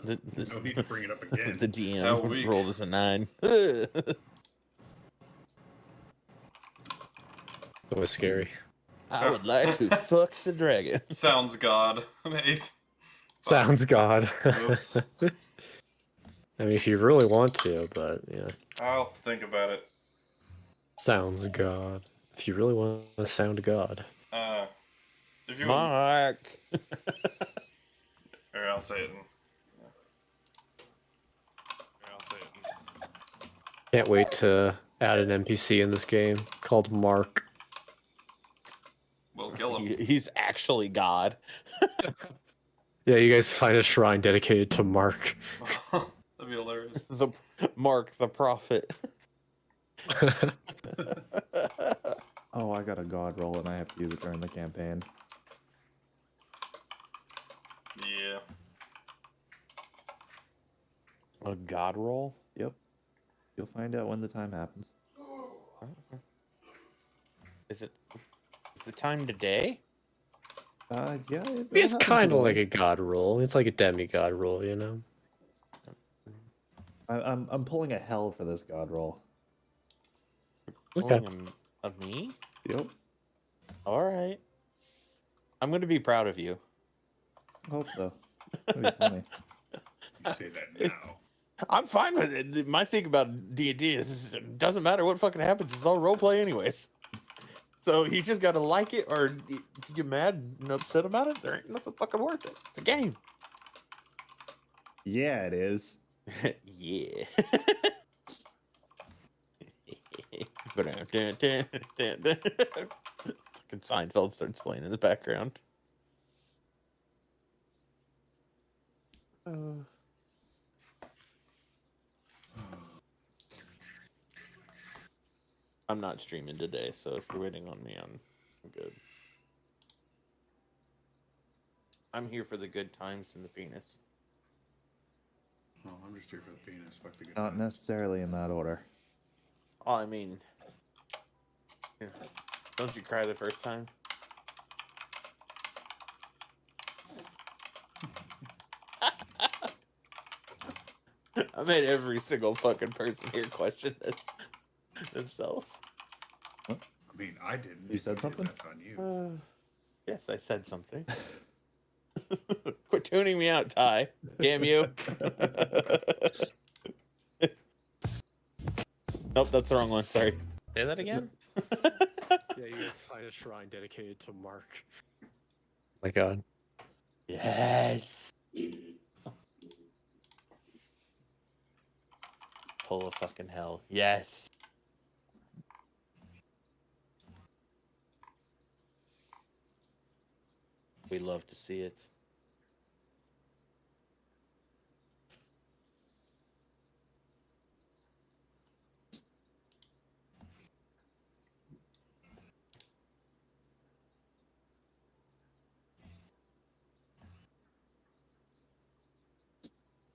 No need to bring it up again. The DM rolled as a 9. That was scary. I would like to fuck the dragon. Sounds God. Nice. Sounds God. Oops. I mean, if you really want to, but yeah. I'll think about it. Sounds God. If you really want to sound God. If you Mark. Or I'll say it. Can't wait to add an NPC in this game called Mark. We'll kill him. He's actually God. Yeah, you guys find a shrine dedicated to Mark. That'd be hilarious. The Mark the prophet. Oh, I got a god roll and I have to use it during the campaign. Yeah. A god roll? Yep. You'll find out when the time happens. Is the time today? Yeah. It's kind of like a god roll. It's like a demigod roll, you know? I'm pulling a hell for this god roll. Okay. Of me? Yep. All right. I'm going to be proud of you. Hope so. That'd be funny. You say that now. I'm fine with it. My thing about D&D is it doesn't matter what fucking happens. It's all roleplay anyways. So you just got to like it, or if you get mad and upset about it, there ain't nothing fucking worth it. It's a game. Yeah, it is. Yeah. Fucking Seinfeld starts playing in the background. I'm not streaming today, so if you're waiting on me, I'm good. I'm here for the good times and the penis. Oh, I'm just here for the penis. Fuck the good Not times. necessarily in that order. Oh, I mean, yeah. Don't you cry the first time? I made every single fucking person here question it themselves. I mean, I didn't. You said something? That's on you. Yes, I said something. Quit tuning me out, Ty. Damn you. Nope, that's the wrong one. Sorry. Say that again? Yeah, you guys find a shrine dedicated to Mark. My god. Yes. Pull of fucking hell. Yes. We love to see it.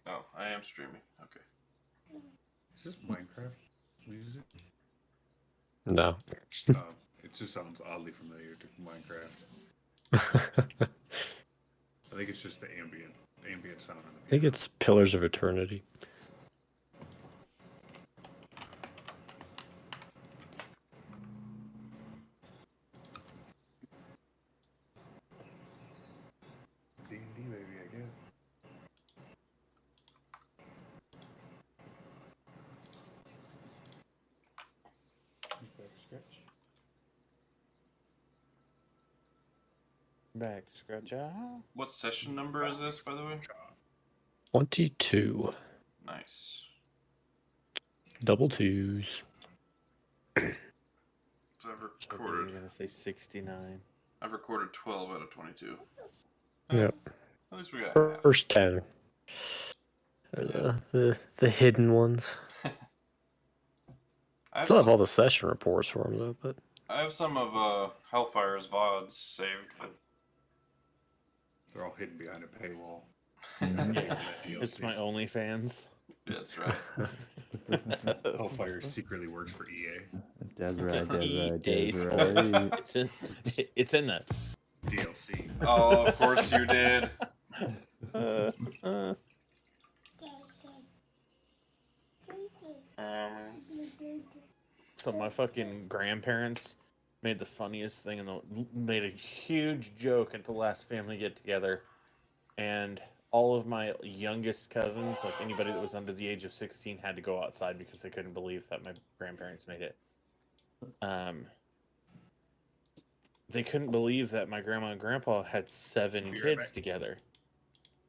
Oh, I am streaming. Okay. Is this Minecraft music? No. It just sounds oddly familiar to Minecraft. I think it's just the ambient sound. On the I think it's Pillars of Eternity. D&D, baby, I guess. Back scratch out. What session number is this, by the way? 22. Nice. Double twos. So I've I'm recorded. gonna say 69. I've recorded 12 out of 22. Yep. At least we got half. First 10. Are the hidden ones. I Still have, have all the session reports for them though, but I have some of Hellfire's VODs saved, but They're all hidden behind a paywall. Yeah. It's my OnlyFans. that's right. Hellfire secretly works for EA. Desiree. EA Sports. It's in the DLC. Oh, of course you did. So my fucking grandparents made the funniest thing made a huge joke at the last family get together, and all of my youngest cousins, like anybody that was under the age of 16, had to go outside because they couldn't believe that my grandparents made it. They couldn't believe that my grandma and grandpa had 7 kids together.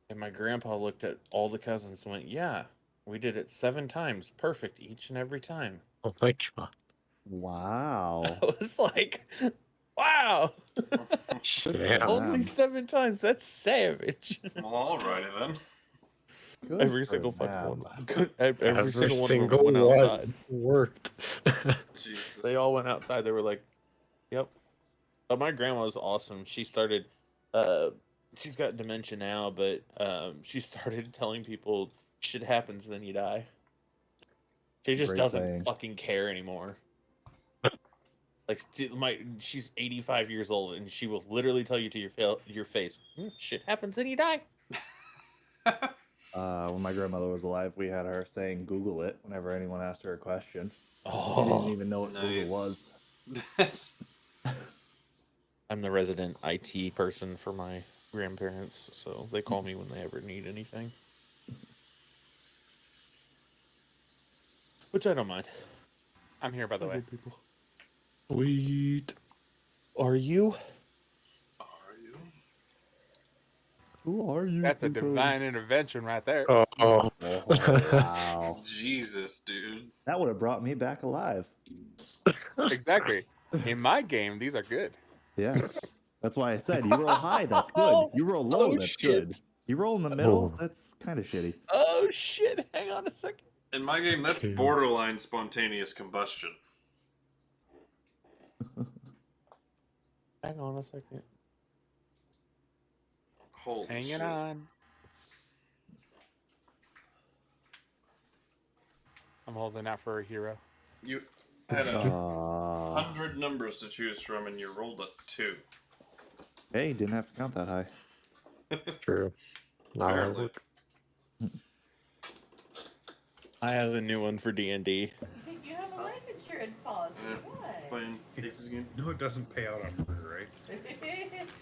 And my grandpa looked at all the cousins and went, "Yeah, we did it 7 times, perfect each and every time." Oh my god. Wow. I was like, "Wow, Yeah. only 7 times? That's savage." Well, alrighty then. Good Every for single fucking them. one. Every single one of them single went outside. worked. Jesus. They all went outside. They were like, "Yep." But my grandma was awesome. She started, she's got dementia now, but she started telling people shit happens, then you die. She just Great doesn't saying. fucking care anymore. Like she's 85 years old, and she will literally tell you to your face, "Shit happens, then you die." When my grandmother was alive, we had her saying "Google it" whenever anyone asked her a question. She Oh, didn't even know what Nice. Google was. I'm the resident IT person for my grandparents, so they call me when they ever need anything. Which I don't mind. I'm here, by the way. People. Sweet. Are you? Are you? Who are you? That's a people? divine intervention right there. Oh. Oh, wow. Jesus, dude. That would have brought me back alive. Exactly. In my game, these are good. Yes. That's why I said you roll high, that's good. You roll low, Oh, that's shit. good. You roll in the middle, Oh. that's kind of shitty. Oh shit! Hang on a second. In my game, that's Two. borderline spontaneous combustion. Hang on a second. Holy Hanging shit. on. I'm holding out for a hero. You had a Aw. 100 numbers to choose from, and you rolled a 2. Hey, didn't have to count that high. True. Not hard Apparently. work. I have a new one for D&D. You have a life insurance policy. Yeah. What? Playing Aces again. No, it doesn't pay out on murder, right?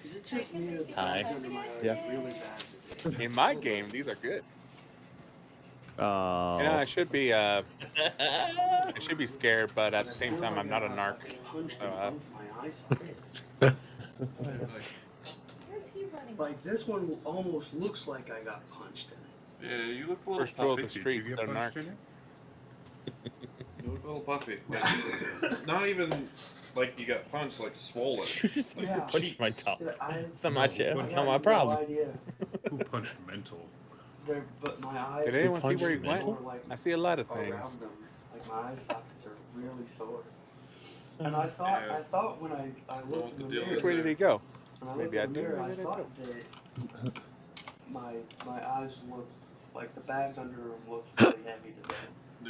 Is it just me or the Hi. bags under my eyes Yeah. are really bad today? In my game, these are good. Oh. You know, I should be scared, but at the same time, I'm not a narc. Punched So, in both my eye sockets. Where's he running? Like this one almost looks like I got punched in it. Yeah, you look a little First rule of puffy. the streets, Did you they're get punched narc. in it? You look a little puffy. Like, not even like you got punched, like swollen. You just like Yeah. punched my top. I, It's not my chair. No, I Not my had problem. No idea. Who punched mental? But my eyes. Did anyone see punched where he me. went? Sore, like, I see a lot of around things. them. Like my eye sockets are really sore. And I thought when I what looked the in the deal mirror, Which way did he go? when I Maybe looked I in the do, mirror, I maybe I thought that my eyes looked like the bags under them looked really heavy today.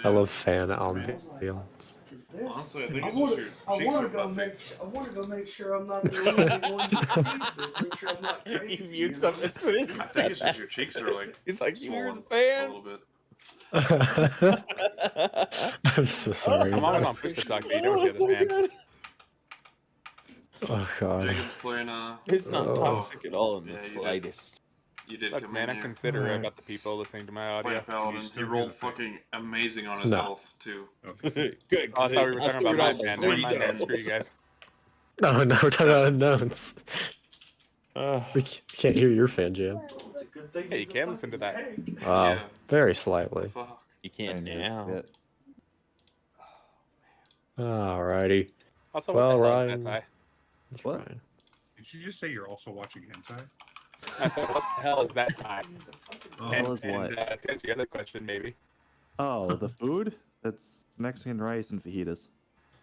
I love fan I was like, ambience. is this? Honestly, I think I it's wanna, just your I cheeks wanna are go puffy. I want to go make sure I'm not the only one that sees this. Make sure I'm not crazy. He you mutes know? up as soon as he I think said it's that. just your cheeks are like He's like, "You hear swollen the a fan?" little bit. I'm so sorry. I'm always on push to talk, so you don't hear this, man. good. Oh god. Jacob's playing It's not Oh. toxic at all in the Yeah, you did. slightest. You did Look, come man, in I'm here. considerate Alright. about the people listening to my Playing audio. Paladin. still He do rolled the thing. fucking amazing on his No. health too. Okay. Good. Oh, I thought we were talking about my band. Never mind, man. man. Screw you guys. No, we're talking about unknowns. Uh, We can't hear your fan jam. It's a good thing Hey, you he's a can listen to fucking that. tank. Wow. Yeah. Very slightly. Fuck. you can't Can't hear now. shit. Alrighty. Also, Well, what the hell Ryan- is that tie? That's What? fine. Did you just say you're also watching hentai? I said, what the hell is that tie? He's a fucking Oh, And, hell is what? to answer your other question, maybe. Oh, the food? That's Mexican rice and fajitas.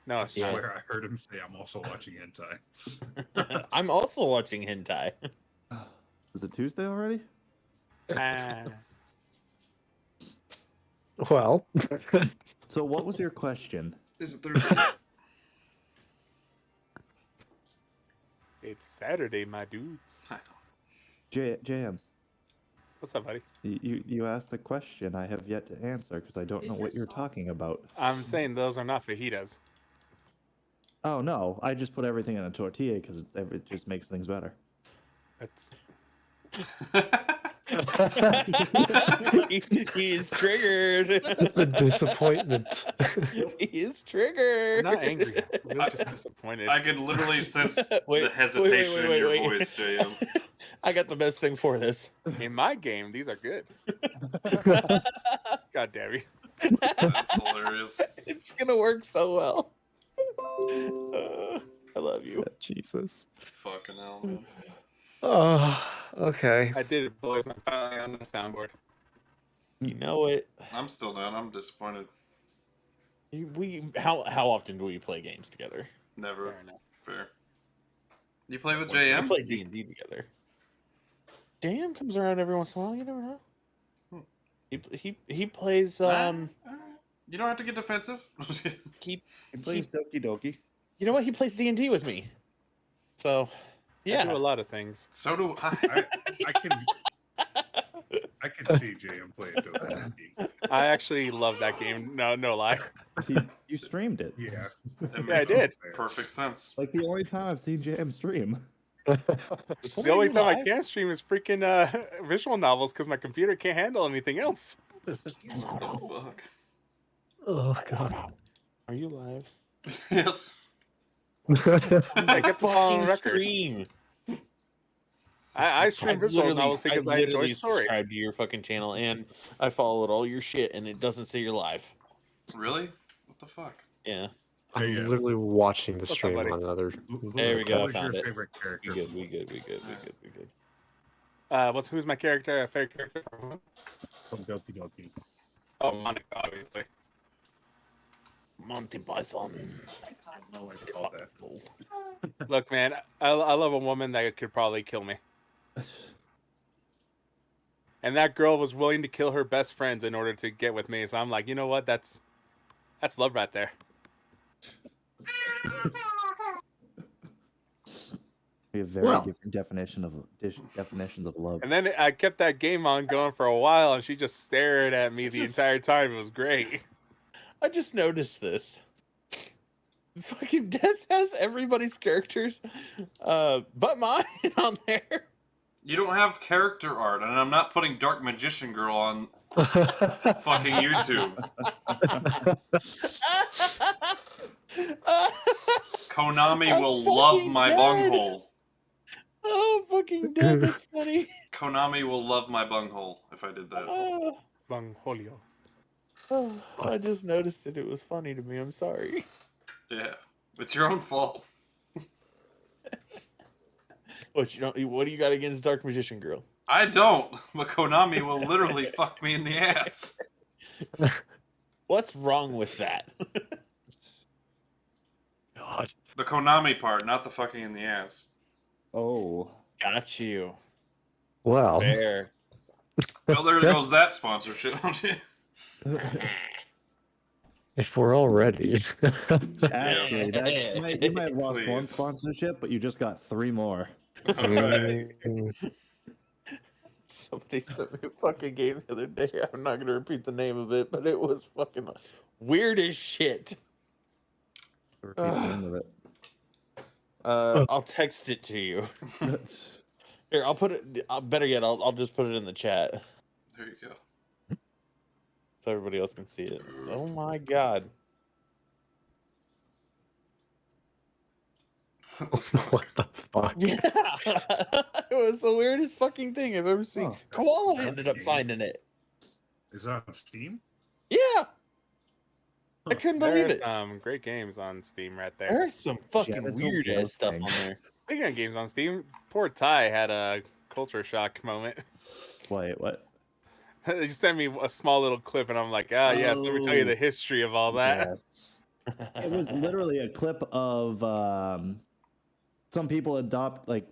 No, I it's not. swear I heard him say I'm also watching hentai. I'm also watching hentai. Is it Tuesday already? Ah. Well, So what was your question? Is it Thursday? It's Saturday, my dudes. JM, What's up, buddy? you asked a question I have yet to answer because I don't know what you're talking about. I'm saying those are not fajitas. Oh no, I just put everything in a tortilla because it just makes things better. That's He is triggered. The disappointment. He is triggered. I'm not angry. I'm really just disappointed. I could literally sense Wait, the hesitation in your wait. voice, JM. I got the best thing for this. In my game, these are good. God damn you. That's hilarious. It's gonna work so well. I love you. Jesus. Fucking hell, man. Oh, okay. I did it, boys. I'm finally on the soundboard. You know it. I'm still down. I'm disappointed. How often do we play games together? Never. Fair enough. Fair. You play with We JM? play D&D together. JM comes around every once in a while. You never know. He plays. Alright. You don't have to get defensive. I'm just kidding. He plays Doki Doki. You know what? He plays D&D with me. So, I do yeah. a lot of things. So do I. I can see JM playing Dokkan. I actually love that game. No lie. You streamed it. Yeah. It Yeah, I makes did. perfect sense. Like the only time I've seen JM stream. The only time I can stream is freaking visual novels because my computer can't handle anything else. What the fuck? Oh god. Are you live? Yes. I get the on record. Stream. I stream visual novels because I enjoy literally story. subscribe to your fucking channel and I followed all your shit and it doesn't say you're live. Really? What the fuck? Yeah. I'm There you go. literally watching the What's up, stream buddy? on another. There we go, I What was found your it. favorite character? We good. Who's my character? A favorite character from who? From Doki Doki. Oh, Monica, obviously. Monty Python. I don't know what to call that. Look, man, I love a woman that could probably kill me. And that girl was willing to kill her best friends in order to get with me. So I'm like, you know what? That's love right there. We have very Well. different definitions of love. And then I kept that game on going for a while, and she just stared at me the entire time. It was great. I just noticed this. Fucking Des has everybody's characters, but mine on there. You don't have character art, and I'm not putting Dark Magician Girl on fucking YouTube. Konami will love fucking my dead. bunghole. Oh, fucking dead. That's funny. Konami will love my bunghole if I did that. Oh, Bangholio. I just noticed it. It was funny to me. I'm sorry. Yeah. It's your own fault. What do you got against Dark Magician Girl? I don't, but Konami will literally fuck me in the ass. What's wrong with that? God. The Konami part, not the fucking in the ass. Oh. Got you. Well, Fair. Well, there goes that sponsorship. if we're all ready. Actually, you might have lost one Please. sponsorship, but you just got 3 more. Alright. Somebody sent me a fucking game the other day. I'm not gonna repeat the name of it, but it was fucking weird as shit. Repeat the name of it. I'll text it to you. Here, I'll put it. Better yet, I'll just put it in the chat There you go. so everybody else can see it. Oh my god! What the fuck? Yeah, it was the weirdest fucking thing I've ever seen. Oh. Koala ended up finding it. Is it on Steam? Yeah, I couldn't believe There's it. great games on Steam right there. There's some fucking Genital weird ass stuff on ghosting. there. Speaking of games on Steam, poor Ty had a culture shock moment. Wait, what? You sent me a small little clip, and I'm like, yes, let me tell you the history of all that. Yes. It was literally a clip of some people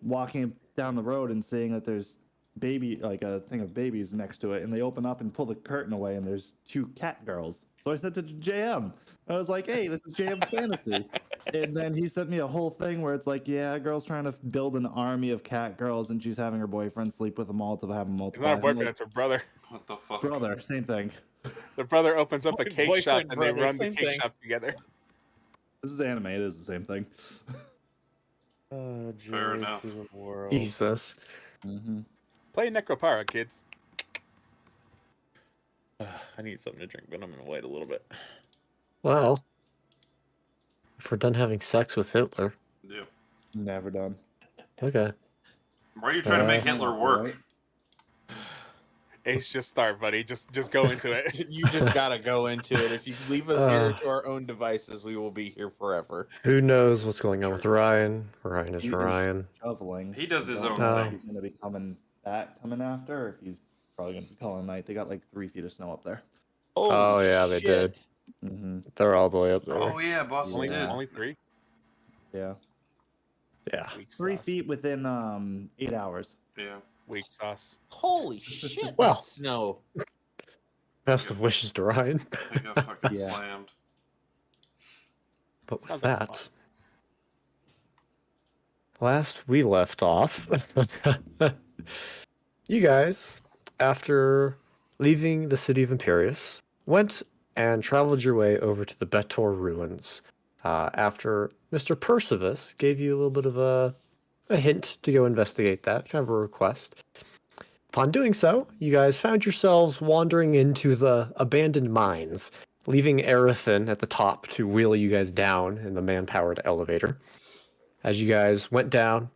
walking down the road and seeing that there's a thing of babies next to it, and they open up and pull the curtain away, and there's 2 cat girls. So I sent it to JM. I was like, hey, this is JM Fantasy. And then he sent me a whole thing where it's like, yeah, a girl's trying to build an army of cat girls, and she's having her boyfriend sleep with them all to have them It's multiply. not a I'm boyfriend, like, it's her brother. What the fuck? brother, same thing. The brother opens up a cake shop, Boyfriend, and they brother, run the same cake thing. shop together. This is anime. It is the same thing. Fair enough. To the world. Jesus. Mm-hmm. Play Necropara, kids. I need something to drink, but I'm gonna wait a little bit. Well, if we're done having sex with Hitler, Yeah. Never done. okay. Why are you trying to make Hitler work? Right? Ace, just start, buddy. Just go into it. You just gotta go into it. If you leave us here Uh. to our own devices, we will be here forever. Who knows what's going on with Ryan? Ryan is He is Ryan. shoveling. He does his I don't own know if thing. He's gonna be coming after, or if he's probably gonna be calling night. They got like 3 feet of snow up there. Oh, yeah, they did. Mm-hmm. They're all the way up there. Oh yeah, Boston only, did. only 3? Yeah, Yeah. Weak 3 sauce. feet within 8 hours. Yeah. Weak sauce. Holy shit! Well. That's snow. Best of wishes to Ryan. They got fucking Yeah. slammed. But with Sounds like that, last we left off, you guys, after leaving the city of Imperius, went and traveled your way over to the Betor ruins. After Mr. Percivis gave you a little bit of a hint to go investigate that, kind of a request. Upon doing so, you guys found yourselves wandering into the abandoned mines, leaving Arethyn at the top to wheel you guys down in the man-powered elevator. As you guys went down,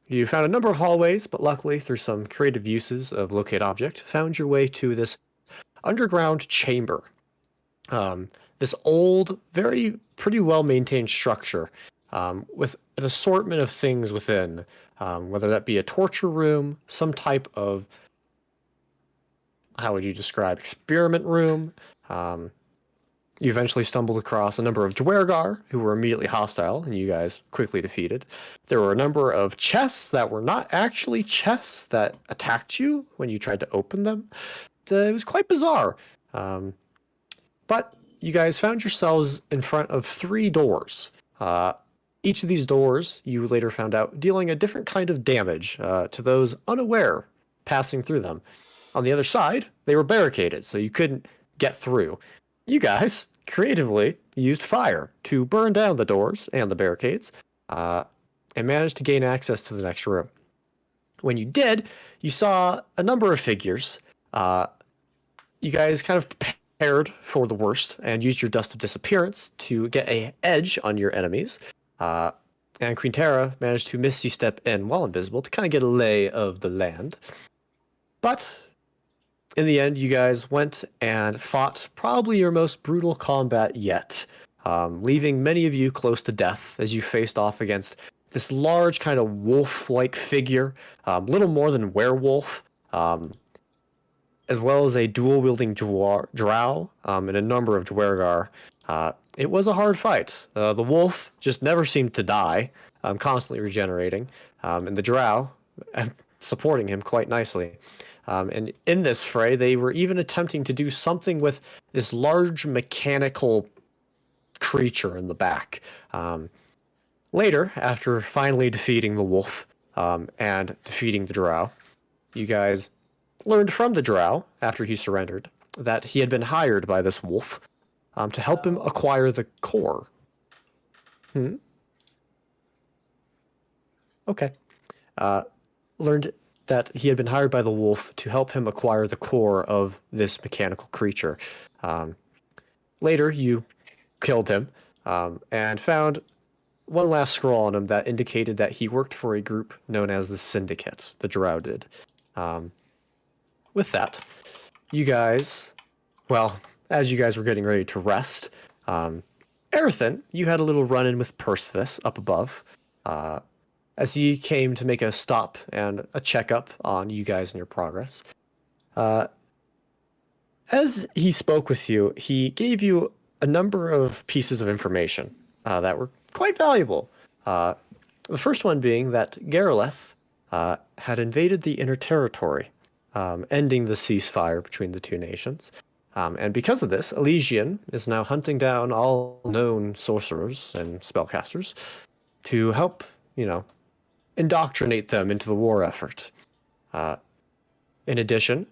you found a number of hallways, but luckily, through some creative uses of locate object, found your way to this underground chamber. This old, pretty well-maintained structure with an assortment of things within, whether that be a torture room, some type of, how would you describe, experiment room. You eventually stumbled across a number of Dwergar who were immediately hostile, and you guys quickly defeated. There were a number of chests that were not actually chests that attacked you when you tried to open them. It was quite bizarre. But you guys found yourselves in front of 3 doors. Each of these doors, you later found out, dealing a different kind of damage to those unaware passing through them. On the other side, they were barricaded, so you couldn't get through. You guys creatively used fire to burn down the doors and the barricades, and managed to gain access to the next room. When you did, you saw a number of figures. You guys kind of prepared for the worst and used your Dust of Disappearance to get an edge on your enemies. And Quinnterra managed to misty step in while invisible to kind of get a lay of the land. But in the end, you guys went and fought probably your most brutal combat yet, leaving many of you close to death as you faced off against this large kind of wolf-like figure, little more than werewolf, as well as a dual-wielding drow and a number of Dwergar. It was a hard fight. The wolf just never seemed to die, constantly regenerating, and the drow supporting him quite nicely. And in this fray, they were even attempting to do something with this large mechanical creature in the back. Later, after finally defeating the wolf and defeating the drow, you guys learned from the drow, after he surrendered, that he had been hired by this wolf to help him acquire the core. Okay. Learned that he had been hired by the wolf to help him acquire the core of this mechanical creature. Later, you killed him and found one last scroll on him that indicated that he worked for a group known as the Syndicate, the drow did. With that, you guys, well, as you guys were getting ready to rest, Arethyn, you had a little run-in with Percivis up above, as he came to make a stop and a checkup on you guys and your progress. As he spoke with you, he gave you a number of pieces of information that were quite valuable. The first one being that Gareleth had invaded the inner territory, ending the ceasefire between the two nations. And because of this, Elysian is now hunting down all known sorcerers and spellcasters to help, indoctrinate them into the war effort. In addition,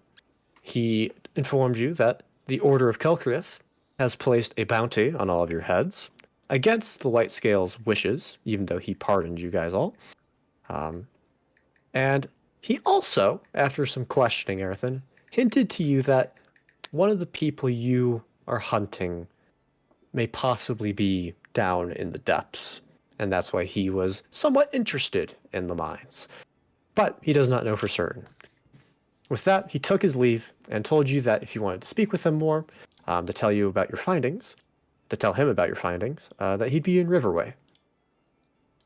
he informed you that the Order of Kelcrith has placed a bounty on all of your heads against the White Scale's wishes, even though he pardoned you guys all. And he also, after some questioning, Arethyn, hinted to you that one of the people you are hunting may possibly be down in the depths, and that's why he was somewhat interested in the mines. But he does not know for certain. With that, he took his leave and told you that if you wanted to speak with him more, to tell you about your findings, to tell him about your findings, that he'd be in Riverway.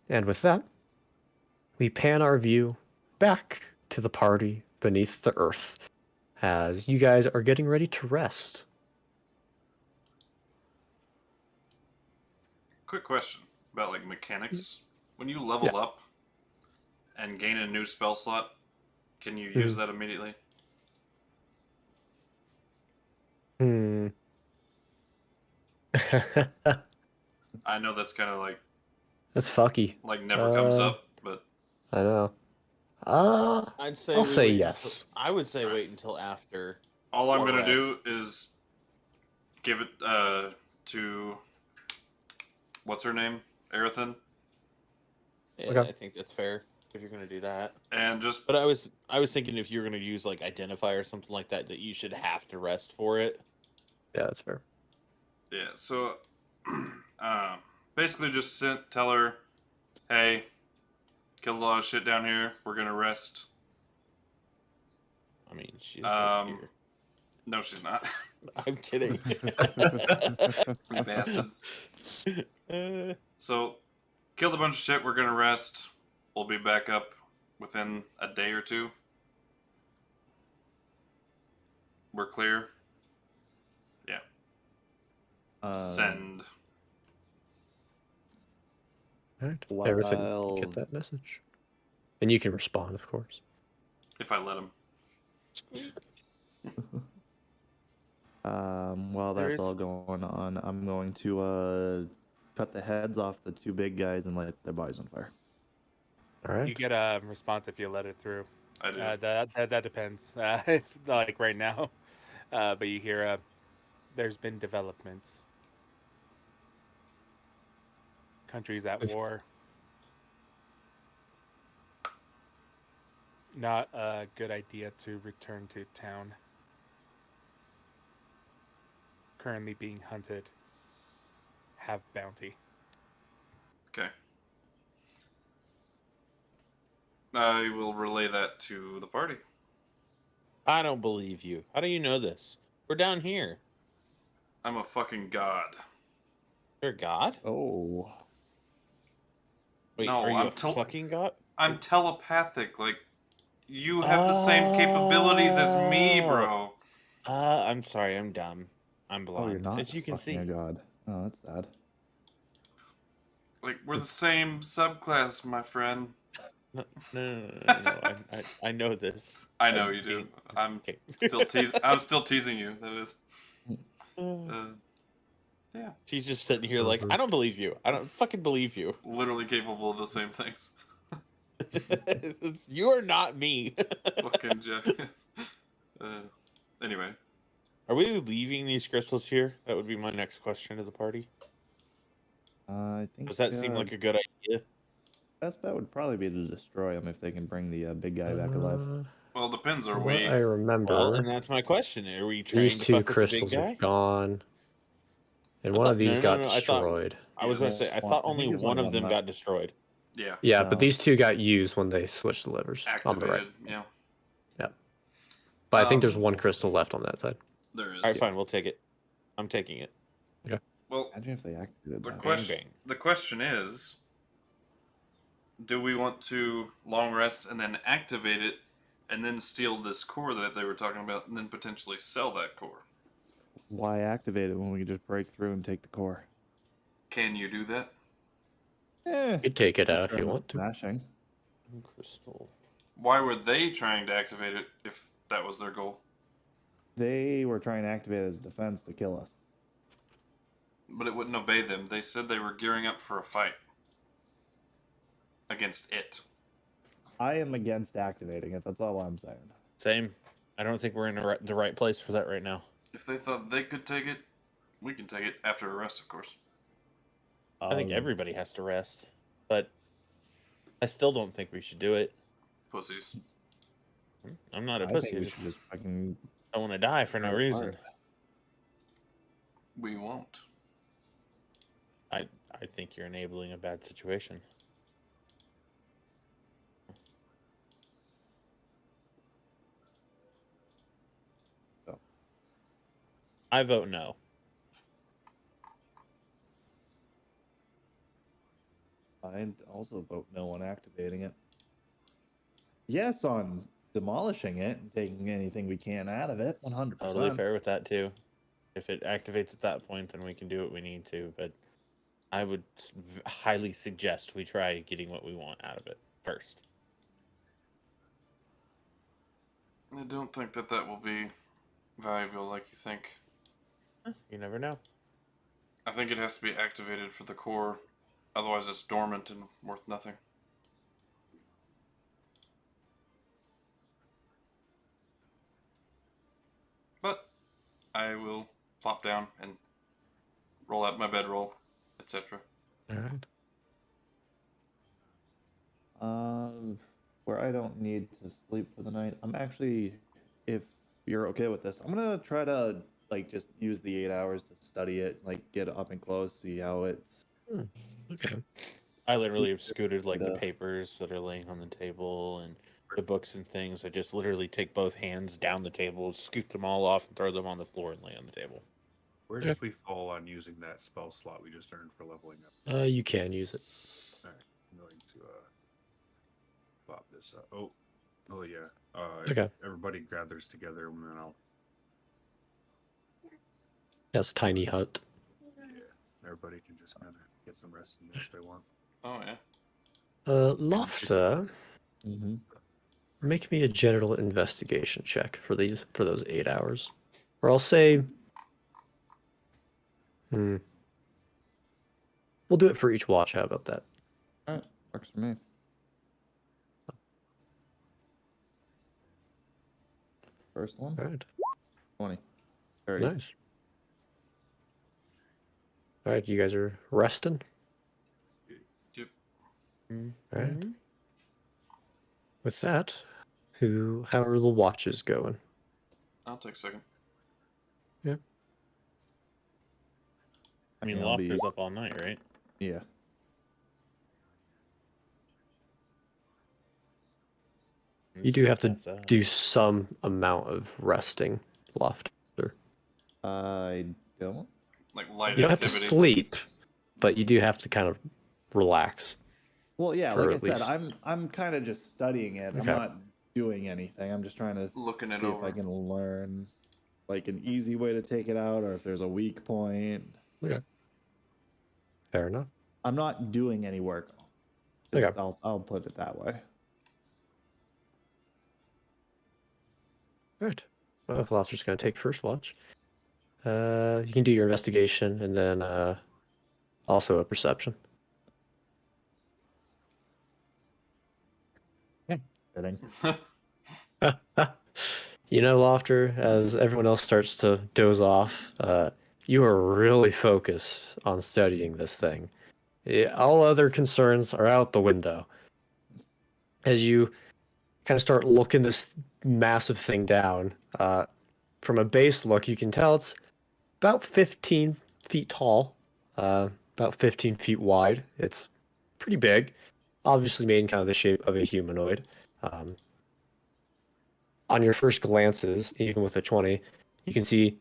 And with that, we pan our view back to the party beneath the earth as you guys are getting ready to rest. Quick question about like mechanics. When you level up and gain a new spell slot, can you use that immediately? I know that's kind of like That's fucky. never comes up, but I know. I'd say I'll we say wait yes. I would say wait until after. all I'm Or gonna do rest. is give it to what's her name, Arethyn, Yeah, Okay. I think that's fair if you're gonna do that. and just But I was thinking if you're gonna use like identify or something like that, that you should have to rest for it. Yeah, that's fair. yeah. So basically, just tell her, hey, killed a lot of shit down here. We're gonna rest. I mean, she's right Um, here. No, she's not. I'm kidding. You bastard. Uh, So, killed a bunch of shit. We're gonna rest. We'll be back up within a day or two. We're clear. Send. All right. Well, Everything you get that message. And you can respond, of course. If I let him. While There that's all is- going on, I'm going to cut the heads off the two big guys and light their bodies on fire. All right. You get a response if you let it through. I do. That depends. If, like right now, but you hear there's been developments. Countries at war. Not a good idea to return to town. Currently being hunted. Have bounty. Okay. I will relay that to the party. I don't believe you. How do you know this? We're down here. I'm a fucking god. You're a god? Oh. Wait, No, are you I'm a fucking god? I'm telepathic. Like, you have the same capabilities as me, bro. I'm sorry, I'm dumb. I'm Oh, blind. you're not As you can see. fucking a god. Oh, that's sad. Like, we're the same subclass, my friend. No. I know this. I know I'm you do. being- I'm okay. I'm still teasing you. That is. Yeah. She's just sitting here like, I don't believe you. I don't fucking believe you. Literally capable of the same things. You are not me. Fucking Jeff. Anyway. Are we leaving these crystals here? That would be my next question to the party. I think. Does that seem like a good idea? Best bet would probably be to destroy them if they can bring the big guy back alive. Well, it depends. Are What we? I remember, Well, and that's my question. Are we trying these to two fuck with the crystals big are guy? gone. And I one thought- of these no, got no, I thought- destroyed. I was gonna Yes. say, I Well, thought I only think there's one only of one them left. got destroyed. Yeah. Yeah, No. but these two got used when they switched the levers on the Activated. right. Yeah. But I think there's Um, one crystal left on that side. There is. All right, fine. We'll take it. I'm taking it. Well, Imagine if they activated the that. question. bang. The question is, do we want to long rest and then activate it, and then steal this core that they were talking about, and then potentially sell that core? Why activate it when we can just break through and take the core? Can you do that? Eh, You could take it out if sure you I'm want to. Smashing. Crystal. Why were they trying to activate it if that was their goal? They were trying to activate it as defense to kill us. But it wouldn't obey them. They said they were gearing up for a fight against it. I am against activating it. That's all I'm saying. Same. I don't think we're in the right place for that right now. If they thought they could take it, we can take it after a rest, of course. I think everybody has to rest, but I still don't think we should do it. Pussies. I'm not a I pussy. think I we just should just fucking. don't want to die for no tear it reason. apart. We won't. I think you're enabling a bad situation. So. I vote no. I'd also vote no on activating it. Yes on demolishing it and taking anything we can out of it. 100%. Totally fair with that too. If it activates at that point, then we can do what we need to. But I would highly suggest we try getting what we want out of it first. I don't think that will be valuable like you think. You never know. I think it has to be activated for the core. Otherwise, it's dormant and worth nothing. But I will plop down and roll out my bedroll, etc. All right. Where I don't need to sleep for the night, I'm actually, if you're okay with this, I'm gonna try to like just use the 8 hours to study it, like get up and close, see how it's. Okay. I literally have scooted like the Yeah. papers that are laying on the table and the books and things. I just literally take both hands down the table, scoot them all off, and throw them on the floor and lay on the table. Where did we fall on using that spell slot we just earned for leveling up? You can use it. All right, I'm going to pop this up. Oh yeah. Okay. Everybody gathers together, and then I'll. Yes, tiny hut. Yeah, everybody can just kind of get some rest in there if they want. Oh, yeah. Laufter, Mm-hmm. make me a general investigation check for those 8 hours, or I'll say, we'll do it for each watch. How about that? All right, works for me. First one, All right. 20, 30. Nice. All right, you guys are resting. Yep. All right. With that, how are the watches going? I'll take a second. I mean, Yeah, I'll be- Laufter's up all night, right? Yeah. You do have to Pass out. do some amount of resting, Laufter. I don't. Like light You don't have to activity. sleep, but you do have to kind of relax. Well, yeah, For like I at said, least- I'm kind of just studying it. I'm Okay. not doing anything. I'm just trying to Looking it see if over. I can learn like an easy way to take it out, or if there's a weak point. Okay. Fair enough. I'm not doing any work. Okay. I'll put it that way. All right. Well, if Lauster's going to take first watch, you can do your investigation and then also a perception. Fitting. You know, Laufter, as everyone else starts to doze off, you are really focused on studying this thing. All other concerns are out the window. As you kind of start looking this massive thing down, from a base look, you can tell it's about 15 feet tall, about 15 feet wide. It's pretty big, obviously made in kind of the shape of a humanoid. On your first glances, even with a 20, you can see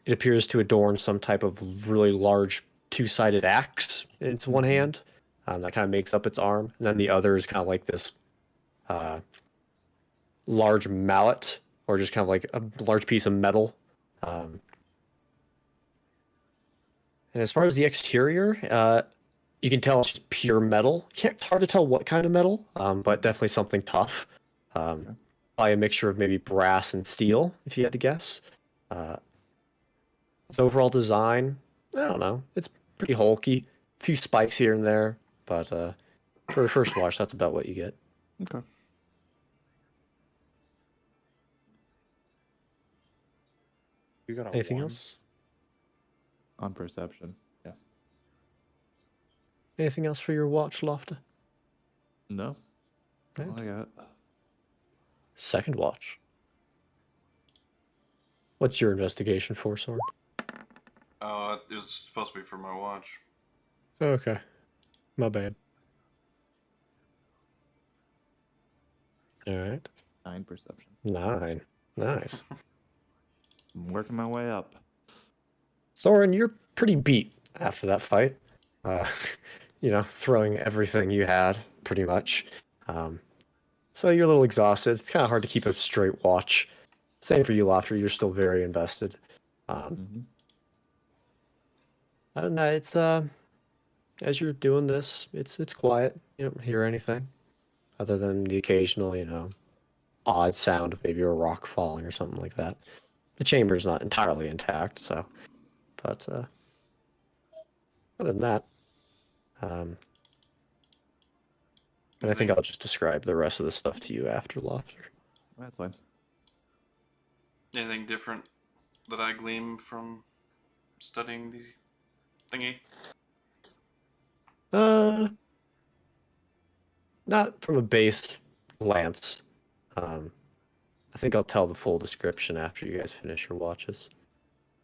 it appears to adorn some type of really large two-sided axe in its one hand. That kind of makes up its arm. And then the other is kind of like this large mallet, or just kind of like a large piece of metal. And as far as the exterior, you can tell it's just pure metal. Hard to tell what kind of metal, but definitely something tough. Probably a mixture of maybe brass and steel, if you had to guess. Its overall design, I don't know. It's pretty hulky. A few spikes here and there, but for a first watch, that's about what you get. Okay. You got a Anything one? else? On perception. Yeah. Anything else for your watch, Laufter? No. That's all I got. Second watch. What's your investigation for, Soren? It was supposed to be for my watch. Okay. My bad. All right. 9 perception. 9. Nice. I'm working my way up. Soren, you're pretty beat after that fight. Throwing everything you had, pretty much. So you're a little exhausted. It's kind of hard to keep a straight watch. Same for you, Laufter. You're still very invested. Mm-hmm. Other than that, it's as you're doing this, it's quiet. You don't hear anything other than the occasional, odd sound of maybe a rock falling or something like that. The chamber's not entirely intact, but other than that, and I think I'll just describe the rest of the stuff to you after Laufter. That's fine. Anything different that I glean from studying the thingy? Not from a base glance. I think I'll tell the full description after you guys finish your watches,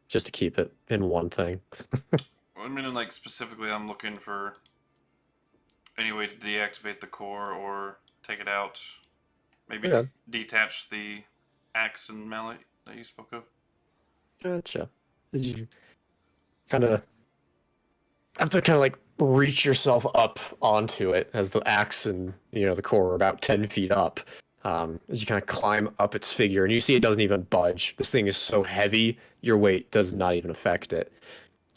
just to keep it in one thing. I mean, like, specifically, I'm looking for any way to deactivate the core or take it out. Maybe Okay. detach the axe and mallet that you spoke of. Gotcha. As you kind of have to like reach yourself up onto it as the axe and the core are about 10 feet up. As you kind of climb up its figure, and you see it doesn't even budge. This thing is so heavy, your weight does not even affect it.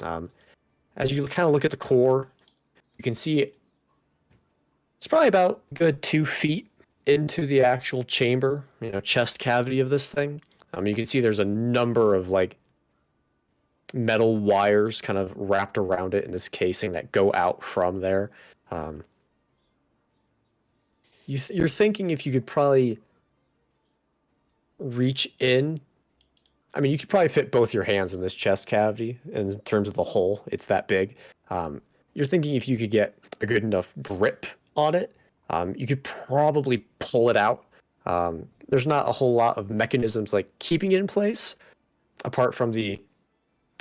As you kind of look at the core, you can see it's probably about a good 2 feet into the actual chamber, chest cavity of this thing. You can see there's a number of like metal wires kind of wrapped around it in this casing that go out from there. You're thinking if you could probably reach in. I mean, you could probably fit both your hands in this chest cavity in terms of the hole. It's that big. You're thinking if you could get a good enough grip on it, you could probably pull it out. There's not a whole lot of mechanisms like keeping it in place, apart from the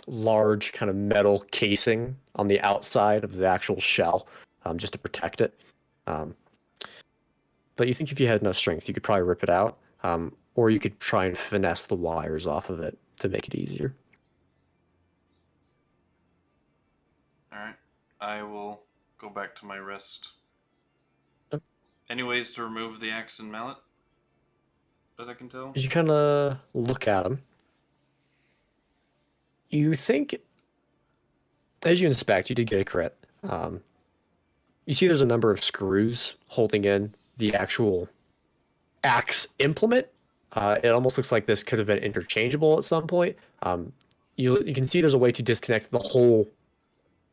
large kind of metal casing on the outside of the actual shell, just to protect it. But you think if you had enough strength, you could probably rip it out, or you could try and finesse the wires off of it to make it easier. Alright. I will go back to my rest. Yep. Any ways to remove the axe and mallet that I can tell? As you kind of look at them, you think, as you inspect, you did get a crit. You see there's a number of screws holding in the actual axe implement. It almost looks like this could have been interchangeable at some point. You can see there's a way to disconnect the whole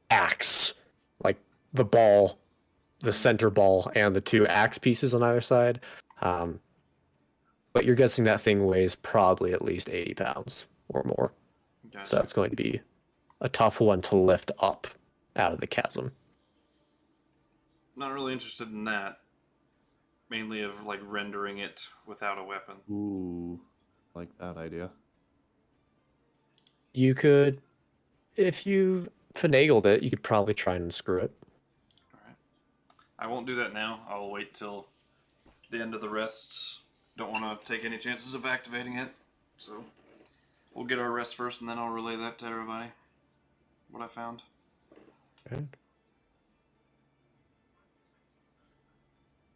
axe, like the ball, the center ball, and the 2 axe pieces on either side. But you're guessing that thing weighs probably at least 80 pounds or more. Gotcha. So it's going to be a tough one to lift up out of the chasm. Not really interested in that. Mainly of like rendering it without a weapon. Ooh, like that idea. You could, if you finagled it, you could probably try and unscrew it. Alright. I won't do that now. I'll wait till the end of the rests. Don't want to take any chances of activating it. So we'll get our rest first and then I'll relay that to everybody. What I found. Okay.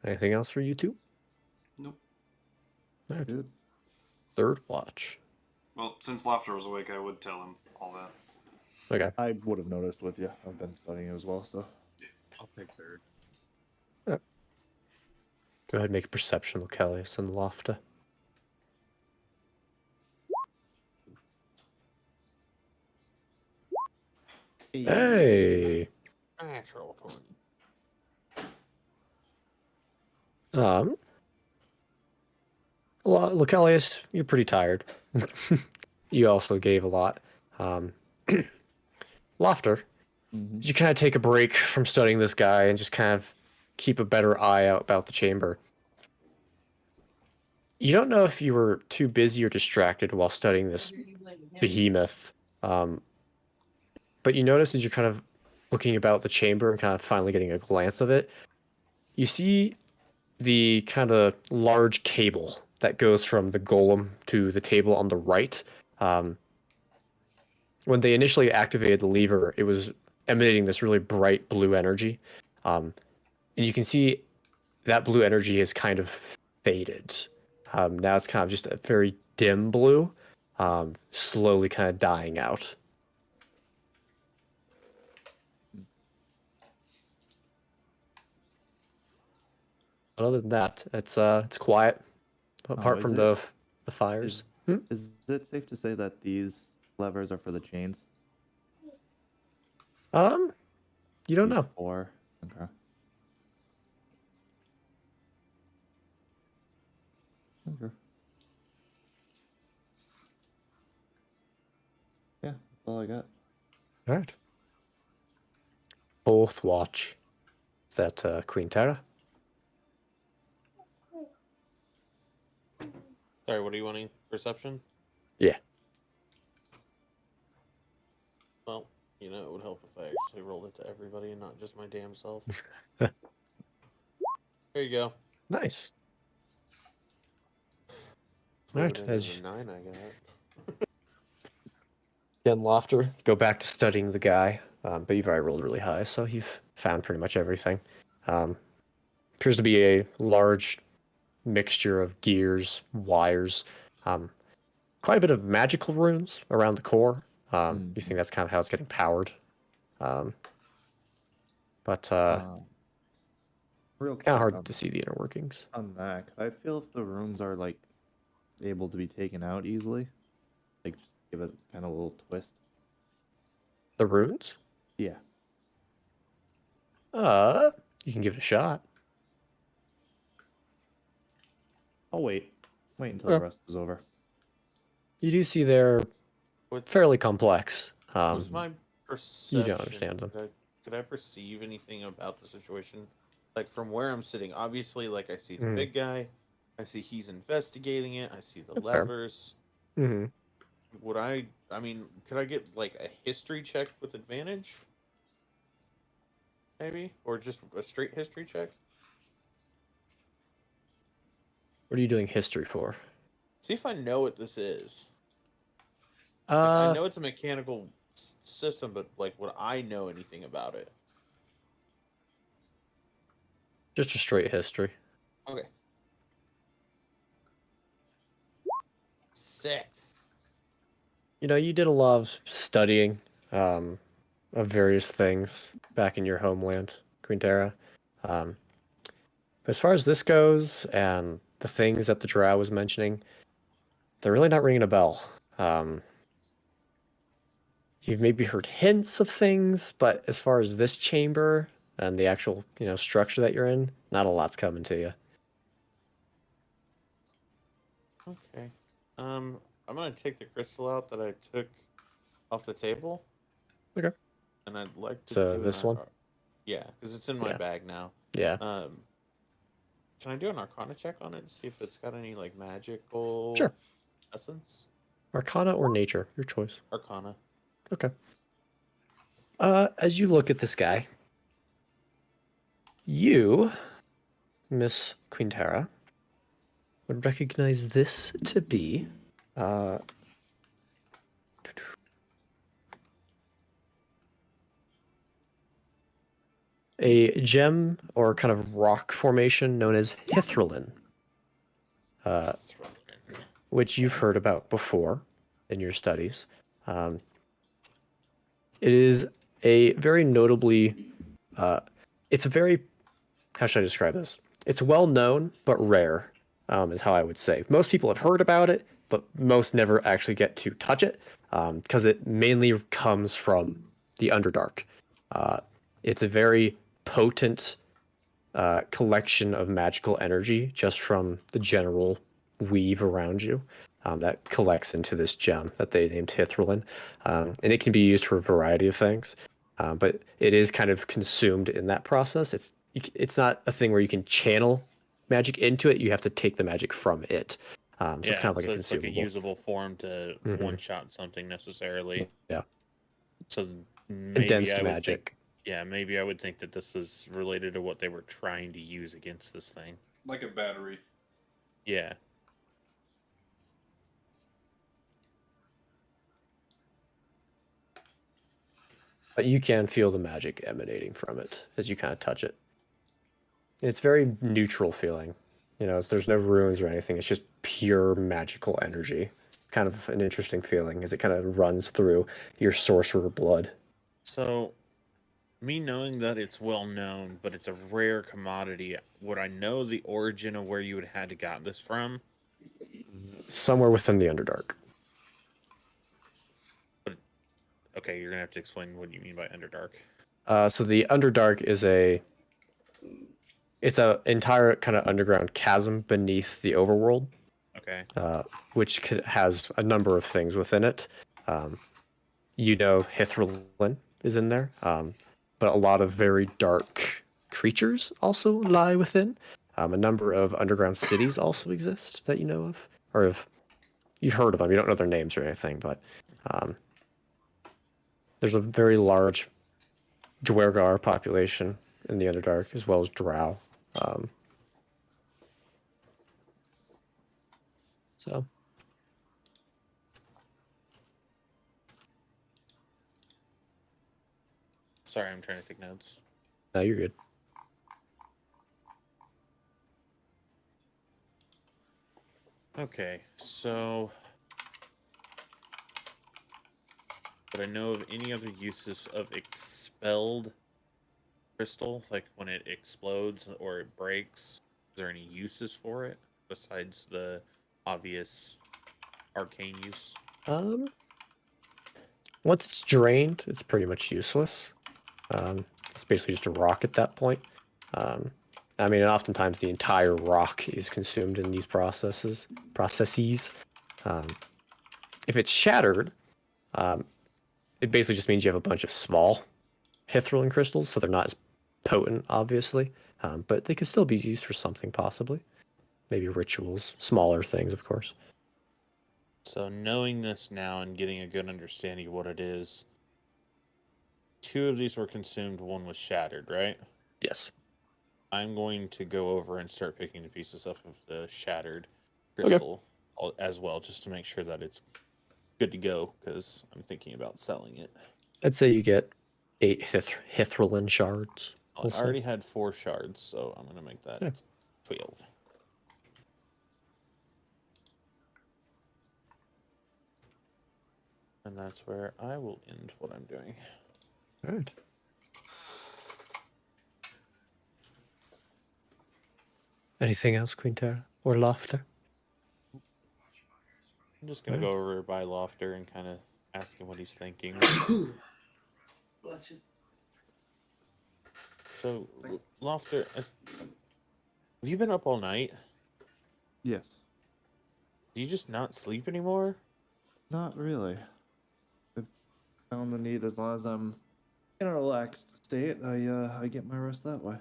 Anything else for you two? Nope. All right. Good. Third watch. Well, since Laufter was awake, I would tell him all that. Okay. I would have noticed with you. I've been studying it as well, so. I'll take third. Go ahead and make a perception, Lokelius and Laufter. Hey. Natural 20. Lokelius, you're pretty tired. You also gave a lot. Laufter, Mhm. You kind of take a break from studying this guy and just kind of keep a better eye out about the chamber. You don't know if you were too busy or distracted while studying this behemoth, but you notice as you're kind of looking about the chamber and kind of finally getting a glance of it, you see the kind of large cable that goes from the golem to the table on the right. When they initially activated the lever, it was emanating this really bright blue energy. And you can see that blue energy has kind of faded. Now it's kind of just a very dim blue, slowly kind of dying out. Other than that, it's quiet. Apart is from it- the fires. Is it safe to say that these levers are for the chains? You don't These know. 4. Okay. Okay. Yeah, that's all I got. All right. Both watch. Is that Quinnterra? Sorry, what are you wanting? Perception? Yeah. Well, you know, it would help if I actually rolled it to everybody and not just my damn self. There you go. Nice. All right. Whatever it is, a 9 I got. Again, Laufter, go back to studying the guy, but you've already rolled really high, so you've found pretty much everything. Appears to be a large mixture of gears, wires, quite a bit of magical runes around the core. You think that's kind of how it's getting powered. But Real kind of quick hard to see the inner workings. on that. I feel if the runes are like able to be taken out easily, like just give it kind of a little twist. The runes? Yeah. You can give it a shot. I'll wait. Wait until Okay. the rest is over. You do see they're What fairly complex. was my perception? you don't understand them. Could I perceive anything about the situation? Like from where I'm sitting, obviously, like I see the Mhm. big guy, I see he's investigating it, I see the That's fair. levers. Mm-hmm. Would I mean, could I get like a history check with advantage? Maybe? Or just a straight history check? What are you doing history for? See if I know what this is. Like, I Uh, know it's a mechanical system, but like, would I know anything about it? just a straight history. Okay. 6. You know, you did a lot of studying of various things back in your homeland, Quinnterra. As far as this goes, and the things that the drow was mentioning, they're really not ringing a bell. You've maybe heard hints of things, but as far as this chamber and the actual, structure that you're in, not a lot's coming to you. Okay. I'm gonna take the crystal out that I took off the table. Okay. And I'd like to So do this an one? Yeah, because it's in my Yeah. bag now. Yeah. Can I do an Arcana check on it to see if it's got any like magical Sure. essence? Arcana or nature, your choice. Arcana. Okay. As you look at this guy, you, Miss Quinnterra, would recognize this to be a gem or kind of rock formation known as Hithrulin, which you've heard about before in your studies. It is a very notably, it's a very, how should I describe this? It's well known, but rare, is how I would say. Most people have heard about it, but most never actually get to touch it, because it mainly comes from the Underdark. It's a very potent collection of magical energy just from the general weave around you that collects into this gem that they named Hithrulin. And it can be used for a variety of things. but it is kind of consumed in that process. It's not a thing where you can channel magic into it. You have to take the magic from it. So it's kind of like a it's like a consumable. usable form to Mhm. one-shot something necessarily. Yeah. So maybe Condensed I would magic. think, maybe I would think that this is related to what they were trying to use against this thing. Like a battery. Yeah. But you can feel the magic emanating from it as you kind of touch it. It's very neutral feeling. There's no runes or anything. It's just pure magical energy. Kind of an interesting feeling as it kind of runs through your sorcerer blood. So, me knowing that it's well known, but it's a rare commodity, would I know the origin of where you would have had to got this from? Somewhere within the Underdark. Okay, you're gonna have to explain what you mean by Underdark. So the Underdark it's a entire kind of underground chasm beneath the overworld. Okay. Which has a number of things within it. Hithrulin is in there, but a lot of very dark creatures also lie within. A number of underground cities also exist that you know of, or you've heard of them. You don't know their names or anything, but there's a very large Dwergar population in the Underdark, as well as Drow. So. Sorry, I'm trying to take notes. No, you're good. Okay, so would I know of any other uses of expelled crystal, like when it explodes or it breaks? Is there any uses for it besides the obvious arcane use? Once it's drained, it's pretty much useless. It's basically just a rock at that point. Oftentimes the entire rock is consumed in these processes. If it's shattered, it basically just means you have a bunch of small Hithrulin crystals, so they're not as potent, obviously, but they could still be used for something, possibly. Maybe rituals, smaller things, of course. So knowing this now and getting a good understanding of what it is, 2 of these were consumed, 1 was shattered, right? Yes. I'm going to go over and start picking the pieces up of the shattered crystal as well, just to make sure that it's good to go, because I'm thinking about selling it. I'd say you get 8 Hithrulin shards. I already had 4 shards, so I'm going to make that 12. And that's where I will end what I'm doing. All right. Anything else, Quinnterra or Laufter? I'm just going to go over by Laufter and kind of ask him what he's thinking. Bless you. So, Laufter, have you been up all night? Yes. Do you just not sleep anymore? Not really. I've found the need as long as I'm in a relaxed state, I get my rest that way.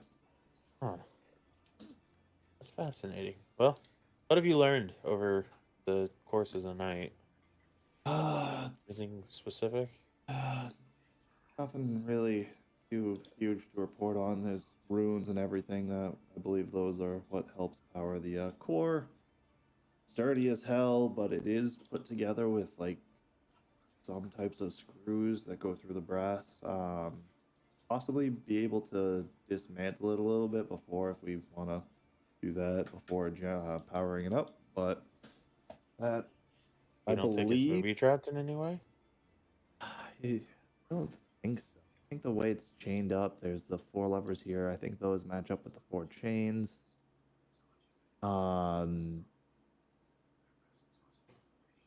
Huh. That's fascinating. Well, what have you learned over the course of the night? Anything specific? Nothing really too huge to report on. There's runes and everything that I believe those are what helps power the core. Sturdy as hell, but it is put together with like some types of screws that go through the brass. Possibly be able to dismantle it a little bit before if we want to do that before powering it up. But that You don't think it's booby trapped in any way? I don't think so. I think the way it's chained up, there's the 4 levers here. I think those match up with the 4 chains.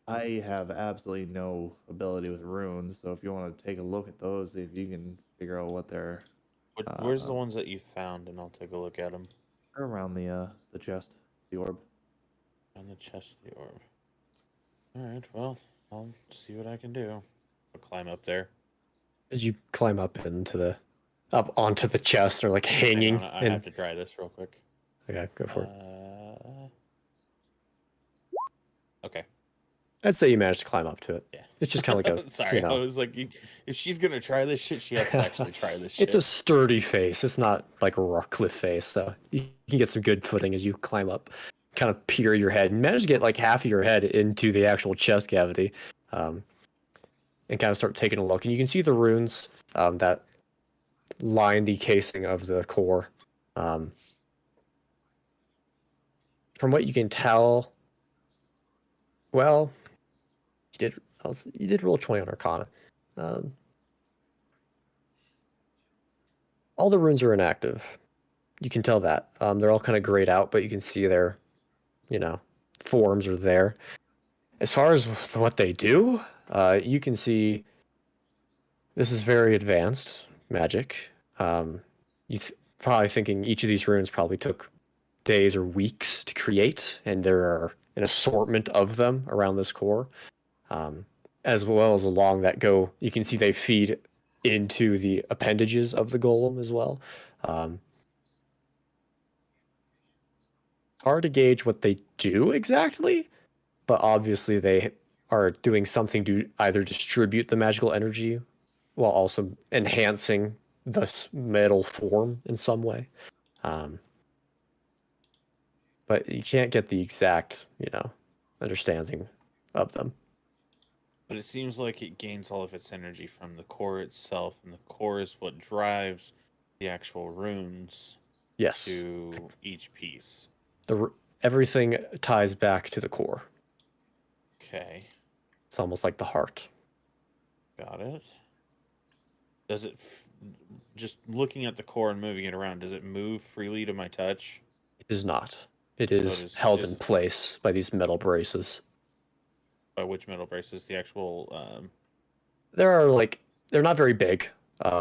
I have absolutely no ability with runes, so if you want to take a look at those, if you can figure out what they're Where's the ones that you found, and I'll take a look at them. around the chest, the orb. On the chest of the orb. Alright, well, I'll see what I can do. I'll climb up there. As you climb up onto the chest or like hanging. Hang on, I have to try this real quick. Okay, go for it. Okay. I'd say you managed to climb up to it. Yeah. It's just kind of like a Sorry, you know, I was like, if she's gonna try this shit, she has to actually try this shit. it's a sturdy face. It's not like a rock cliff face, so you can get some good footing as you climb up. Kind of peer your head and manage to get like half of your head into the actual chest cavity, and kind of start taking a look. And you can see the runes that line the casing of the core. From what you can tell, well, you did roll 20 on Arcana. All the runes are inactive. You can tell that. They're all kind of grayed out, but you can see their, forms are there. As far as what they do, you can see this is very advanced magic. Probably thinking each of these runes probably took days or weeks to create, and there are an assortment of them around this core. As well as along that go, you can see they feed into the appendages of the golem as well. Hard to gauge what they do exactly, but obviously they are doing something to either distribute the magical energy while also enhancing the metal form in some way. But you can't get the exact, understanding of them. But it seems like it gains all of its energy from the core itself, and the core is what drives the actual runes Yes. to each piece. Everything ties back to the core. Okay. It's almost like the heart. Got it. Does it, just looking at the core and moving it around, does it move freely to my touch? It is not. It is held in place by these metal braces. By which metal braces? The actual... They're not very big.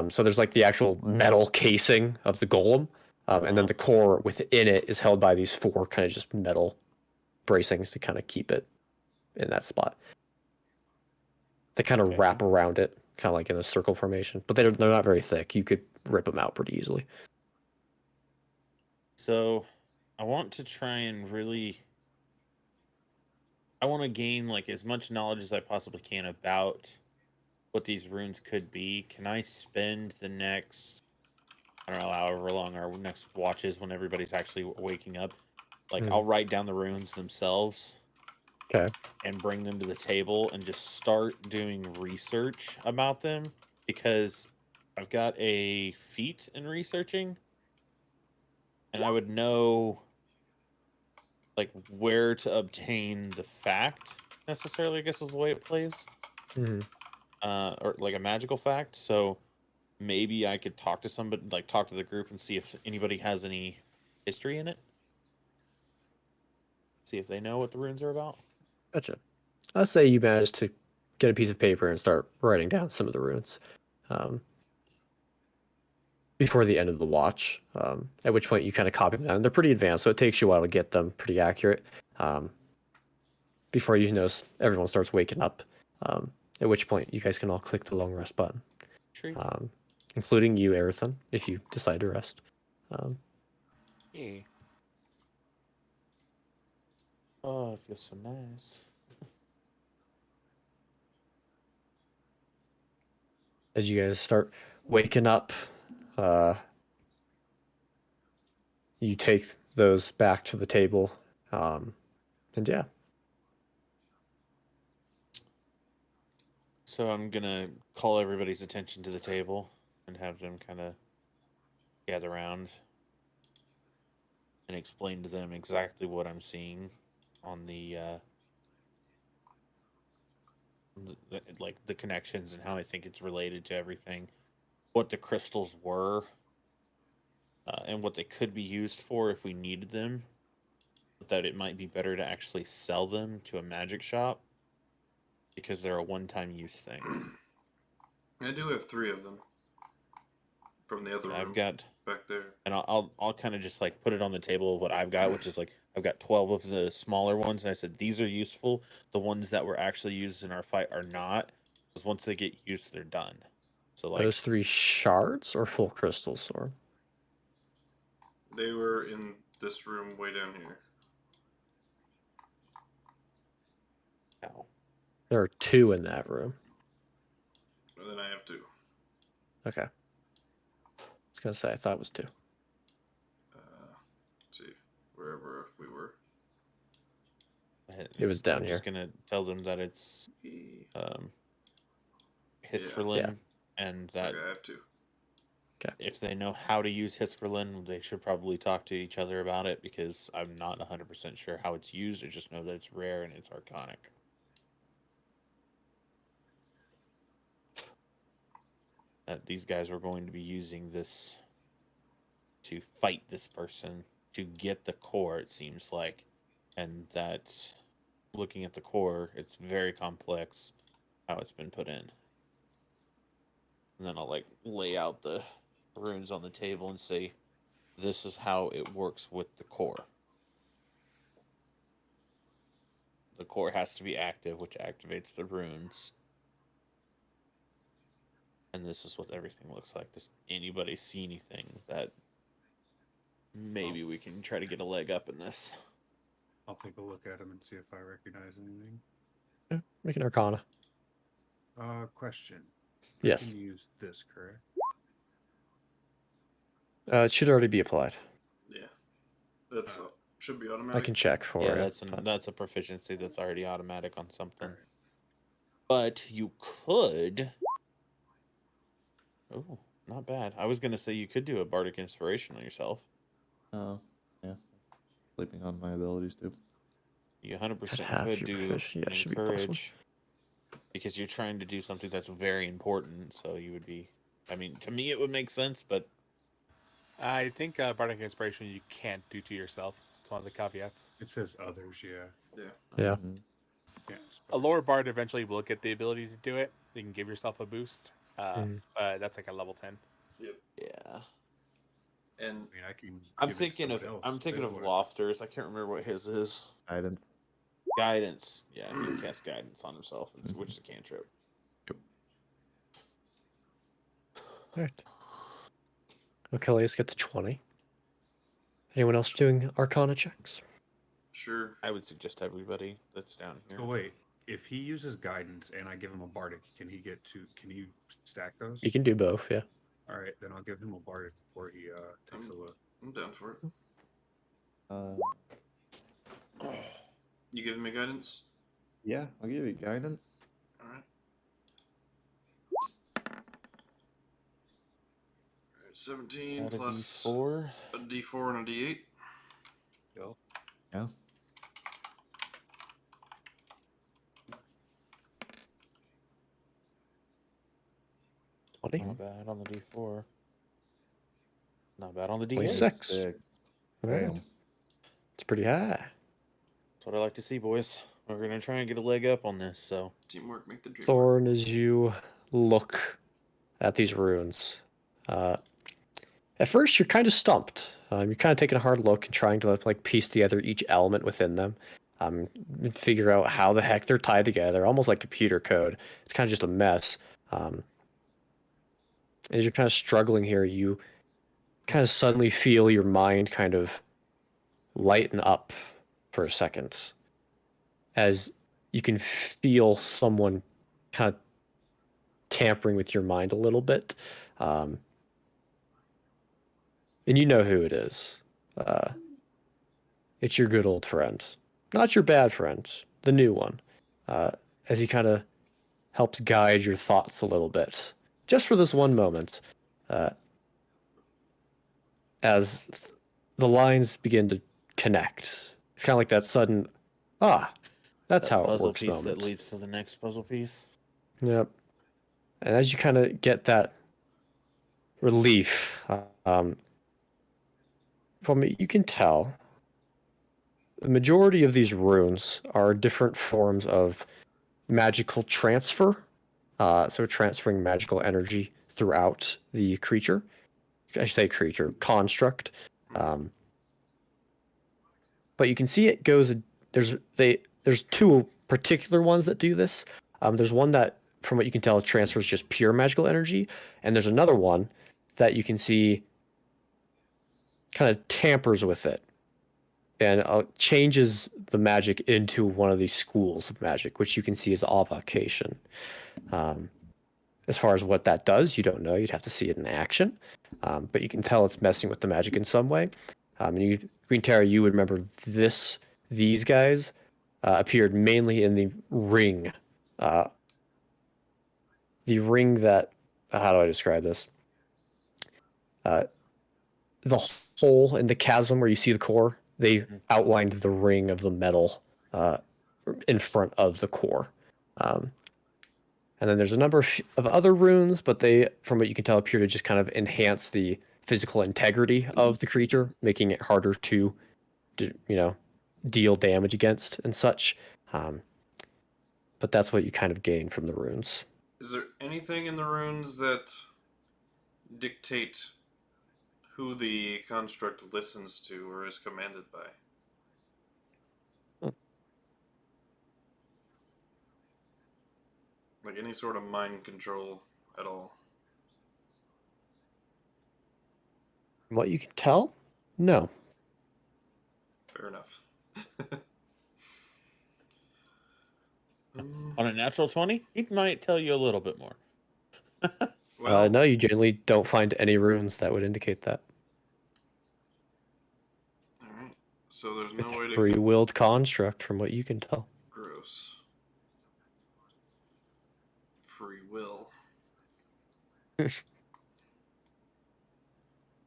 So there's like the actual metal casing of the golem. And then the core within it is held by these 4 kind of just metal bracings to kind of keep it in that spot. They kind of wrap around it, kind of like in a circle formation. But they're not very thick. You could rip them out pretty easily. So I want to try and really... I want to gain like as much knowledge as I possibly can about what these runes could be. Can I spend the next, I don't know, however long our next watch is when everybody's actually waking up? Like, I'll write down the runes themselves. Okay. And bring them to the table and just start doing research about them, because I've got a feat in researching, and I would know like where to obtain the fact necessarily, I guess is the way it plays. Or like a magical fact. So maybe I could talk to somebody, like talk to the group and see if anybody has any history in it. See if they know what the runes are about. Gotcha. Let's say you managed to get a piece of paper and start writing down some of the runes before the end of the watch, at which point you kind of copy them down. They're pretty advanced, so it takes you a while to get them pretty accurate before you notice everyone starts waking up, at which point you guys can all click the long rest button, including you, Arethyn, if you decide to rest. Yeah. Oh, it feels so nice. As you guys start waking up, you take those back to the table, and yeah. So I'm gonna call everybody's attention to the table and have them kind of gather around and explain to them exactly what I'm seeing on the like the connections and how I think it's related to everything, what the crystals were, and what they could be used for if we needed them, but that it might be better to actually sell them to a magic shop because they're a one-time use thing. I do have 3 of them from the other room. I've got back there, and I'll kind of just like put it on the table of what I've got, which is like I've got 12 of the smaller ones, and I said these are useful. The ones that were actually used in our fight are not, because once they get used, they're done. So like Those 3 shards or full crystals, Soren? They were in this room way down here. ow. There are 2 in that room. And then I have 2. Okay. I was gonna say I thought it was 2. See, wherever we were. It was down I'm here. just gonna tell them that it's Hithrlin, Yeah. and that Okay, I have 2. if they know how to use Hithrlin, they should probably talk to each other about it, because I'm not 100% sure how it's used. I just know that it's rare and it's arcanic. That these guys were going to be using this to fight this person to get the core, it seems like. And that looking at the core, it's very complex how it's been put in. And then I'll like lay out the runes on the table and say, this is how it works with the core. The core has to be active, which activates the runes. And this is what everything looks like. Does anybody see anything that maybe we can try to get a leg up in this? I'll take a look at him and see if I recognize anything. Yeah, make an Arcana. Question. Yes. I can use this, correct? It should already be applied. Yeah. That's should be I automatic. can check for Yeah, you. that's a proficiency that's already automatic on something. Alright. But you could. Oh, not bad. I was gonna say you could do a bardic inspiration on yourself. Oh, yeah. Sleeping on my abilities too. You 100% half could your do proficiency. Yeah, an it should be plus 1. encourage, because you're trying to do something that's very important. So you would be. I mean, to me it would make sense, but I think bardic inspiration you can't do to yourself. It's one of the caveats. It says others, yeah. Yeah. Yeah. Mhm. Yeah. A lower bard eventually will get the ability to do it. You can give yourself a boost. Mhm. But that's like a level 10. Yep. yeah. I And mean, I can. I'm give it to thinking of someone I'm else, thinking too, of or- Laufter's. I can't remember what his is. Guidance. Guidance. Yeah, he can cast guidance on himself, which is a cantrip. Alright. Lokelius gets 20. Anyone else doing Arcana checks? sure. I would suggest everybody that's down here. So wait, if he uses guidance and I give him a bardic, can he get 2? Can he stack those? You can do both, yeah. All right, then I'll give him a bardic before he takes a look. I'm down for it. Uh, You giving me guidance? yeah, I'll give you guidance. All right. 17 Add a plus D4. a D4 and a D8. Yo. Yeah. Not bad on the D4. Not bad on the D8. 26. 6. Alright. Damn. It's pretty high. That's what I like to see, boys. We're gonna try and get a leg up on this. So Teamwork make the dream work. Soren, as you look at these runes, at first you're kind of stumped. You're kind of taking a hard look and trying to like piece together each element within them, and figure out how the heck they're tied together, almost like computer code. It's kind of just a mess. As you're kind of struggling here, you kind of suddenly feel your mind kind of lighten up for a second, as you can feel someone kind of tampering with your mind a little bit. And you know who it is. It's your good old friend. Not your bad friend, the new one. As he kind of helps guide your thoughts a little bit. Just for this one moment. As the lines begin to connect. It's kind of like that sudden, that's that how it puzzle works piece moment. that leads to the next puzzle piece. Yep. And as you kind of get that relief, from it, you can tell the majority of these runes are different forms of magical transfer. So transferring magical energy throughout the creature. I should say creature, construct. But you can see it goes. There's 2 particular ones that do this. There's one that from what you can tell, transfers just pure magical energy. And there's another one that you can see kind of tampers with it and changes the magic into one of these schools of magic, which you can see as avocation. As far as what that does, you don't know. You'd have to see it in action. But you can tell it's messing with the magic in some way. And Quinnterra, you would remember these guys appeared mainly in the ring. The ring that, how do I describe this? The hole in the chasm where you see the core, they outlined the ring of the metal in front of the core. And then there's a number of other runes, but they, from what you can tell, appear to just kind of enhance the physical integrity of the creature, making it harder to deal damage against and such. But that's what you kind of gain from the runes. Is there anything in the runes that dictate who the construct listens to or is commanded by? Like any sort of mind control at all? From what you can tell, no. Fair enough. On a natural 20, he might tell you a little bit more. Well, No, you generally don't find any runes that would indicate that. alright. So there's It's no way a to... free-willed construct, from what you can tell. Gross. Free will.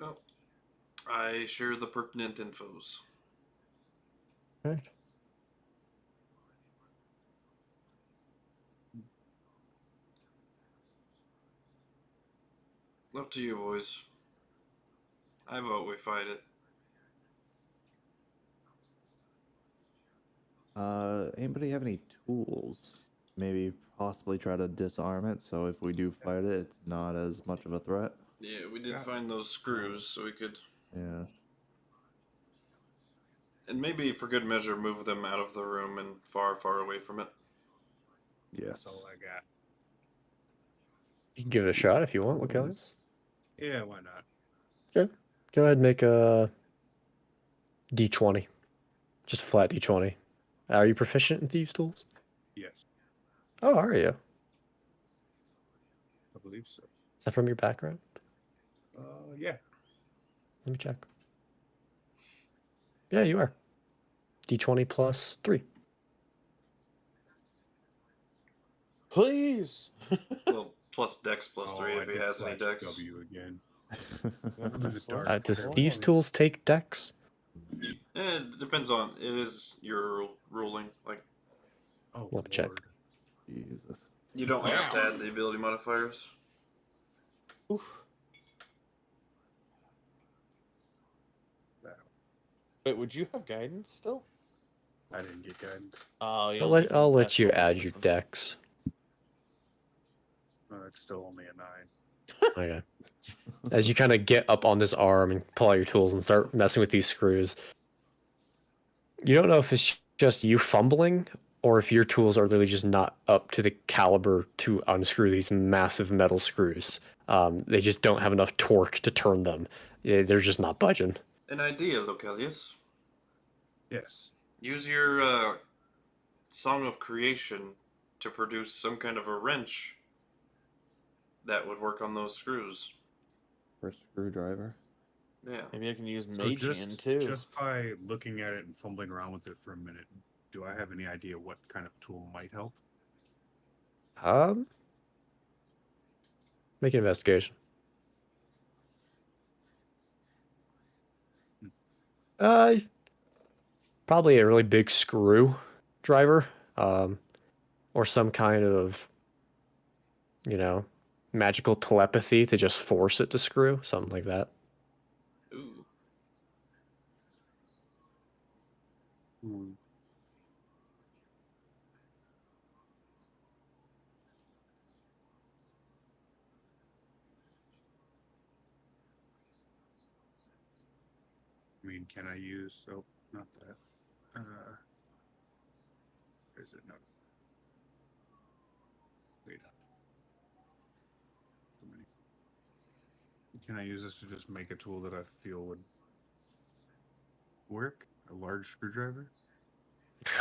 Oh. I share the pertinent infos. Right. Up to you, boys. I vote we fight it. Anybody have any tools? Maybe possibly try to disarm it, so if we do fight it, it's not as much of a threat. Yeah, we did find those screws, so we could... Yeah. And maybe, for good measure, move them out of the room and far, far away from it. Yes. That's all I got. You can give it a shot if you want, Lokelius. Yeah, why not? Okay. Go ahead and make a D20. Just a flat D20. Are you proficient in Thieves' Tools? Yes, Oh, are you? I believe so. Is that from your background? Yeah. Let me check. Yeah, you are. D20 plus 3. Please. Well, plus Dex plus 3 I if he did has any slash Dex. W again. Welcome to the dark. Does world. Thieves' Tools take Dex? It depends on... It is your ruling. Like, Oh, Let me check. Lord. Jesus. you don't have to add the ability modifiers. Oof. Wow. Wait, would you have guidance still? I didn't get guidance. Oh, you I'll only let, get I'll let test you roll add or your something. Dex. Oh, that's still only a 9. Okay. As you kind of get up on this arm and pull out your tools and start messing with these screws, you don't know if it's just you fumbling or if your tools are literally just not up to the caliber to unscrew these massive metal screws. They just don't have enough torque to turn them. They're just not budging. An idea, Lokelius. Yes. Use your Song of Creation to produce some kind of a wrench that would work on those screws. For screwdriver. Yeah. Maybe I can use So Mage Hand too. just by looking at it and fumbling around with it for a minute, do I have any idea what kind of tool might help? Make an investigation. Probably a really big screw driver, or some kind of, magical telepathy to just force it to screw, something like that. Ooh. I mean, can I use... Oh, not that. Is it no? Wait. Can I use this to just make a tool that I feel would work? A large screwdriver?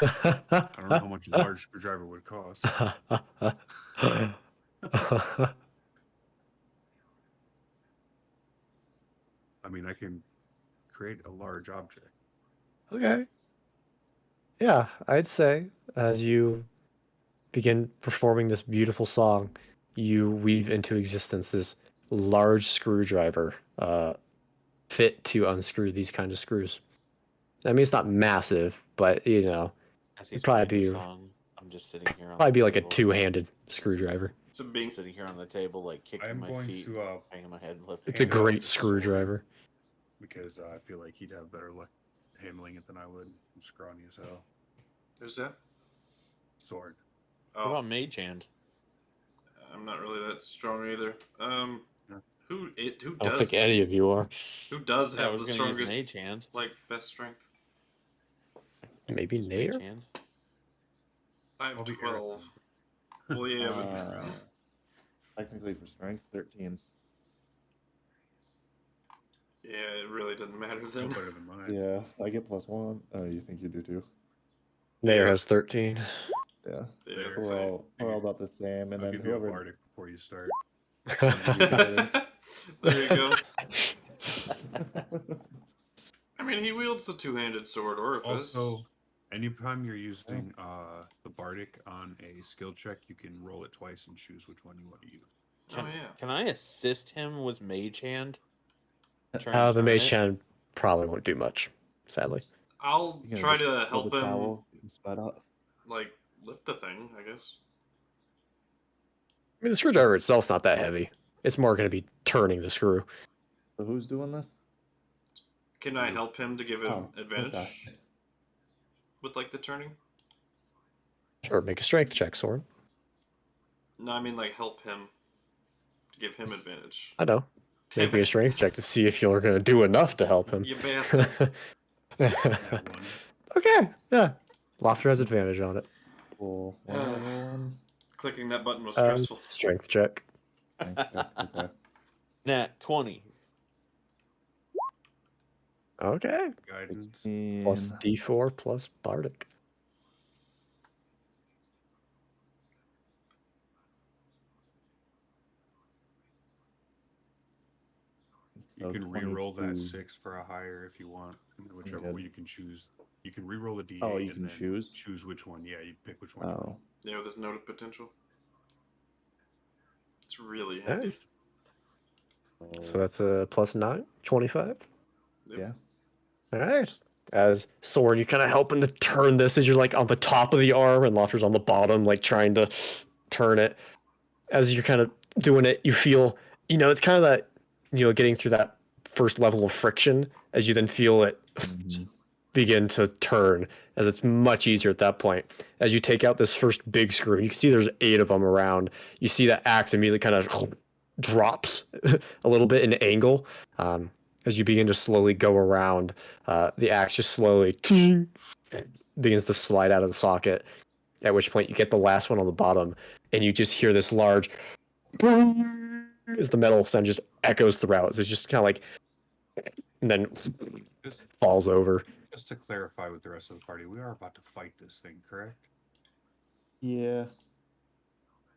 I don't know how much a large screwdriver would cost. I mean, I can create a large object. Okay. Yeah, I'd say as you begin performing this beautiful song, you weave into existence this large screwdriver fit to unscrew these kind of screws. I mean, it's not massive, but As he's it'd probably playing the be song, I'm just sitting here. probably on be the like a table, two-handed screwdriver. It's a big. sitting here on the table, like kicking I'm my going feet, to banging my head, lifting. It's a hand it off great to Soren, screwdriver. because I feel like he'd have better luck handling it than I would. I'm scrawny as hell. Who's that? Sword. What Oh, about Mage Hand? I'm not really that strong either. Who I don't does think any of you are. who does Yeah, I have was the gonna use strongest Mage Hand. like best strength? Maybe Use Mage Nayr? Hand. I have I'll be 12. Well, yeah, Technically for strength, 13. but yeah, it really doesn't matter No then. better than mine. Yeah, I get +1. Oh, you think you do too? Nayr Yeah. has 13. Yeah. Yeah, There. so- We're all about the same, and I'll then give you a whoever. bardic before you start. There you go. I mean, he wields the two-handed sword orifice. Also, anytime you're using the bardic on a skill check, you can roll it twice and choose which one you want to use. Can, Oh, yeah. Can I assist him with Mage Hand? Try The and turn Mage it? Hand probably won't do much, sadly. I'll You can try just to hold help the him, towel and spud up. like, lift the thing, I guess. I mean, the screwdriver itself's not that heavy. It's more going to be turning the screw. So who's doing this? Can I help him to give him Oh, advantage okay. with, like, the turning? Sure, make a strength check, Soren. No, I mean, like, help him to give him advantage. I know. Damn Make me a it. strength check to see if you're going to do enough to help him. You bastard. That one. Okay, yeah. Laufter has advantage on it. Cool. What am I rolling? Clicking that button was stressful. Strength check. Okay. Nat 20. Okay. Guidance. Plus D4 plus Bardic. You can re-roll that 22. 6 for a higher if you want. Whichever good. way you can choose. You can re-roll a D8. Oh, you and can then choose? Choose which one. Yeah, you pick which one. you Oh. want. Yeah, with this noted potential. It's really handy. Nice. So that's a plus 9, 25. Yep. Yeah. All right. As Soren, you kind of helping to turn this as you're like on the top of the arm and Laufter's on the bottom, like trying to turn it. As you're kind of doing it, you feel, it's kind of that, getting through that first level of friction as you then feel it begin to turn, as it's much easier at that point. As you take out this first big screw, and you can see there's 8 of them around. You see that axe immediately kind of drops a little bit in angle. As you begin to slowly go around, the axe just slowly begins to slide out of the socket, at which point you get the last one on the bottom, and you just hear this large as the metal sound just echoes throughout. So it's just kind of like, and then Just, falls over. just to clarify with the rest of the party, we are about to fight this thing, correct? Yeah.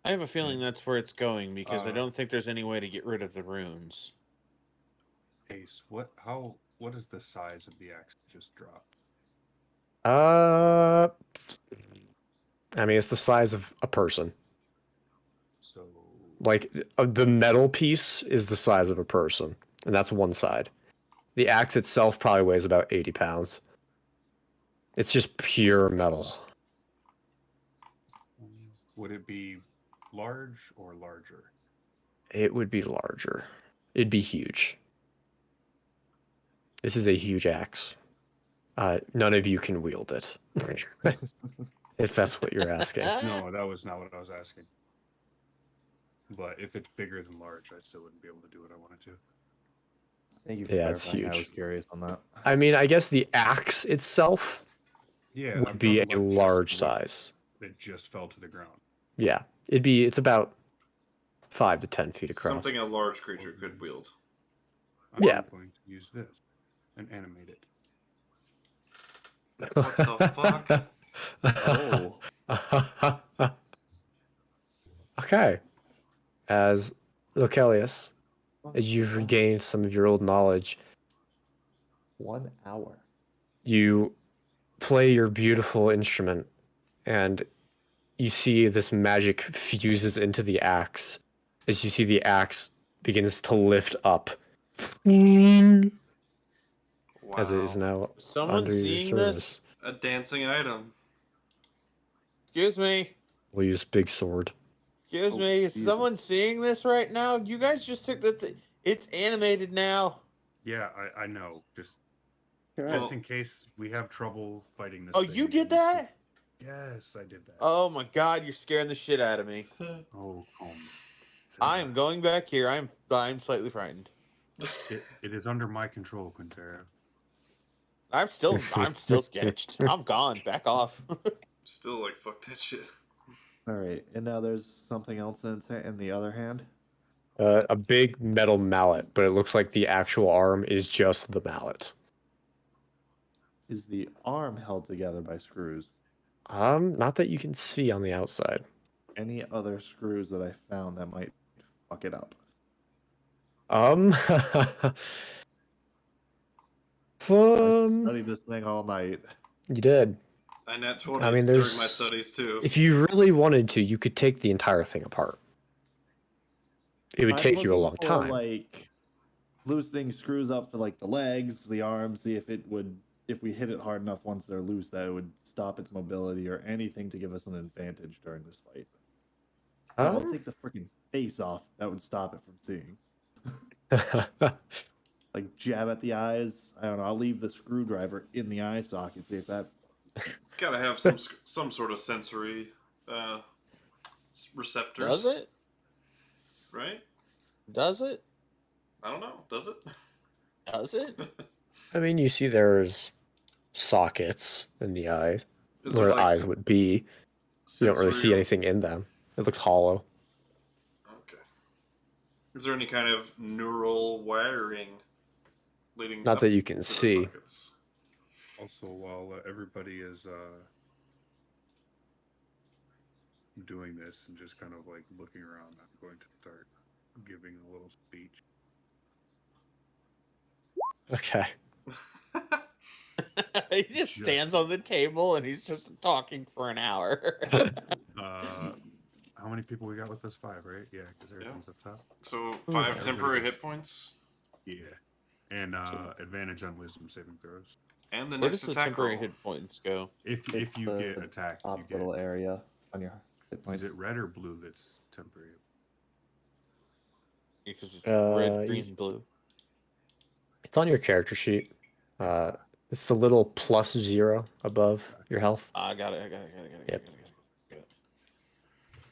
I have a feeling that's where it's going because I Uh, don't think there's any way to get rid of the runes. Ace, what is the size of the axe that just dropped? I mean, it's the size of a person. So Like, the metal piece is the size of a person, and that's one side. The axe itself probably weighs about 80 pounds. It's just pure metal. would it be large or larger? It would be larger. It'd be huge. This is a huge axe. None of you can wield it. If that's what you're asking. No, that was not what I was asking. But if it's bigger than large, I still wouldn't be able to do what I wanted to. Thank you for Yeah, it's clarifying. I huge. was curious on that. I mean, I guess the axe itself Yeah, would I'm be talking a about just large what- size. That just fell to the ground. Yeah, it's about 5 to 10 feet across. Something a large creature could wield. I'm Yeah. going to use this and animate it. What the fuck? Oh. Okay. As Lokelius, as you've regained some of your old knowledge, 1 hour. you play your beautiful instrument and you see this magic fuses into the axe as you see the axe begins to lift up as it is Wow. now Someone under your seeing service. this? A dancing item. Excuse me. We'll use big sword. Excuse Oh, me. Is Jesus. someone seeing this right now? You guys just took the. It's animated now. Yeah, I know. Just Well- in case we have trouble fighting this. Oh, thing, you it did needs to- that? Yes, I did that. Oh my God! You're scaring the shit out of me. Oh, calm. I am going back here. I'm slightly frightened. It is under my control, Quinnterra. I'm still sketched. I'm gone. Back off. Still like fuck that shit. All right, and now there's something else in the other hand. A big metal mallet, but it looks like the actual arm is just the mallet. Is the arm held together by screws? Not that you can see on the outside. Any other screws that I found that might fuck it up? I studied this thing all night. You did. I nat 20 I mean, during my there's studies too. if you really wanted to, you could take the entire thing apart. It would I'm take you a looking long for, time. Like loosening screws up for like the legs, the arms. See if it would, if we hit it hard enough once they're loose, that it would stop its mobility or anything to give us an advantage during this fight. I'll take the freaking face off. That would stop it from seeing. Like jab at the eyes. I don't know. I'll leave the screwdriver in the eye socket. See if that. Gotta have some sort of sensory receptors. Does it? Right? Does it? I don't know. Does it? Does it? I mean, you see there's sockets in the eyes Is where there, the eyes would be. You don't really see sensory- anything in them. It looks hollow. Okay. Is there any kind of neural wiring leading? Not up that you to can the see. sockets? Also, while everybody is doing this and just kind of like looking around, I'm going to start giving a little speech. Okay. He just stands on the table and he's just talking for an hour. How many people we got with us? 5, right? Yeah, because everything's up top. So 5 Everybody temporary goes. hit points, Yeah, and advantage on wisdom saving throws. and the Where next does the attack temporary roll. hit points go? If you get attacked, top you get. little area on your hit Is points. it red or blue that's temporary? Because it's Uh, red, you- green, and blue. It's on your character sheet. It's the little +0 above your health. I got it. Yep. Got it.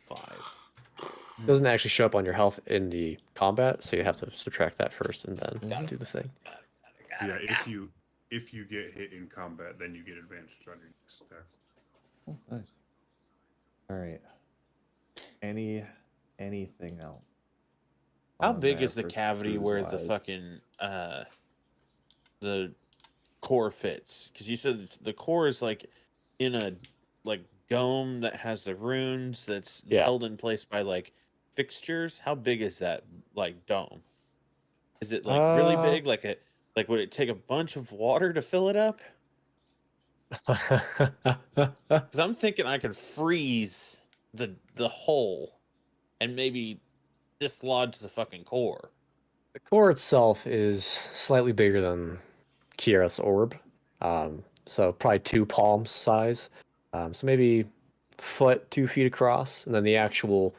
5. It doesn't actually show up on your health in the combat, so you have to subtract that first and then Got it. do the thing. Yeah, if you get hit in combat, then you get advantage on your next attack. Oh, nice. All right. Anything else? How on big there is the for cavity where the screws-wise? fucking the core fits? Because you said the core is like in a like dome that has the runes that's Yeah. held in place by like fixtures. How big is that like dome? Is it like really Uh, big? Like would it take a bunch of water to fill it up? Because I'm thinking I could freeze the hole and maybe dislodge the fucking core. The core itself is slightly bigger than Kiera's orb, so probably 2 palms size, so maybe foot, 2 feet across, and then the actual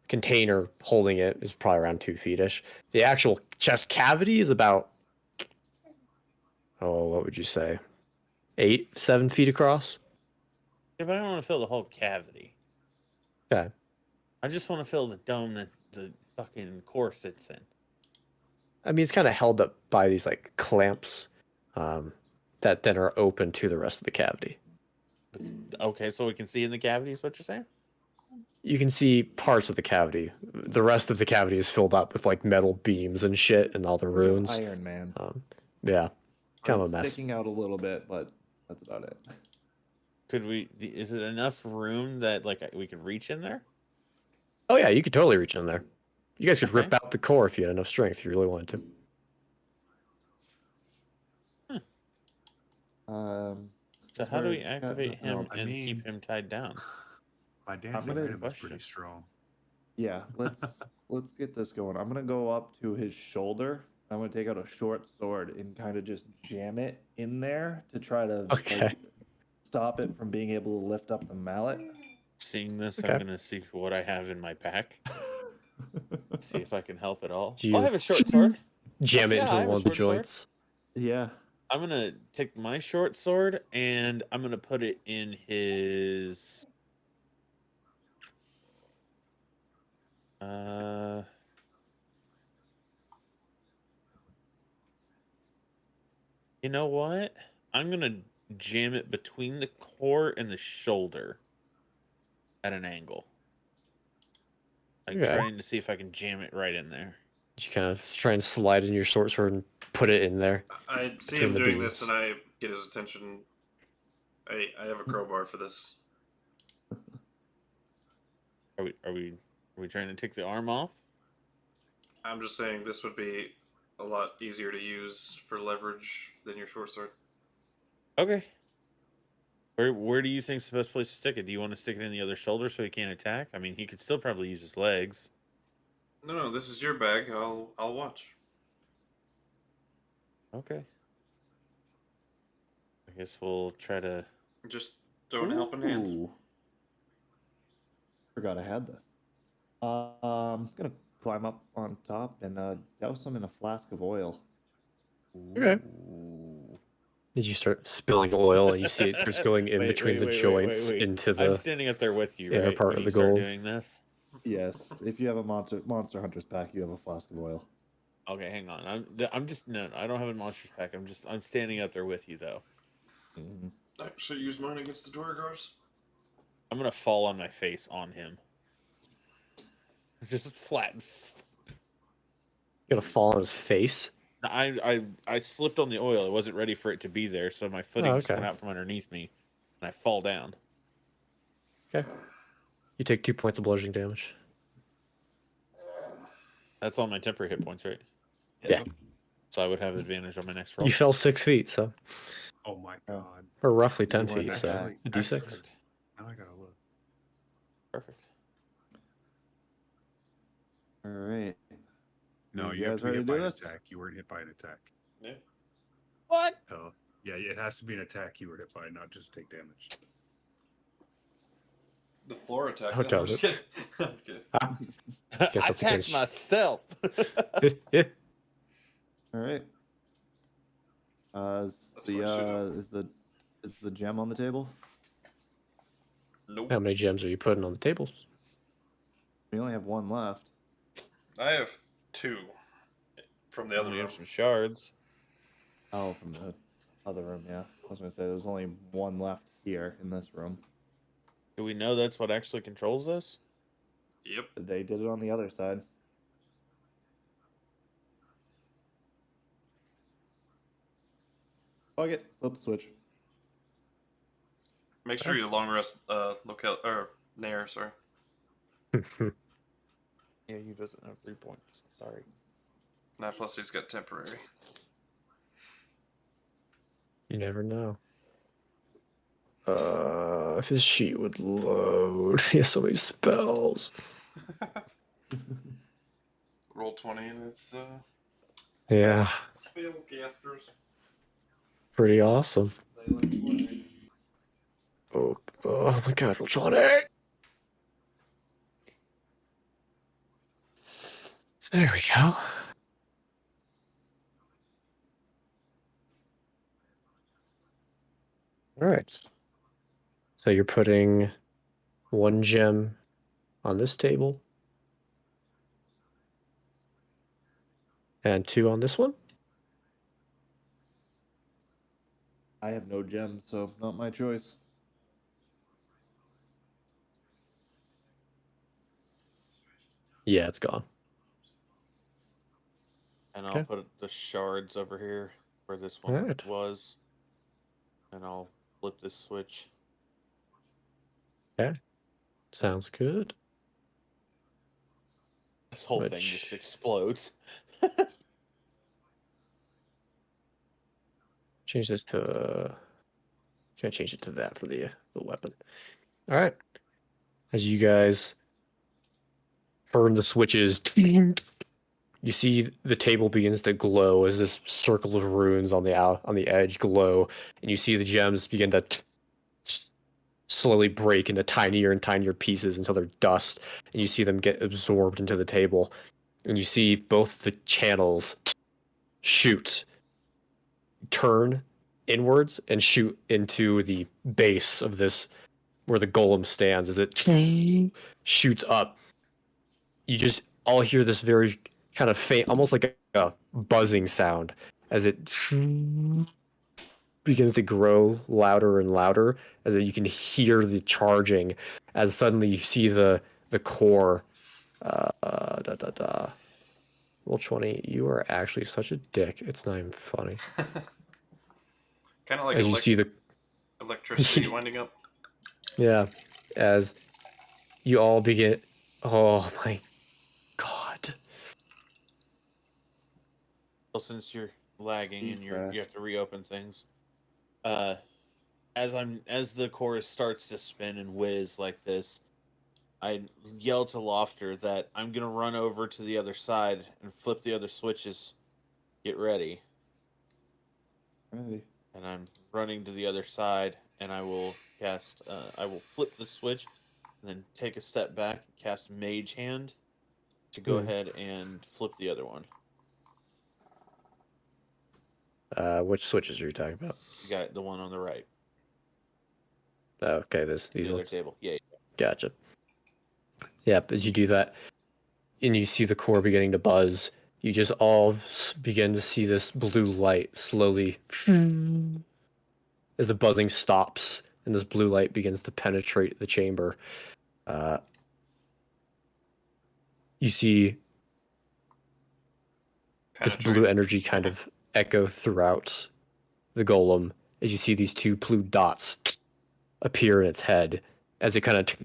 container holding it is probably around 2 feet-ish. The actual chest cavity is about, what would you say, 7 feet across? Yeah, but I don't want to fill the whole cavity. Okay. I just want to fill the dome that the fucking core sits in. I mean, it's kind of held up by these like clamps that then are open to the rest of the cavity. Okay, so we can see in the cavity is what you're saying? you can see parts of the cavity. The rest of the cavity is filled up with like metal beams and shit and all the runes. Iron Man. Yeah, kind of It's a mess. sticking out a little bit, but that's about it. Could we? Is it enough room that like we could reach in there? Oh yeah, you could totally reach in there. You guys could rip Okay. out the core if you had enough strength. If you really wanted to. So how do we activate him I and mean- keep him tied down? My dancing gonna- item is pretty Question. strong. Yeah, let's get this going. I'm gonna go up to his shoulder. I'm gonna take out a short sword and kind of just jam it in there to try to Okay. stop it from being able to lift up the mallet. Seeing this, Okay. I'm gonna see what I have in my pack. See if I can help at all. Do I you- have a short sword. Jam it Yeah, I into have a one of the short sword. joints. Yeah. I'm gonna take my short sword and I'm gonna put it in his. You know what? I'm gonna jam it between the core and the shoulder at an angle. Like Okay. trying to see if I can jam it right in there. You kind of try and slide in your short sword and put it in there. I see Between him the doing this, beams. and I get his attention. I have a crowbar for this. Are we trying to take the arm off? I'm just saying this would be a lot easier to use for leverage than your short sword. Okay. Where do you think's the best place to stick it? Do you want to stick it in the other shoulder so he can't attack? I mean, he could still probably use his legs. No, this is your bag. I'll watch. Okay. I guess we'll try to. Just throw a helping hand. Ooh. Forgot I had this. I'm gonna climb up on top and douse him in a flask of oil. Okay. Ooh. Did you start spilling oil and you see it starts going in between the joints into I'm the standing up there with you, inner right? part when of you the start gold? doing this. Yes, if you have a monster hunter's pack, you have a flask of oil. Okay, hang on. I'm just no. I don't have a monsters pack. I'm standing up there with you though. Mm-hmm. I should use mine against the Dwargars. I'm gonna fall on my face on him. Just flat. gonna fall on his face. I slipped on the oil. I wasn't ready for it to be there, so my footing just okay. went out from underneath me, and I fall down. Okay. You take 2 points of bludgeoning damage. That's all my temporary hit points, right? Yeah. So I would have advantage on my next roll. You fell 6 feet, so Oh my god. or roughly 10 weren't feet, that so bad. a d6. Perfect. Now I gotta look. Perfect. All right. No, You you have guys to be ready hit to by do an this? attack. You weren't hit by an attack. Yeah. What? Oh, yeah, it has to be an attack you were hit by, not just take damage. The floor attack. How No, does I'm just it? kidding. I'm kidding. Guess I that's attacked against- myself. All right. Is That's what I should know. is the gem on the table? Nope. How many gems are you putting on the tables? We only have one left. I have 2 from the other We room. have some shards. Oh, from the other room. Yeah, I was gonna say there's only one left here in this room. Do we know that's what actually controls this? Yep. They did it on the other side. Fuck it. Flip the switch. Make sure you long rest Nayr, sorry. Yeah, he doesn't have 3 points. Sorry. Nah, plus he's got temporary. You never know. If his sheet would load. He has so many spells. Roll 20 and it's Yeah, spellcasters. pretty awesome. They like 20. Oh my god, roll 20. There we go. All right. So you're putting 1 gem on this table and 2 on this one. I have no gems, so not my choice. Yeah, it's gone. And I'll Okay. put the shards over here where this one Alright. was. And I'll flip this switch. Sounds good. This whole thing Which- just explodes. Change this to. Gonna change it to that for the weapon. All right. As you guys turn the switches, you see the table begins to glow as this circle of runes on the edge glow, and you see the gems begin to slowly break into tinier and tinier pieces until they're dust, and you see them get absorbed into the table, and you see both the channels shoot, turn inwards, and shoot into the base of this where the golem stands as it shoots up. You just all hear this very kind of faint, almost like a buzzing sound as it begins to grow louder and louder, as you can hear the charging, as suddenly you see the core. Roll 20. You are actually such a dick. It's not even funny. Kind of like As you see the electricity winding up. Yeah, as you all begin. Oh my god! Well, since you're lagging and you Crash. have to reopen things, as the chorus starts to spin and whiz like this, I yell to Laufter that I'm gonna run over to the other side and flip the other switches. Get ready. Ready. And I'm running to the other side, and I will cast. I will flip the switch, and then take a step back and cast Mage Hand to go ahead and flip the other one. Which switches are you talking about? You got the one on the right. Okay, these The other ones. table. Yeah. Gotcha. Yep. As you do that, and you see the core beginning to buzz, you just all begin to see this blue light slowly, as the buzzing stops and this blue light begins to penetrate the chamber. You see this blue energy kind of echo throughout the golem as you see these two blue dots appear in its head as it kind of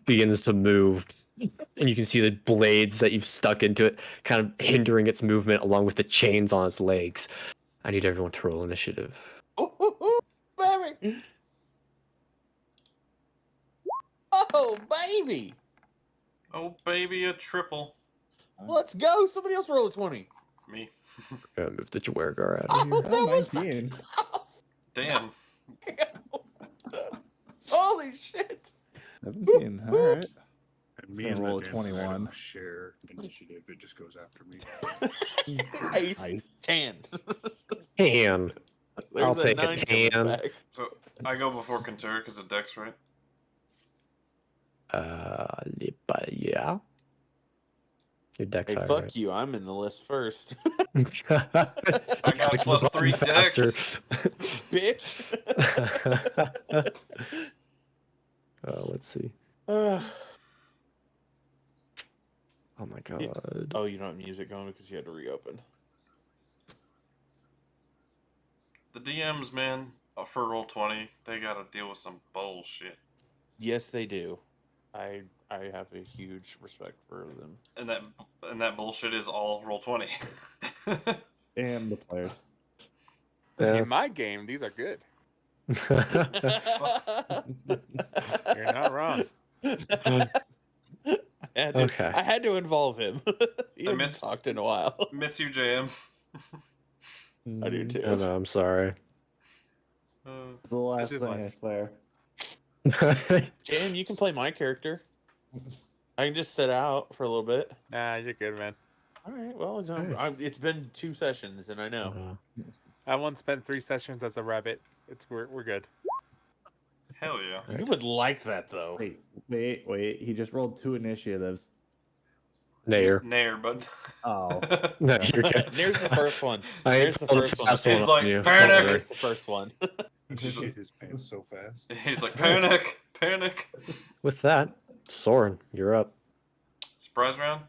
begins to move, and you can see the blades that you've stuck into it kind of hindering its movement along with the chains on its legs. I need everyone to roll initiative. Baby. Oh, baby. Oh, baby, a triple. Let's go. Somebody else roll a 20. Me. Gonna move the Jawergar out of here. That was 19. Damn. Holy shit. 17. All right. And me gonna and roll the a dancing 21. item share initiative. It just goes after me. Nice. Nice. 10. Tan. I'll There's take a 9 coming tan. back. So I go before Quinnterra because of Dex, right? Yeah. Your deck's Hey, high, fuck right? you. I'm in the list first. I got Click plus the 3 button Dex. Bitch. Let's see. Uh, Oh my god. oh, you don't have music going because you had to reopen. The DMs, man, for Roll20, they gotta deal with some bullshit. Yes, they do. I have a huge respect for them. And that bullshit is all Roll20. And the players. Yeah. In my game, these are good. You're not wrong. Okay. I had to involve him. He I hasn't miss- talked in a while. Miss you, JM. I do too. Oh, no, I'm sorry. It's the last his thing, life. I swear. Jam, you can play my character. I can just sit out for a little bit. Nah, you're good, man. All right. Well, Nice. it's been 2 sessions, and I know. I once spent 3 sessions as a rabbit. We're good. Hell yeah. You would like that though. Wait. He just rolled 2 initiatives. Nayr. Nayr, bud. Oh. No, you're good. There's the first one. I There's the pulled a first one. fast He's on like, you. panic! There's the first one. He shit his pants so fast. He's like, panic, panic. With that, Soren, you're up. Surprise round?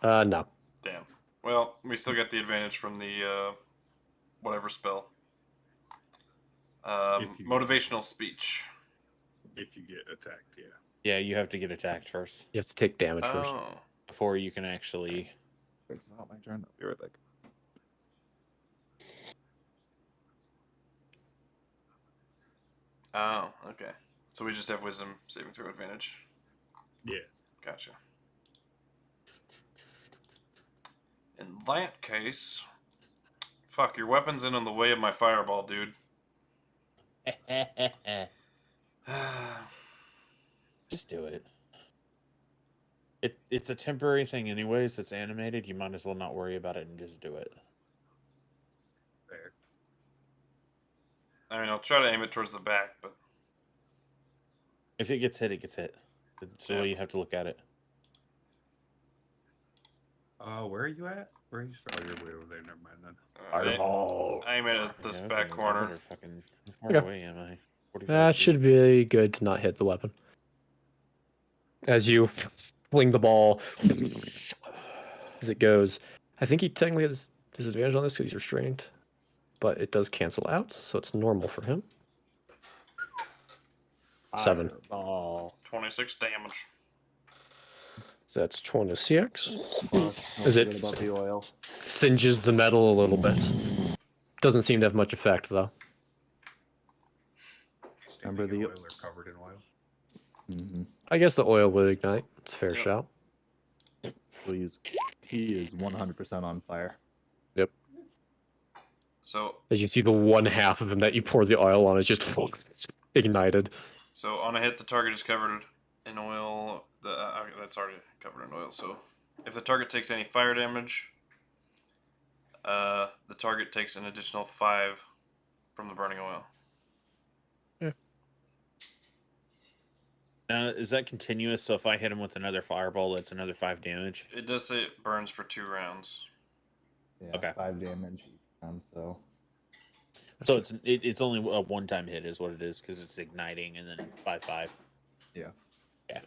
No. Damn. Well, we still get the advantage from the whatever spell. If you- Motivational speech. If you get attacked, yeah. Yeah, you have to get attacked first You have to take damage first. Oh. before you can actually. It's not my turn. I'll be right back. Oh, okay. So we just have wisdom saving throw advantage. Yeah. Gotcha. In that case, fuck, your weapon's in the way of my fireball, dude. Just do it. It's a temporary thing, anyways. It's animated. You might as well not worry about it and just do it. There. I mean, I'll try to aim it towards the back, but If it gets hit, it gets hit. That's the way you have to look at it. Where are you at? Where are you? Oh, you're way over there. Never mind then. Fireball. I aim it at this Yeah, back okay, corner. better Fucking, how far Okay. away am I? 45 That feet. should be good to not hit the weapon. As you fling the ball as it goes. I think he technically has disadvantage on this because he's restrained, but it does cancel out, so it's normal for him. 7. Fireball. 26 damage. So that's 26. Don't Is it- forget about the oil? Singes the metal a little bit. Doesn't seem to have much effect, though. Remember Standing the- in oil or covered in oil? Mm-hmm. I guess the oil would ignite. It's a fair Yep. shout. He is 100% on fire. So, As you see the one half of him that you pour the oil on is just ignited. so on a hit, the target is covered in oil. That's already covered in oil. So, if the target takes any fire damage, the target takes an additional 5 from the burning oil. Is that continuous? So if I hit him with another fireball, that's another 5 damage. It does say it burns for 2 rounds. Yeah, Okay. 5 damage. So So it's only a one-time hit, is what it is, because it's igniting and then 5/5. Yeah. Yeah.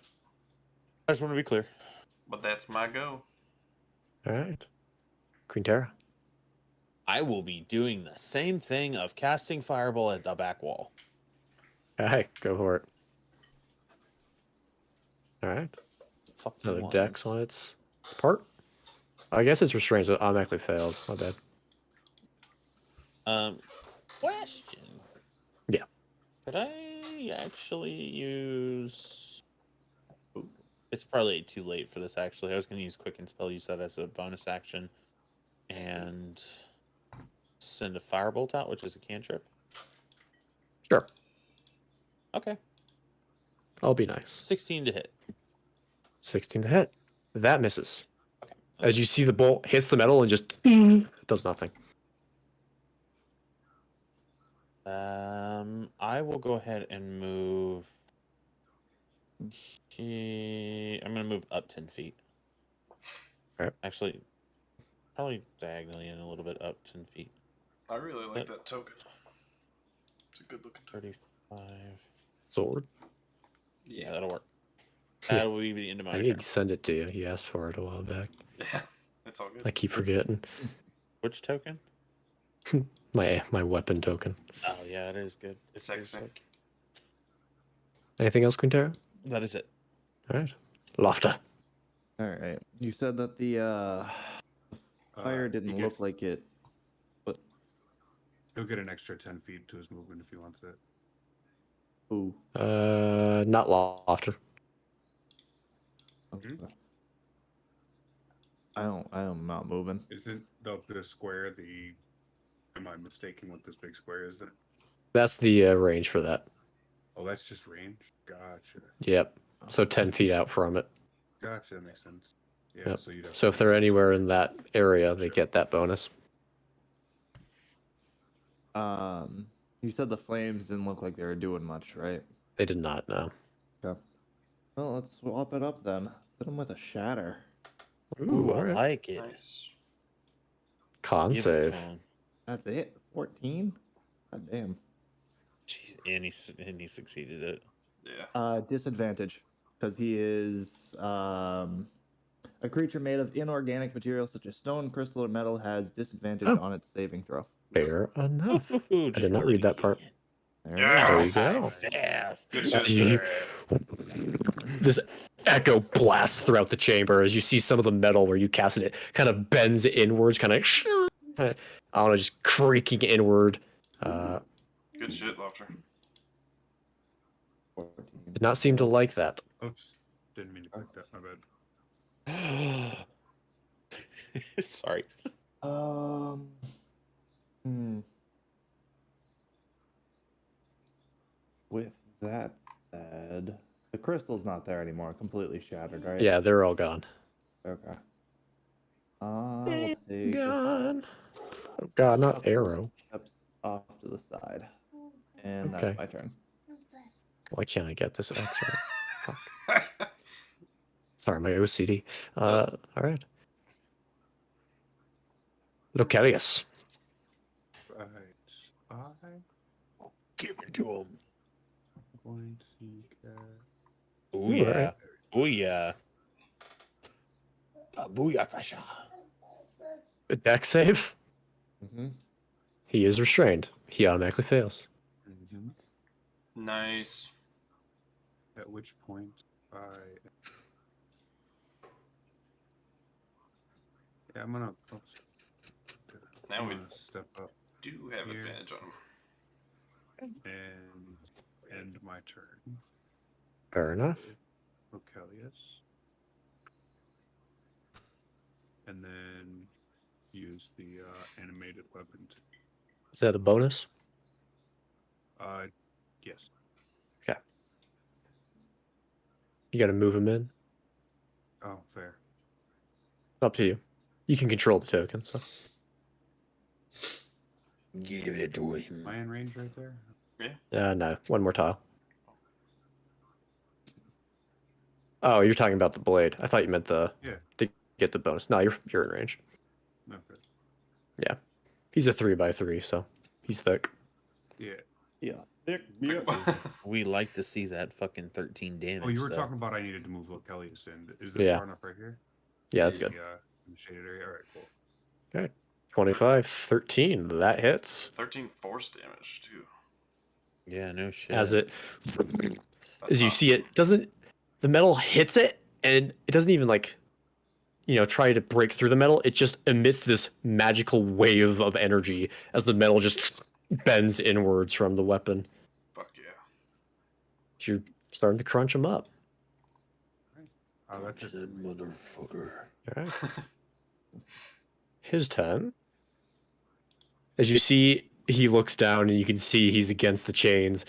I just want to be clear. But that's my go. All right. Quinnterra. I will be doing the same thing of casting fireball at the back wall. All right, go for it. All right. Fuck Another you dex ones. on its part. I guess it's restrained, so it automatically fails. My bad. Question. Yeah. Could I actually use? Ooh, it's probably too late for this. Actually, I was going to use Quicken Spell. Use that as a bonus action, and send a firebolt out, which is a cantrip. Sure. Okay, I'll be nice. 16 to hit. 16 to hit. That misses. Okay. As you see the bolt hits the metal and just does nothing. I will go ahead and move. I'm gonna move up 10 feet. Alright. Actually, probably diagonally in a little bit up 10 feet. I really like Yep. that token. It's a good looking token. 35. Sword. Yeah, that'll work. That will be the end of I my need turn. to send it to you. He asked for it a while back. Yeah, it's all good. I keep forgetting. Which token? My weapon token. Oh yeah, it is good. It's very Sexy. sick. Anything else, Quinnterra? That is it. All right. Laufter. all right. You said that the fire didn't he look gets- like it. But He'll get an extra 10 feet to his movement if he wants it. ooh. Not Laufter. Okay. I'm not moving. Isn't the square the? Am I mistaken what this big square is? Then? That's the range for that. Oh, that's just range. Gotcha. Yep. So 10 feet out from it. Gotcha. That makes sense. Yeah. Yep. So you'd have So if they're anywhere in that area, they get that bonus. You said the flames didn't look like they were doing much, right? They did not know. Okay. Well, let's swap it up then. Hit them with a shatter. Ooh, I alright. like it. Nice. Con Give it to save. him. That's it. 14. God damn. Jeez, and he succeeded it. Yeah. Disadvantage. because he is a creature made of inorganic material such as stone, crystal, or metal has disadvantage Oh. on its saving throw. Fair enough. Ooh, I just did not read that part. There There you Yes. go. Fast. Good As shit. you- this echo blasts throughout the chamber as you see some of the metal where you casted it kind of bends inwards, kind of, I don't know, just creaking inward. Good shit, Laufter. 14. Did not seem to like that. Oops. Didn't mean to click that. My bad. Sorry. With that said, the crystal's not there anymore. Completely shattered, right? Yeah, they're all gone. Okay. We'll take Gone. Oh god, not arrow. steps off to the side, and Okay. that's my turn. Why can't I get this X right? Fuck. Sorry, my OCD. All right. Lokelius. Right. Give it to him. I'm going to cast. Oh Ooh, yeah. alright. Oh yeah. Booyah, pressure. A deck save. Mm-hmm. He is restrained. He automatically fails. Mhm. Nice. At which point I. Yeah, I'm gonna. Oops. Now I'm we gonna step up do have Here. advantage on him. and end my turn. Fair enough. Lokelius. And then use the animated weapon. Is that a bonus? Yes. You got to move him in. Oh, fair. Up to you. You can control the token. So Give it to him. Am I in range right there? no, one more tile. Oh, you're talking about the blade. I thought you meant the Yeah. to get the bonus. No, you're in range. Okay. Yeah, he's a 3x3, so he's thick. Yeah. Yeah. Thick Pick beer. him. We like to see that fucking 13 damage. Oh, you were though. talking about I needed to move Lokelius in. Is this Yeah. far enough right here? Yeah, that's good. In the shaded area. All right, cool. 25, 13. That hits 13 force damage too. Yeah, no shit. as it That's as you awesome. see it doesn't the metal hits it and it doesn't even like try to break through the metal. It just emits this magical wave of energy as the metal just bends inwards from the weapon. Fuck yeah. You're starting to crunch them up. Oh, that's it. That motherfucker. All right. His turn. As you see, he looks down and you can see he's against the chains.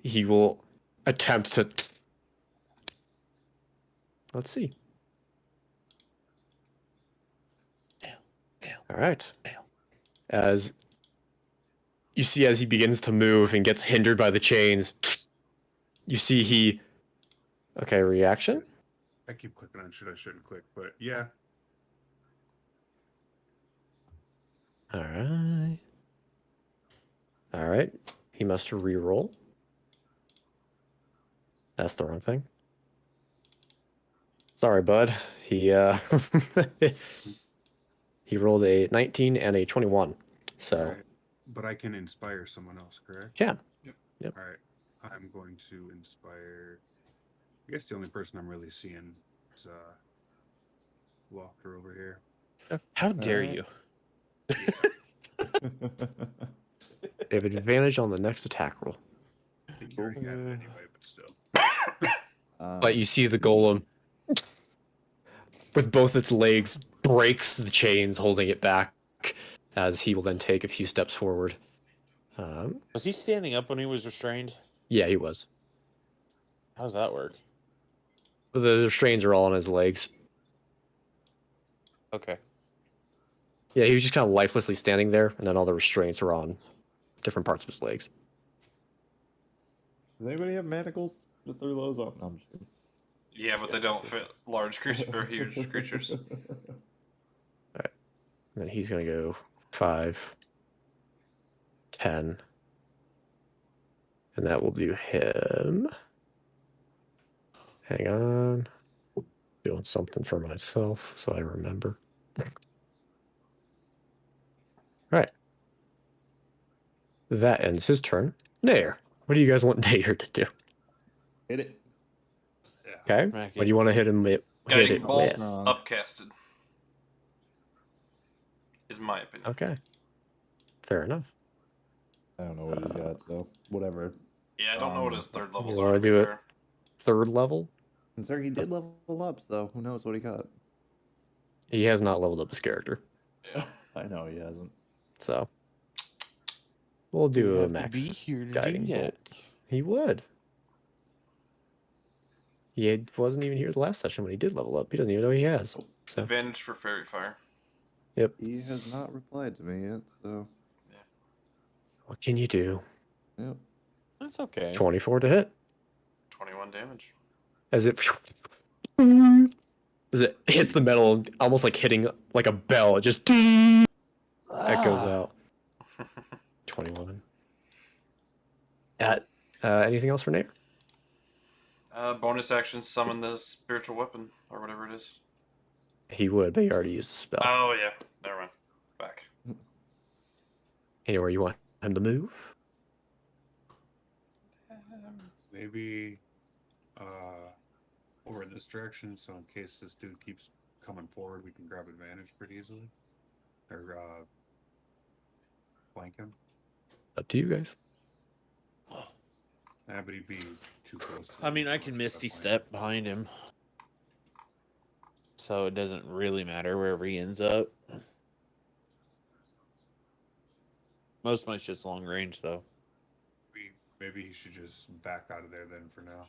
He will attempt to. Let's see. Fail. All right. Fail. As you see, as he begins to move and gets hindered by the chains, you see he. Okay, reaction. I keep clicking on shit I shouldn't click, but yeah. All right. All right. He must re-roll. That's the wrong thing. Sorry, bud. He he rolled a 19 and a 21. So All right. But I can inspire someone else, correct? can. All right. I'm going to inspire. I guess the only person I'm really seeing is Laufter over here. How dare Alright. you? They have advantage on the next attack roll. I think you already got it anyway, but still. But you see the golem with both its legs breaks the chains holding it back as he will then take a few steps forward. Was he standing up when he was restrained? Yeah, he was. How does that work? But the restraints are all on his legs. Okay. Yeah, he was just kind of lifelessly standing there, and then all the restraints are on different parts of his legs. Does anybody have manacles to throw those on? No, I'm just kidding. Yeah, but they don't fit large creatures or huge creatures. And then he's going to go 5, 10. And that will do him. Hang on. Doing something for myself so I remember. All right. That ends his turn. Nayr, what do you guys want Nayr to do? Hit it. Okay. Smack What it. do you want to hit him with? Hit Guiding it bolt with? upcasted. Is my opinion. Okay. Fair enough. I don't know what he's got, so whatever. Yeah, I don't know what his third levels You are. wanna To be do it? fair. Third level? Considering he did level up, so who knows what he got. He has not leveled up his character. Yeah. I know he hasn't. So we'll You do a have to max be here to do guiding that. bolt. He would. Wasn't even here the last session when he did level up. He doesn't even know he has. So Advantage for fairy fire. He has not replied to me yet, so what can you do? yep. That's okay. 24 to hit. 21 damage. As it hits the metal, almost like hitting like a bell. It just echoes out. 21. Anything else for Nayr? Bonus action, summon the spiritual weapon, or whatever it is. He would, but he already used the spell. Oh, yeah. Never mind. Back. Anywhere you want him to move? Maybe over in this direction, so in case this dude keeps coming forward, we can grab advantage pretty easily. Or flank him. Up to you guys. Yeah, but he'd be too close. I mean, I can Misty Step behind him. So it doesn't really matter wherever he ends up. Most of my shit's long range, though. Maybe he should just back out of there then for now.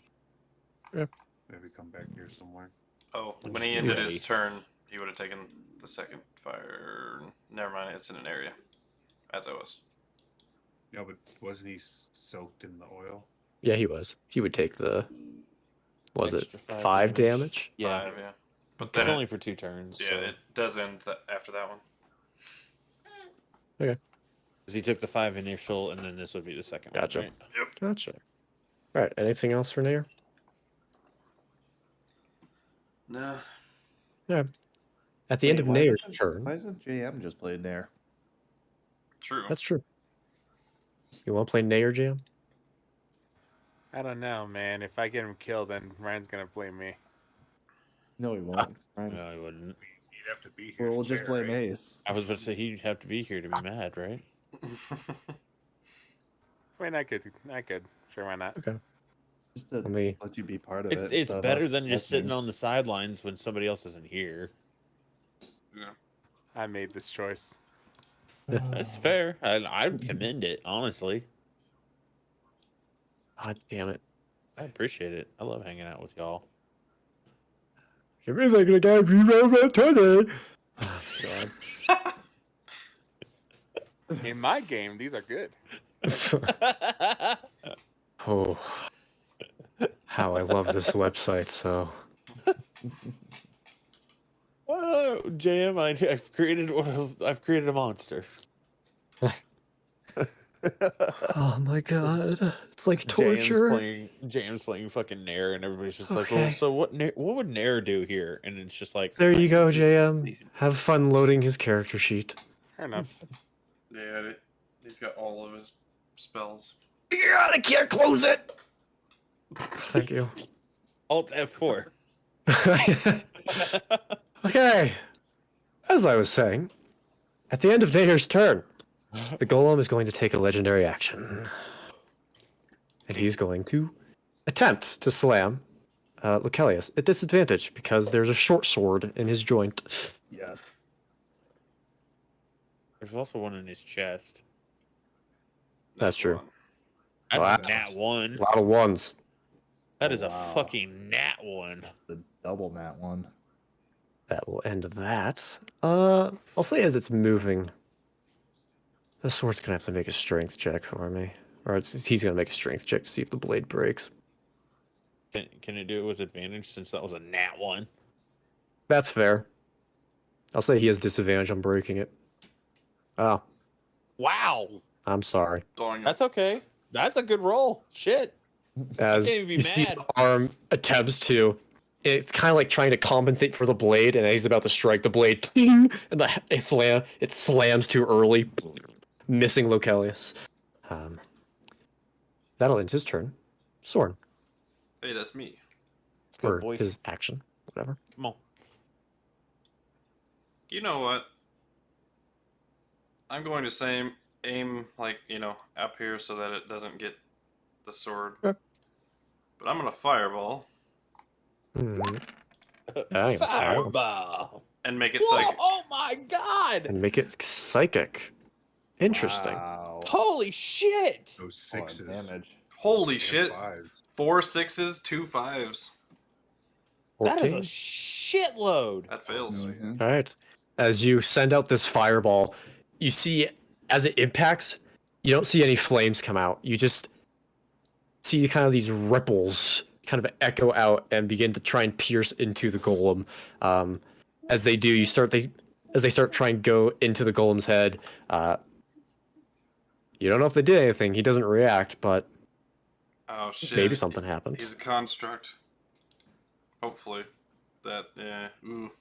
Yeah. Maybe come back here somewhere. Oh, when Just he get ended ready. his turn, he would have taken the second fire. Never mind, it's in an area. As I was. Yeah, but wasn't he soaked in the oil? Yeah, he was. He would take the. Was Extra it 5 damage? Yeah. 5, yeah. But It's then only for 2 turns. yeah, so. it does end after that one. Okay. Because he took the 5 initial, and then this would be the second Gotcha. one, right? Gotcha. All right. Anything else for Nayr? No. Yeah. At the end of Why Nayr's doesn't- turn. Why doesn't JM just play Nair? True. That's true. You want to play Nayr, Jam? I don't know, man. If I get him killed, then Ryan's gonna blame me. No, he won't. Right. No, he wouldn't. He'd have to be here. Well, we'll to just share, blame right? Ace. I was about to say he'd have to be here to be mad, right? I mean, I could. Sure, why not? Okay. Just to Let me. let you be part of It's it. it's instead of better us than just sitting listening. on the sidelines when somebody else isn't here. Yeah. I made this choice. That's fair. I commend it, honestly. God damn it. I appreciate it. I love hanging out with y'all. Give me a second, I gotta reroll my turn. Oh, God. In my game, these are good. Oh. How I love this website so. Oh, JM, I've created I've created a monster. Oh my god. It's like torture. JM's playing fucking Nayr, and everybody's just like, Okay. well, so what would Nayr do here? And it's just like, There you go, JM. Have fun loading his character sheet. Fair enough. Yeah, he's got all of his spells. God, I can't close it. Thank you. Alt F4. Okay. As I was saying, at the end of Nayr's turn, the golem is going to take a legendary action. And he's going to attempt to slam Lokelius at disadvantage because there's a short sword in his joint. Yeah. There's also one in his chest. That's true. one. That's Wow. a nat 1. A lot of ones. That is a Wow. fucking nat 1. The double nat one. That will end that. I'll say as it's moving, the sword's gonna have to make a strength check for me. Or he's gonna make a strength check to see if the blade breaks. Can it do it with advantage since that was a nat 1? That's fair. I'll say he has disadvantage on breaking it. Oh, Wow. I'm sorry. Throwing That's okay. That's a good roll. Shit. As Can't even be you see mad. the arm attempts to, it's kind of like trying to compensate for the blade, and he's about to strike the blade, ting, and it slams too early, missing Lokelius. That'll end his turn. Soren, Hey, that's me. Let's go, or boy. his action, whatever. Come on. You know what? I'm going to aim like, up here so that it doesn't get the sword. Okay. But I'm gonna fireball Fireball. and make it Whoa, psychic. oh my god! And make it psychic. Interesting. Wow. Holy shit! Those A lot of sixes. damage. Holy and shit. 5s. 4 6s, 2 5s. That is 14. a shitload. That fails. Really, huh? All right. As you send out this fireball, you see as it impacts, you don't see any flames come out. You just see kind of these ripples kind of echo out and begin to try and pierce into the golem. As they do, as they start trying to go into the golem's head. You don't know if they did anything. He doesn't react, but Oh shit. maybe something happened. He's a construct. Hopefully. Ooh.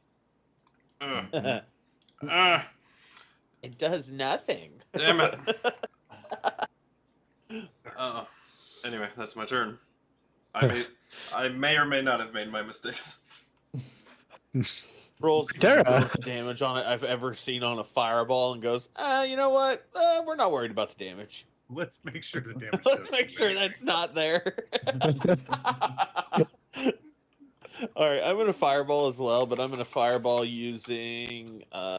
It does nothing. Damn it. Anyway, that's my turn. I may or may not have made my mistakes. Rolls the Quinnterra. most damage on it I've ever seen on a fireball and goes, you know what? We're not worried about the damage. Let's make sure the damage. Let's doesn't make sure make that's not there. All right, I'm gonna fireball as well, but I'm gonna fireball using. You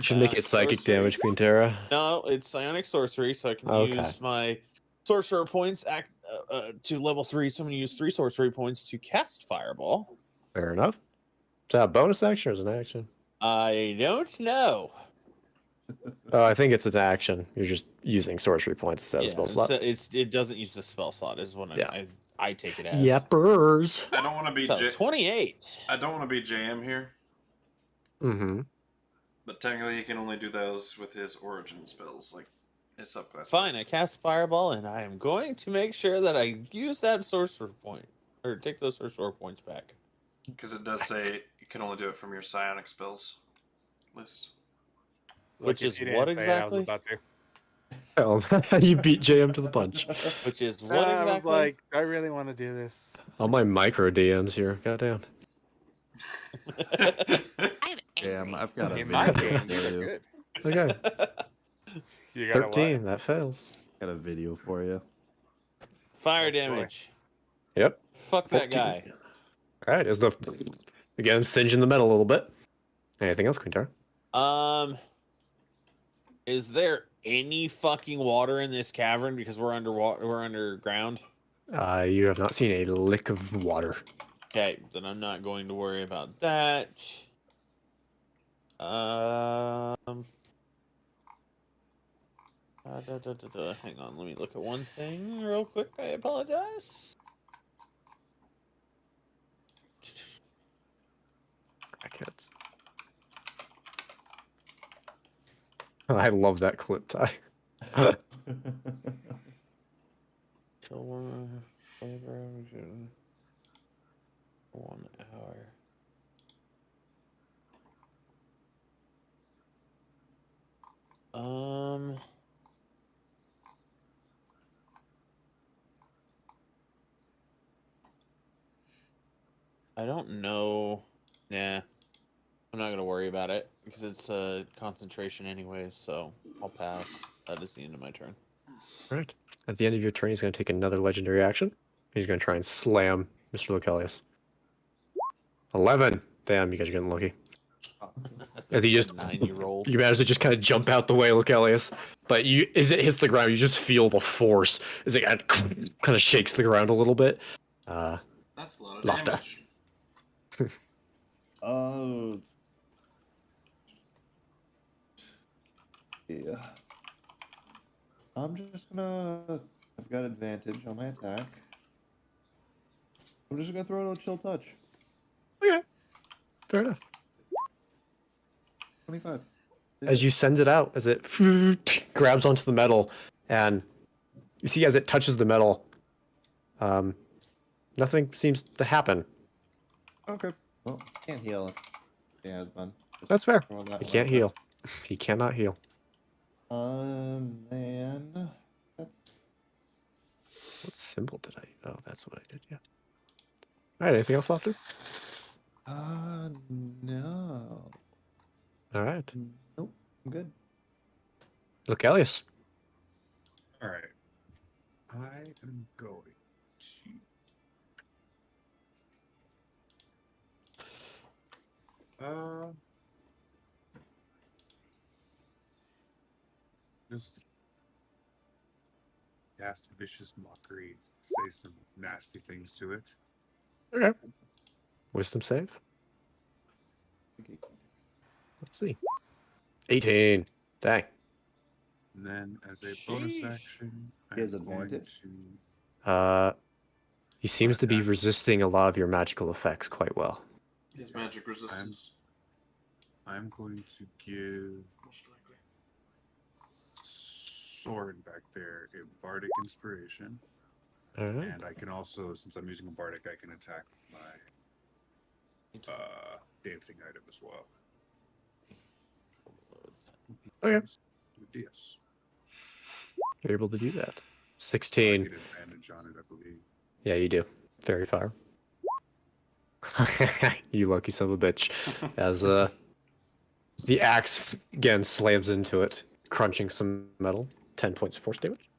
should make it psychic sorcery. damage, Quinnterra. No, it's psionic sorcery, so I can Okay. use my sorcerer points to level 3. So I'm gonna use 3 sorcery points to cast fireball. Fair enough. Is that a bonus action or is it an action? I don't know. Oh, I think it's an action. You're just using sorcery points instead of spell slot. It doesn't use the spell slot. Is what Yeah. I take it as. Yepers. I don't want to be So 28. I don't want to be JM here, Mm-hmm. but technically he can only do those with his origin spells, like his subclass. Fine, I spells. cast fireball, and I am going to make sure that I use that sorcerer point, or take those sorcerer points back. Because it does say you can only do it from your psionic spells list. Which Look, is if you didn't what say it, I exactly? was about to. Well, you beat JM to the punch. Which is what I exactly? was like, do I really want to do this? All my micro DMs here. Goddamn. I'm Damn, angry. I've got a In my video game, you for were you. good. Okay. You got a what? 13. That fails. Got a video for you. Fire Oh, boy. damage. Yep. Fuck that 14. guy. All right. Is the again singeing the metal a little bit. Anything else, Quinnterra? Is there any fucking water in this cavern because we're underwater? We're underground. You have not seen a lick of water. Okay, then I'm not going to worry about that. Hang on, let me look at one thing real quick. I apologize. Crackheads. Oh, I love that clip, Ty. Sure, flavor, 1 hour. I don't know. Nah, I'm not gonna worry about it because it's a concentration anyways. So I'll pass. That is the end of my turn. All right. At the end of your turn, he's going to take another legendary action. He's going to try and slam Mr. Lokelius. 11. Damn, you guys are getting lucky. As he just 9-year-old. you manage to just kind of jump out the way, Lokelius. But as it hits the ground, you just feel the force as it kind of shakes the ground a little bit. That's a lot of Laufter. damage. Oh. Yeah. I'm just gonna. I've got advantage on my attack. I'm just gonna throw it a chill touch. Okay. Fair enough. 25. As you send it out, as it grabs onto the metal, and you see as it touches the metal, Nothing seems to happen. Okay. Well, can't heal. Yeah, it's fun. That's fair. Roll that He one can't out. heal. He cannot heal. Then that's What symbol did I? Oh, that's what I did. Yeah. All right. Anything else, Laufter? no. All right. Nope. I'm good. Lokelius. All right. I am going to. Just cast vicious mockery, say some nasty things to it. Okay. Wisdom save. Let's see. 18. Dang. And then as a bonus Sheesh. action, He has I'm going advantage? to He seems to be attack. resisting a lot of your magical effects quite well. His magic resistance. I'm going to give Most likely. Soren back there a bardic inspiration, All right. and I can also, since I'm using a bardic, I can attack my dancing item as well. Okay. Yes. You're able to do that. I 16. get advantage on it, I believe. Yeah, you do. Fairy fire. You lucky son of a bitch. As the axe again slams into it, crunching some metal. 10 points of force damage.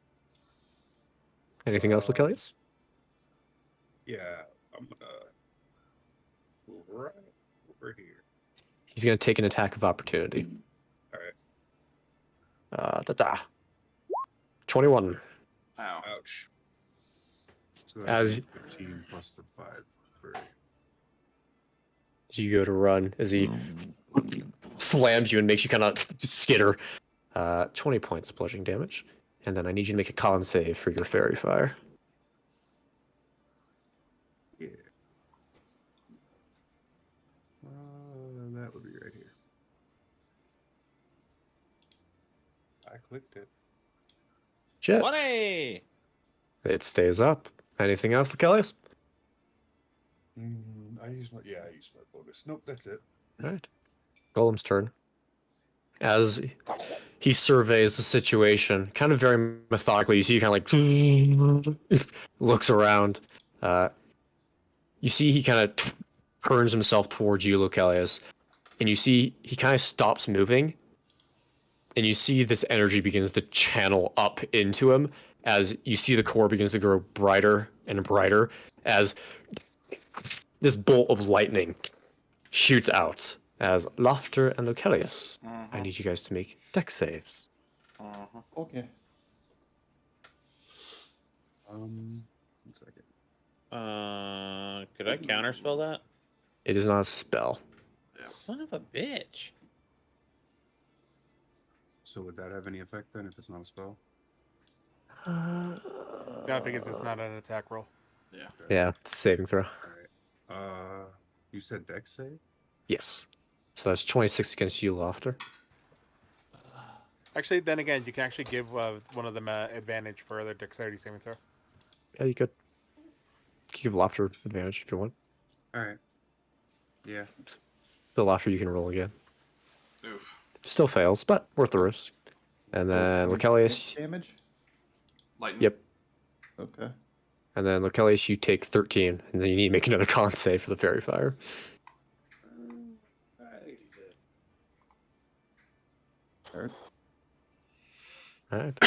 Anything else, Lokelius? Yeah, I'm gonna move right over here. He's gonna take an attack of opportunity. All right. 21. Ow. Ouch. So As- that's 15 plus the 5. As you go to run, as he slams you and makes you kind of skitter. 20 points of bludgeoning damage. And then I need you to make a con save for your fairy fire. Yeah. That would be right here. I clicked it. Shit. 20! It stays up. Anything else, Lokelius? I used my bonus. Nope, that's it. All right. Golem's turn. As he surveys the situation, kind of very methodically, you see he kind of like looks around. You see he kind of turns himself towards you, Lokelius, and you see he kind of stops moving, and you see this energy begins to channel up into him as you see the core begins to grow brighter and brighter as this bolt of lightning shoots out. As Laufter and Lokelius, I need you guys to make dex saves. Okay. 1 second. Could I counterspell that? It is not a spell. Son of a bitch. So would that have any effect then if it's not a spell? No, because it's not an attack roll. Yeah, it's a saving throw. All right. You said dex save? Yes. So that's 26 against you, Laufter. Actually, then again, you can actually give one of them advantage for their dexterity saving throw. Yeah, you could. You can give Laufter advantage if you want. All right. Yeah. But Laufter, you can roll again. Oof. Still fails, but worth the risk. And then Lokelius. Damage? Lightning. Yep. Okay. And then Lokelius, you take 13, and then you need to make another con save for the fairy fire. Hurts. All right.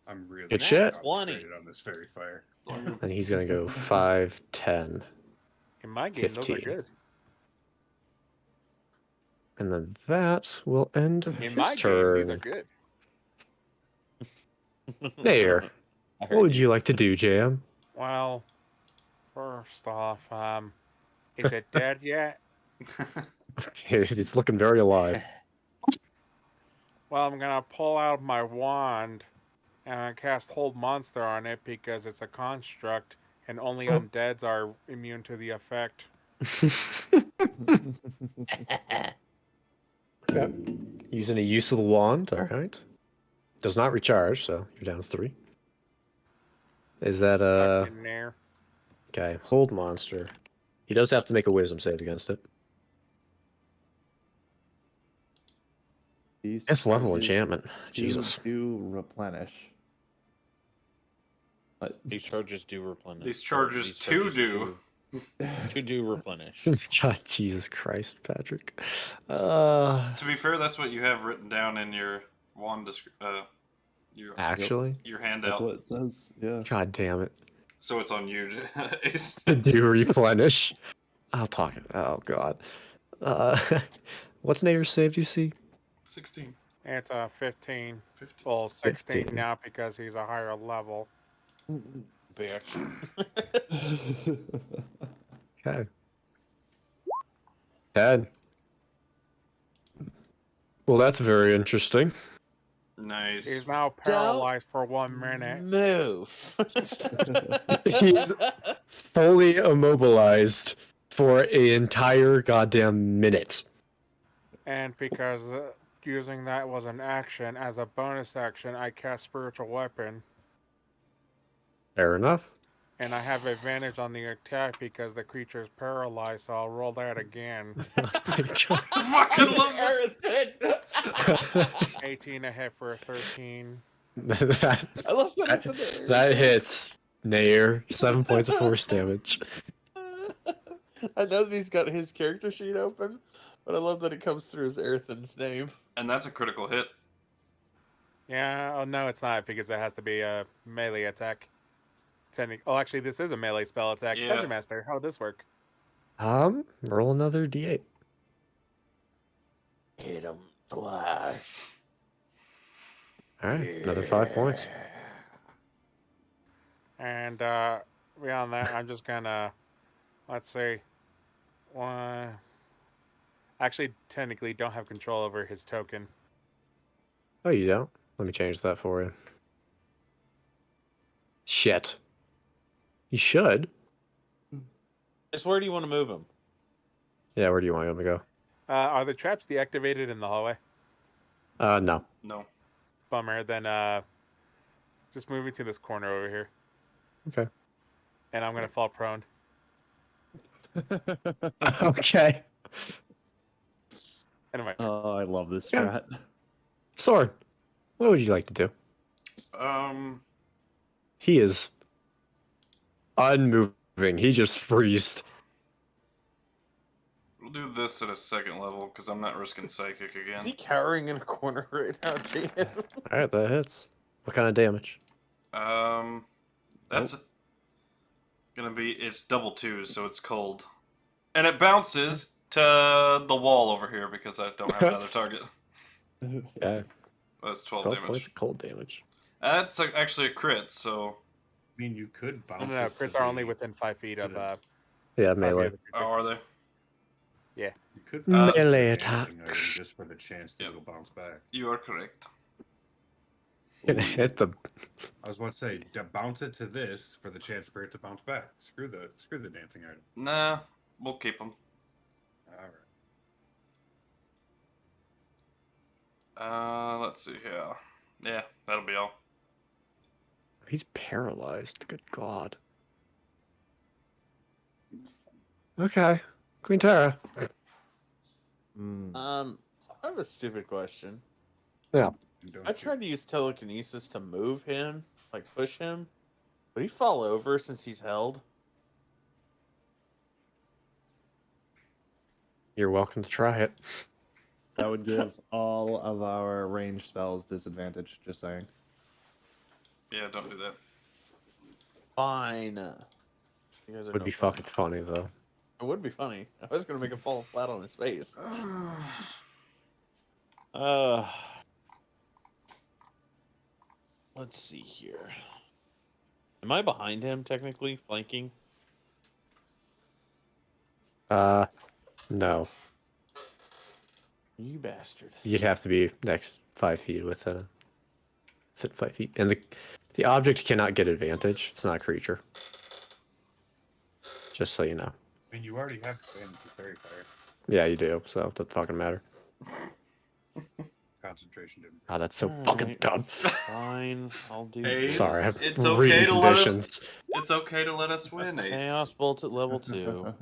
I'm really Good shit. concentrated on this fairy fire. And he's gonna go 5, 10, In my game, those are 15. good. and then that will end In his my turn. game, these are good. Nayr, what would you like to do, JM? Well, first off, is it dead yet? It's looking very alive. Well, I'm gonna pull out my wand and cast Hold Monster on it because it's a construct and only undeads are immune to the effect. Using a use of the wand, all right. Does not recharge, so you're down to 3. Is that Stuck in there. okay? Hold monster. He does have to make a wisdom save against it. These It's level charges enchantment. Jesus. do replenish. These charges do replenish. These or charges these to charges do. to do replenish. God, Jesus Christ, Patrick. To be fair, that's what you have written down in your wand your Actually, your That's handout. what it says. Yeah. God damn it. So it's on you, Ace. Do replenish. I'll talk. Oh God. What's Nayr's save DC? 16. It's 15. 15. Well, 16 15. now because he's a higher level. Bitch. Okay. 10. Well, that's very interesting. Nice. He's now paralyzed for 1 minute. Move. He's fully immobilized for an entire goddamn minute. And because using that was an action, as a bonus action, I cast Spiritual Weapon. Fair enough. And I have advantage on the attack because the creature is paralyzed, so I'll roll that again. Oh my God. I fucking love Arethyn. 18 a hit for a 13. That's- I love that. It's an that hits Nayr. 7 points of force damage. I know that he's got his character sheet open, but I love that it comes through as Arethyn's name. And that's a critical hit. Yeah, oh no, it's not because it has to be a melee attack. Oh, actually, this is a melee spell attack. Yeah. Dungeon Master, how would this work? Roll another d8. Hit him twice. All right, another 5 points. And beyond that, I'm just gonna, let's see, one. Actually, technically, don't have control over his token. Oh, you don't? Let me change that for you. Shit. You should. Just where do you want to move him? Yeah, where do you want him to go? Are the traps deactivated in the hallway? No. No. Bummer. Then just move me to this corner over here, Okay. and I'm gonna fall prone. Okay. Anyway, Oh, I love this Yeah. strat. Soren, what would you like to do? He is unmoving. He just freezed. We'll do this at a second level because I'm not risking psychic Is he again. cowering in a corner right now, Jaden? All right, that hits. What kind of damage? That's gonna be, it's double 2s, so it's cold, and it bounces to the wall over here because I don't have another target. Yeah, That's 12 12 damage. points of cold damage. That's actually a crit, so I mean, you could bounce. no, it to crits are only the- within 5 feet of Yeah, 5 melee. feet of the oh, creature. are they? You could Melee bounce it to the attack. dancing item just for the chance that Yep. it'll bounce back. You are correct. Gonna hit the. I was about to say, bounce it to this for the chance for it to bounce back. Screw the dancing item. Nah, we'll keep them. All right. Let's see here. Yeah, that'll be all. He's paralyzed. Good God. Okay, Quinnterra. I have a stupid question. Yeah. Don't I you- tried to use telekinesis to move him, like push him. Would he fall over since he's held? You're welcome to try it. That would give all of our range spells disadvantage, just saying. Yeah, don't do that. Fine. You guys are Would no be fun. fucking funny though. It would be funny. I was gonna make him fall flat on his face. Let's see here. Am I behind him technically, flanking? No. You bastard. You'd have to be next 5 feet with sit 5 feet, and the object cannot get advantage. It's not a creature. Just so you know. I mean, you already have advantage with fairy fire. Yeah, you do. So it doesn't fucking matter. God, concentration didn't. Oh, that's so fucking Alright. dumb. Fine, I'll do Ace, this. Sorry, I'm it's reading okay to let us. conditions. It's okay to let us win, Ace. Chaos Bolt at level 2.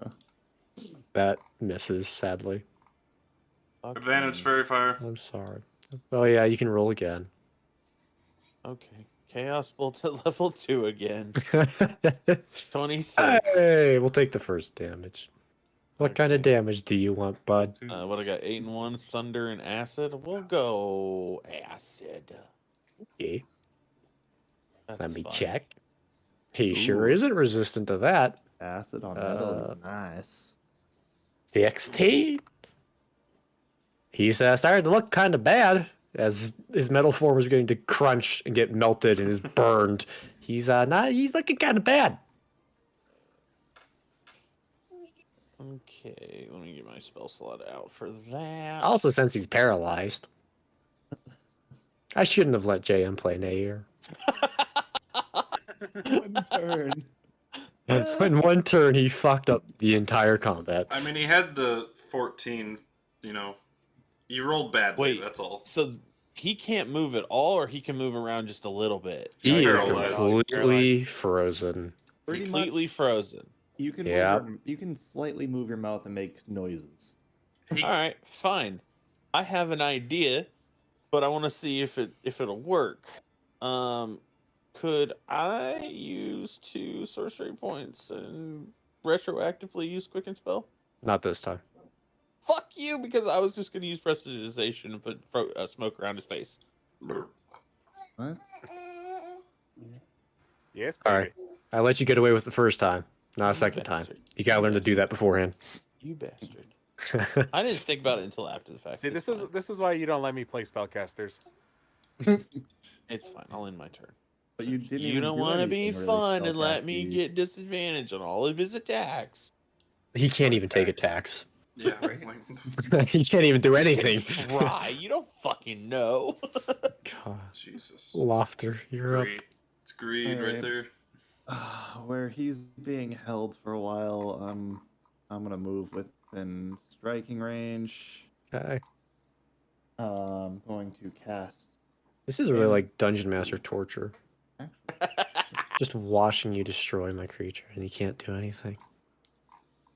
That misses, sadly. Advantage Fucking- fairy fire. I'm sorry. Oh yeah, you can roll again. Okay. Chaos Bolt at level 2 again. 26. Hey, we'll take the first damage. What kind of Okay. damage do you want, bud? What I got? 8 and 1, Thunder and Acid. We'll go Acid. Okay, That's let me fine. check. He sure Ooh. isn't resistant to that. Acid on metal is nice. 16. He's starting to look kind of bad as his metal form is beginning to crunch and get melted and is burned. He's he's looking kind of bad. Okay, let me get my spell slot out for that. Also, since he's paralyzed, I shouldn't have let JM play Nayr. One turn. In one turn, he fucked up the entire combat. I mean, he had the 14. You rolled badly. Wait. That's all. So he can't move at all, or he can move around just a little bit? He is Paralyzed. completely frozen. Pretty Completely much, frozen. you can Yeah. you can slightly move your mouth and make noises. He- All right, fine. I have an idea, but I want to see if it'll work. Could I use 2 sorcery points and retroactively use Quicken Spell? Not this time. Fuck you, because I was just going to use Prestidigitation and put smoke around his face. What? Yes, All baby. right. I let you get away with it the first time, not a second time. Bastard. You gotta learn to do that beforehand. You bastard. I didn't think about it until after the fact. See, It's this is why you don't let me play spellcasters. fine. It's fine. I'll end my turn. But you Since didn't you even don't do want to be anything really fun and let me spellcasty. get disadvantage on all of his attacks. He can't even take attacks. Yeah, right. He can't even do anything. Try. You don't fucking know. God. Jesus. Laufter, you're up. Greed. It's greed right Alright. there. Where he's being held for a while, I'm gonna move within striking range. Okay. I'm going to cast. This is really like Dungeon Master torture. Okay. Just watching you destroy my creature and he can't do anything.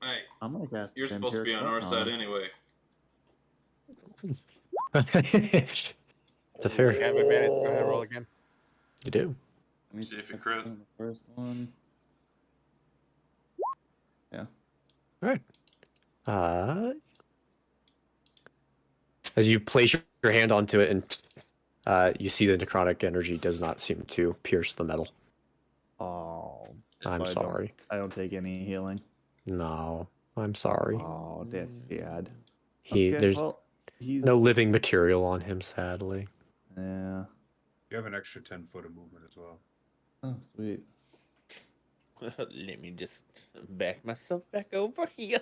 Hey, I'm gonna cast. you're supposed to be on our side anyway. It's a fair. You have advantage. Go ahead, roll again. You do. Let me See if you check crit. on the first one. Yeah. All right. As you place your hand onto it and you see the necrotic energy does not seem to pierce the metal. Oh. I'm so sorry. I don't take any healing. No, I'm sorry. Oh, that's sad. There's he's no living material on him, sadly. Yeah. You have an extra 10 foot of movement as well. Oh, sweet. Let me just back myself back over here.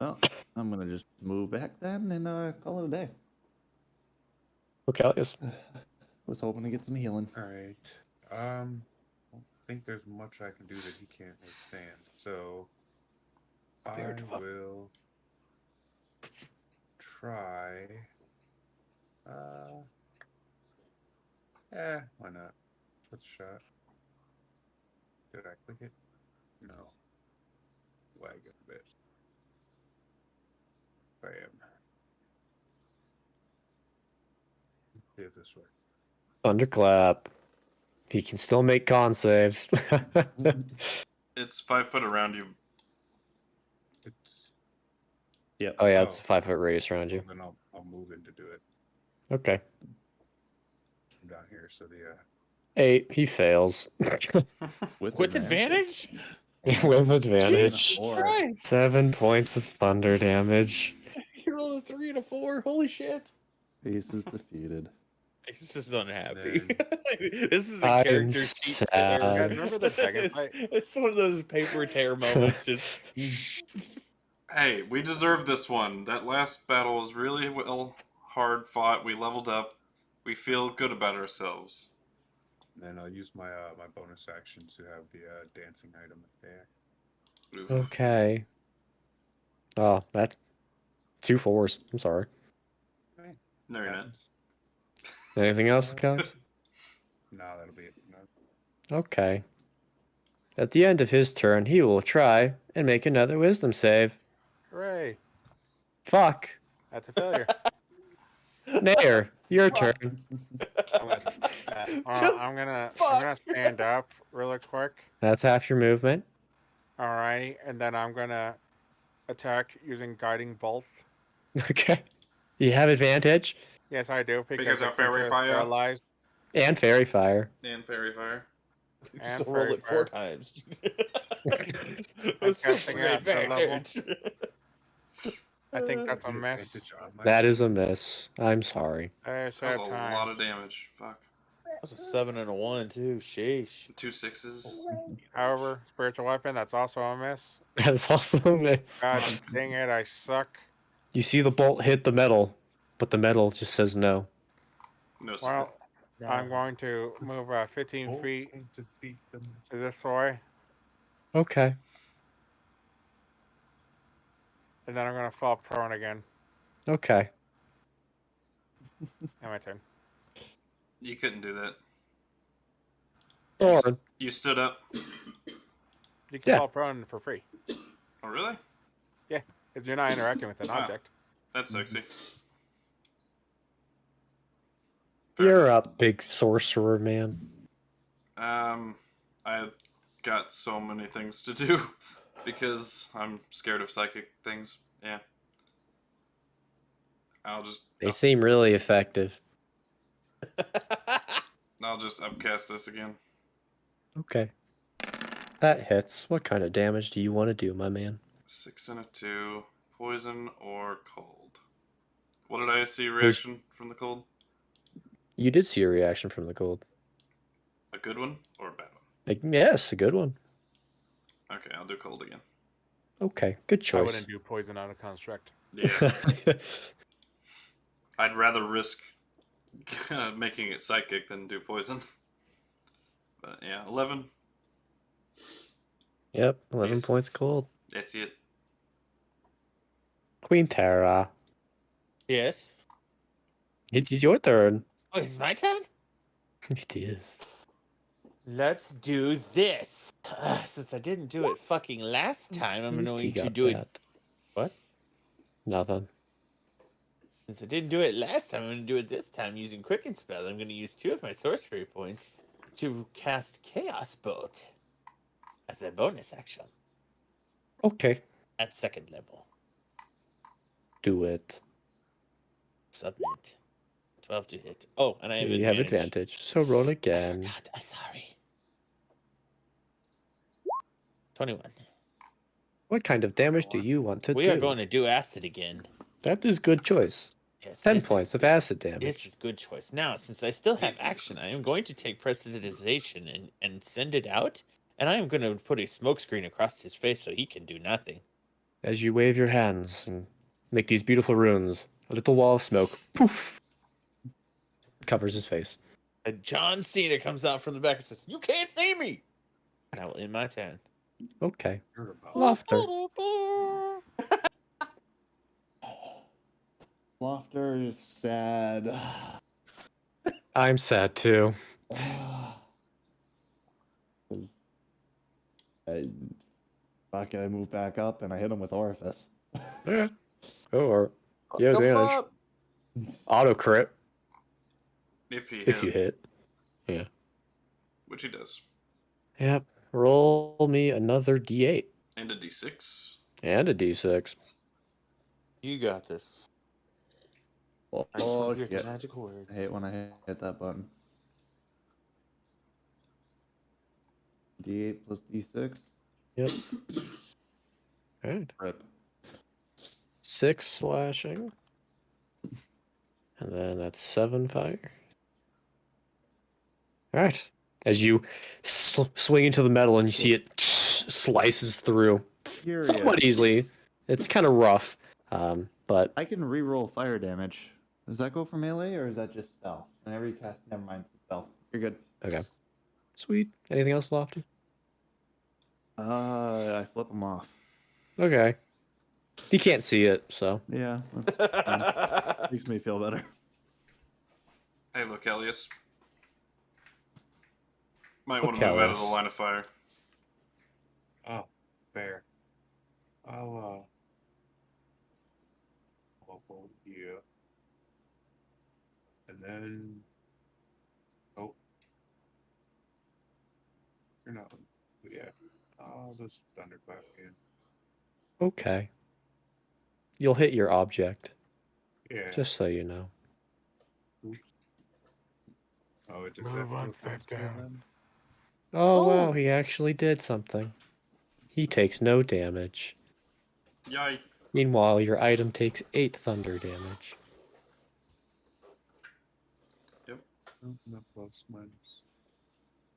Well, I'm gonna just move back then and call it a day. Lokelius. Was hoping to get some healing. All right. I don't think there's much I can do that he can't withstand. So I Fair enough. will try. Why not? Let's shot. Did I click it? No. Lag a bit. Bam. See if this works. Thunderclap. He can still make con saves. It's 5 foot around you. It's Oh yeah, it's a Oh. 5-foot radius around you. Then I'll move in to do it. Okay. I'm down here, so the 8. He fails. With advantage? With advantage. Jesus Christ! 7 points of thunder damage. You rolled a 3 and a 4. Holy shit! Ace is defeated. This is unhappy. Then- This is a I'm character sheet tear. sad. Guys, remember the dragon fight? It's one of those paper tear moments. Just Hey, we deserve this one. That last battle was really hard fought. We leveled up. We feel good about ourselves. then I'll use my my bonus action to have the dancing item there. Oof. Okay. Oh, that's 2 4s. I'm sorry. Okay. No, you're not. Anything else, Alex? No, that'll be it. No. Okay. At the end of his turn, he will try and make another wisdom save. Hooray! Fuck. That's a failure. Nayr, your turn. I'm gonna stand up really quick. That's half your movement. Alrighty, and then I'm gonna attack using guiding bolt. Okay. You have advantage Yes, I do Because the of fairy creature is fire? paralyzed. and fairy fire. And fairy fire. And So roll fairy it 4 fire. times. I'm That's so casting great it at third level. advantage. I think that's a Get miss. advantage on my That is a miss. I'm sorry. There's That was that a time. lot of damage. Fuck. That's a 7 and a 1 too. Sheesh. 2 6s. However, spiritual weapon, that's also a miss. That is also a miss. God dang it, I suck. You see the bolt hit the metal, but the metal just says no. No, sir. Well, I'm going to move 15 Oh, feet to defeat them. to this way, Okay. and then I'm going to fall prone again. Okay. And my turn. You couldn't do that. Soren. You stood up. You can Yeah. fall prone for free. Oh, really? Because you're not interacting with an Wow. object. That's sexy. You're up, big sorcerer man. I got so many things to do because I'm scared of psychic things. Yeah. I'll just They seem really effective. upcast this again. Okay. That hits. What kind of damage do you want to do, my man? 6 and a 2. Poison or cold. What did I see reaction from the cold? You did see a reaction from the gold. A good one or a bad one? Like, yes, a good one. Okay, I'll do cold again. Okay, good I choice. wouldn't do poison on a construct. Yeah. I'd rather risk making it psychic than do poison. But yeah, 11. Yep, 11 Nice. points cold. That's it. Quinnterra. Yes. It is your turn. Oh, it's my turn? It is. Let's do this. Since I didn't do it fucking last time, I'm At least going you to got do it. that. What? Nothing. Since I didn't do it last time, I'm going to do it this time using Quicken Spell. I'm going to use 2 of my sorcery points to cast Chaos Bolt as a bonus action Okay. at 2nd level. Do it. Submit. 12 to hit. Oh, and I have You have advantage, so roll I again. forgot. I'm sorry. 21. What kind of damage do you want to We do? are going to do acid again. That is good choice. Yes, 10 this points is of good. acid This damage. is good choice. Now, since I still have It is action, good I am choice. going to take prestidigitation and send it out, and I am going to put a smoke screen across his face so he can do nothing. As you wave your hands and make these beautiful runes, a little wall of smoke, poof, covers his face. And John Cena comes out from the back and says, "You can't see me!" And I will end my turn. Okay. You're about Laufter. Laufter is sad. I'm sad too. 'Cause I move back up and I hit him with Orifice. Yeah. Or you have Come advantage. up. Auto crit If he if you hit. Yeah. Which he does. Yep. Roll me another d8 And a d6. and a d6. You got this. Oh, I just want to hear the shit. magical words. I hate when I hit that button. D8 plus D6. Yep. All right. Rip. 6 slashing. And then that's 7 fire. All right. As you swing into the metal and you see it slices through Furious. somewhat easily. It's kind of rough, but I can re-roll fire damage. Does that go for melee or is that just spell? Whenever you cast, never mind, it's a spell. You're good. okay. Sweet. Anything else, Laufter? I flip them off. Okay. You can't see it, so. Yeah, makes me feel better. Hey, Lokelius. Might want to move out of the Lokelius. line of fire. Oh, fair. I'll hold you. And then. Oh. You're not. Yeah. I'll just thunderclap again. Okay. You'll hit your object, Yeah. just so you know. Oops. Oh, it just Move happened one to step stand down. then. Oh, wow, he actually did something. He takes no damage. Yikes. Meanwhile, your item takes 8 thunder damage. Yep. Oh, no plus minus.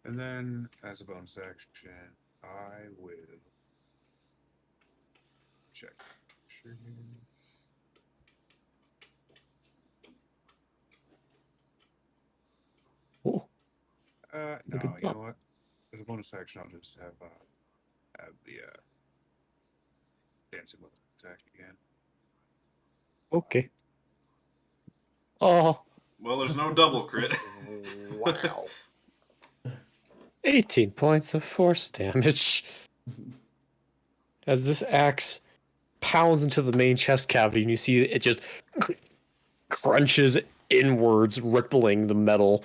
And then, as a bonus action, I will check. Sure. Oh, No, look at you that. know what? As a bonus action, I'll just have the dancing weapon attack again. Okay. Oh, Well, there's no double crit. wow. 18 points of force damage. As this axe pounds into the main chest cavity, and you see it just crunches inwards, rippling the metal.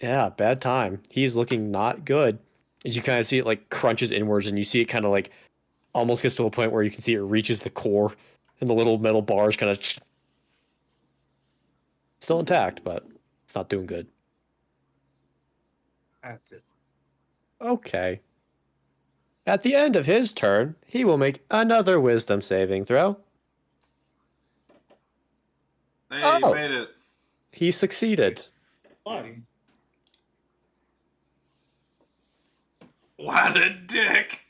Yeah, bad time. He's looking not good. As you kind of see it like crunches inwards, and you see it kind of like almost gets to a point where you can see it reaches the core, and the little metal bars kind of still intact, but it's not doing good. That's it. Okay. At the end of his turn, he will make another wisdom saving throw. Hey, Oh. you made it. He succeeded. Fine. What a dick.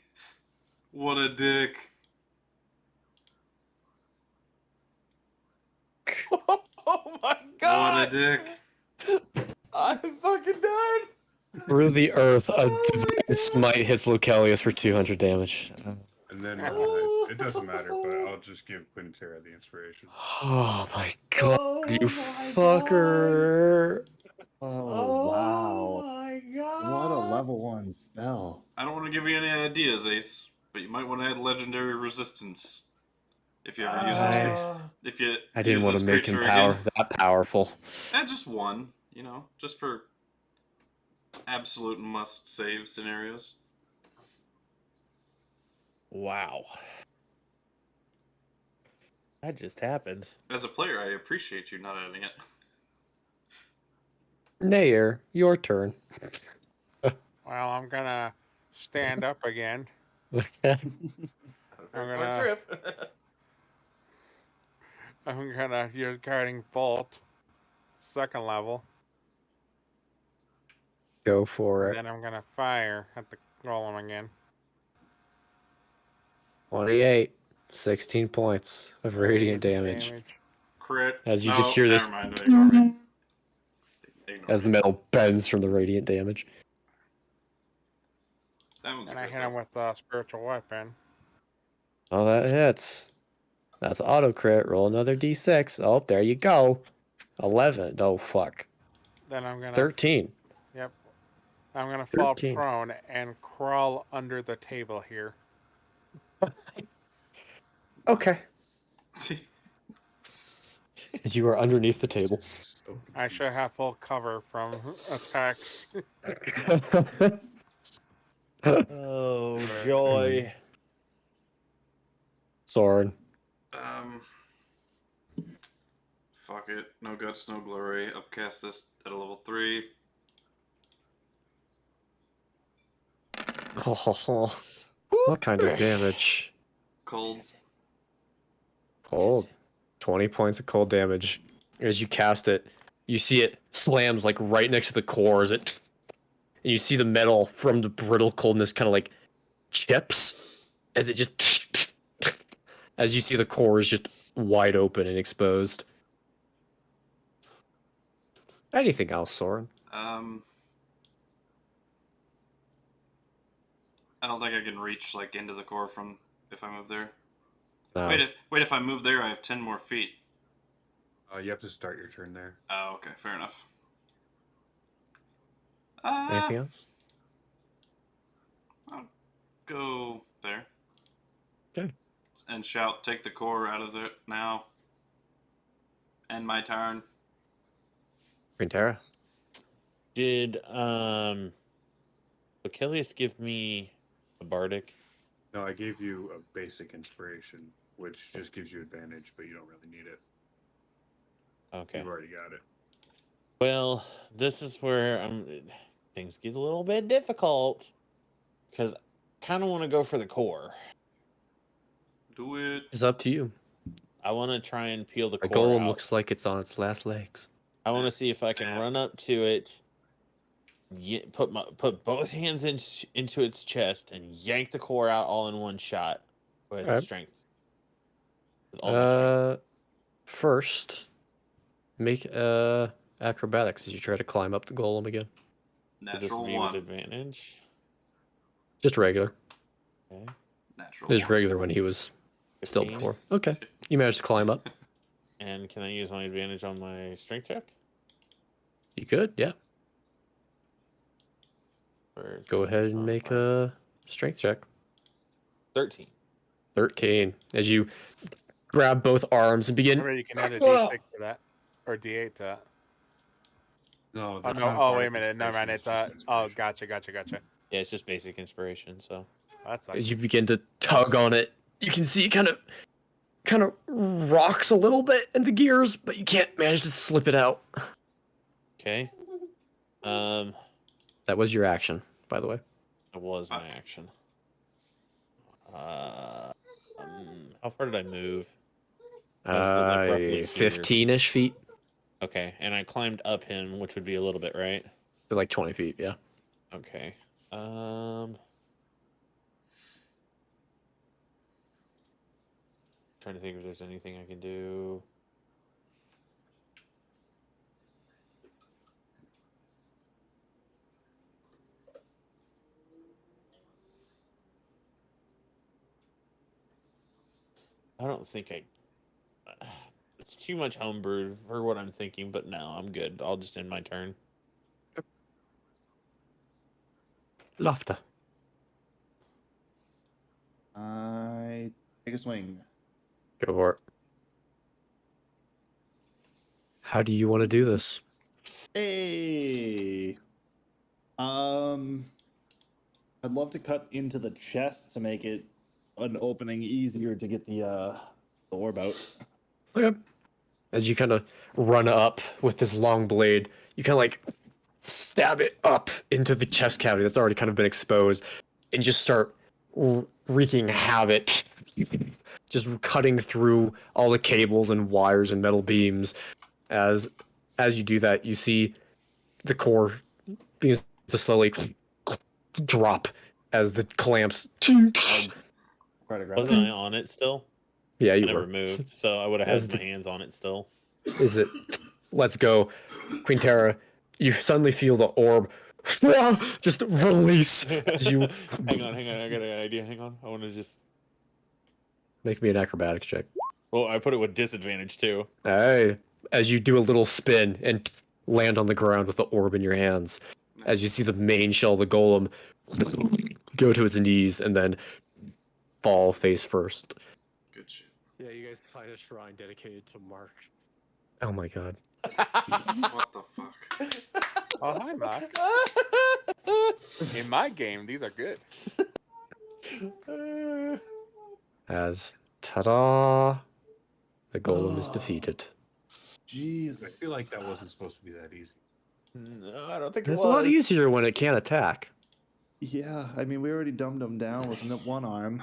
What a dick. Oh my What a god! dick. I'm fucking dead! Through the earth, a divine smite hits Lokelius for 200 damage. And then it doesn't matter, but I'll just give Quinnterra the inspiration. Oh my god, you fucker. Oh, wow. my What a level 1 spell. I don't want to give you any ideas, Ace, but you might want to add legendary resistance. If you ever use this creature. If you I didn't use want this to make him creature that powerful. just one, just for absolute must save scenarios. Wow. That just happened. As a player, I appreciate you not adding it. Nayr, your turn. Well, I'm gonna stand up again. Okay. I'm gonna use guarding bolt, 2nd level, Go for and it. then I'm gonna fire at the golem again. 28. 16 points of radiant damage. Crit. As you just hear this, Never mind. Ignore me. Ignore as the me. metal bends from the radiant damage. That one's And a I crit, hit him with the spiritual weapon. Oh, that hits. That's auto crit. Roll another d6. Oh, there you go. 11. Oh, fuck. Then I'm gonna 13. Yep. I'm gonna fall 13. prone and crawl under the table here. Okay. As you are underneath the table. I should have full cover from attacks. Oh, joy. Soren. Fuck it. No guts, no glory. Upcast this at a level 3. Oh, what kind of damage? Cold. Cold. 20 points of cold damage. As you cast it, you see it slams like right next to the core as it, and you see the metal from the brittle coldness kind of like chips as it just, as you see the core is just wide open and exposed. Anything else, Soren? I don't think I can reach like into the core from if I move there. No. Wait, if I move there, I have 10 more feet. You have to start your turn there. Oh, okay, fair enough. Anything else? I'll go there. Okay. And shout, take the core out of it now. End my turn. Quinnterra. Did Lokelius give me a bardic? No, I gave you a basic inspiration, which just gives you advantage, but you don't really need it. Okay. You've already got it. Well, this is where things get a little bit difficult because I kind of want to go for the core. Do it. It's up to you. I want to try and peel the The core golem out. looks like it's on its last legs. I want to see if I can run up to it, put both hands into its chest, and yank the core out all in one shot with Alright. strength. With all my strength. First, make acrobatics as you try to climb up the golem again. Would this Natural be with 1. advantage? Just regular. Okay. Natural It was 1. regular when he was still 15. before. Okay. You managed to climb up. And can I use my advantage on my strength check? You could, yeah. Where's Go my ahead and make modifier? a strength check. 13. 13. As you grab both arms and begin. Remember, you can add a D6 to that, or D8 to that. No, Oh that's no! not Oh bardic wait a minute! Never mind. inspiration, It's just oh, inspiration. gotcha. Yeah, it's just basic inspiration, so. That sucks. As you begin to tug on it, you can see it kind of rocks a little bit in the gears, but you can't manage to slip it out. Okay. That was your action, by the way. That was my action. How far did I move? I was still, like, roughly here. 15-ish feet. Okay, and I climbed up him, which would be a little bit, right? Like 20 feet, yeah. Okay. Trying to think if there's anything I can do. I don't think it's too much homebrew for what I'm thinking, but no, I'm good. I'll just end my turn. Laufter. I take a swing. Go for it. How do you want to do this? Hey. I'd love to cut into the chest to make it an opening easier to get the orb out. Okay. As you kind of run up with this long blade, you kind of like stab it up into the chest cavity that's already kind of been exposed and just start wreaking havoc, just cutting through all the cables and wires and metal beams. As you do that, you see the core begins to slowly drop as the clamps. Wasn't I on it still? Yeah, I you never were. moved, so I would have As had the- my hands on it still. Is it? Let's go, Quinnterra. You suddenly feel the orb just release as you Hang on. I got an idea. Hang on. I want to just. make me an acrobatics check. Well, I put it with disadvantage too. Hey, as you do a little spin and land on the ground with the orb in your hands, as you see the main shell of the golem go to its knees and then fall face first. Good shit. Yeah, you guys find a shrine dedicated to Mark. Oh my god. What the fuck? Oh hi, Mark. In my game, these are good. As ta-da, the golem is defeated. Jesus. I feel like that wasn't supposed to be that easy. No, I don't think It's a lot easier when it can't attack. Yeah, I mean, we already dumbed him down with one arm.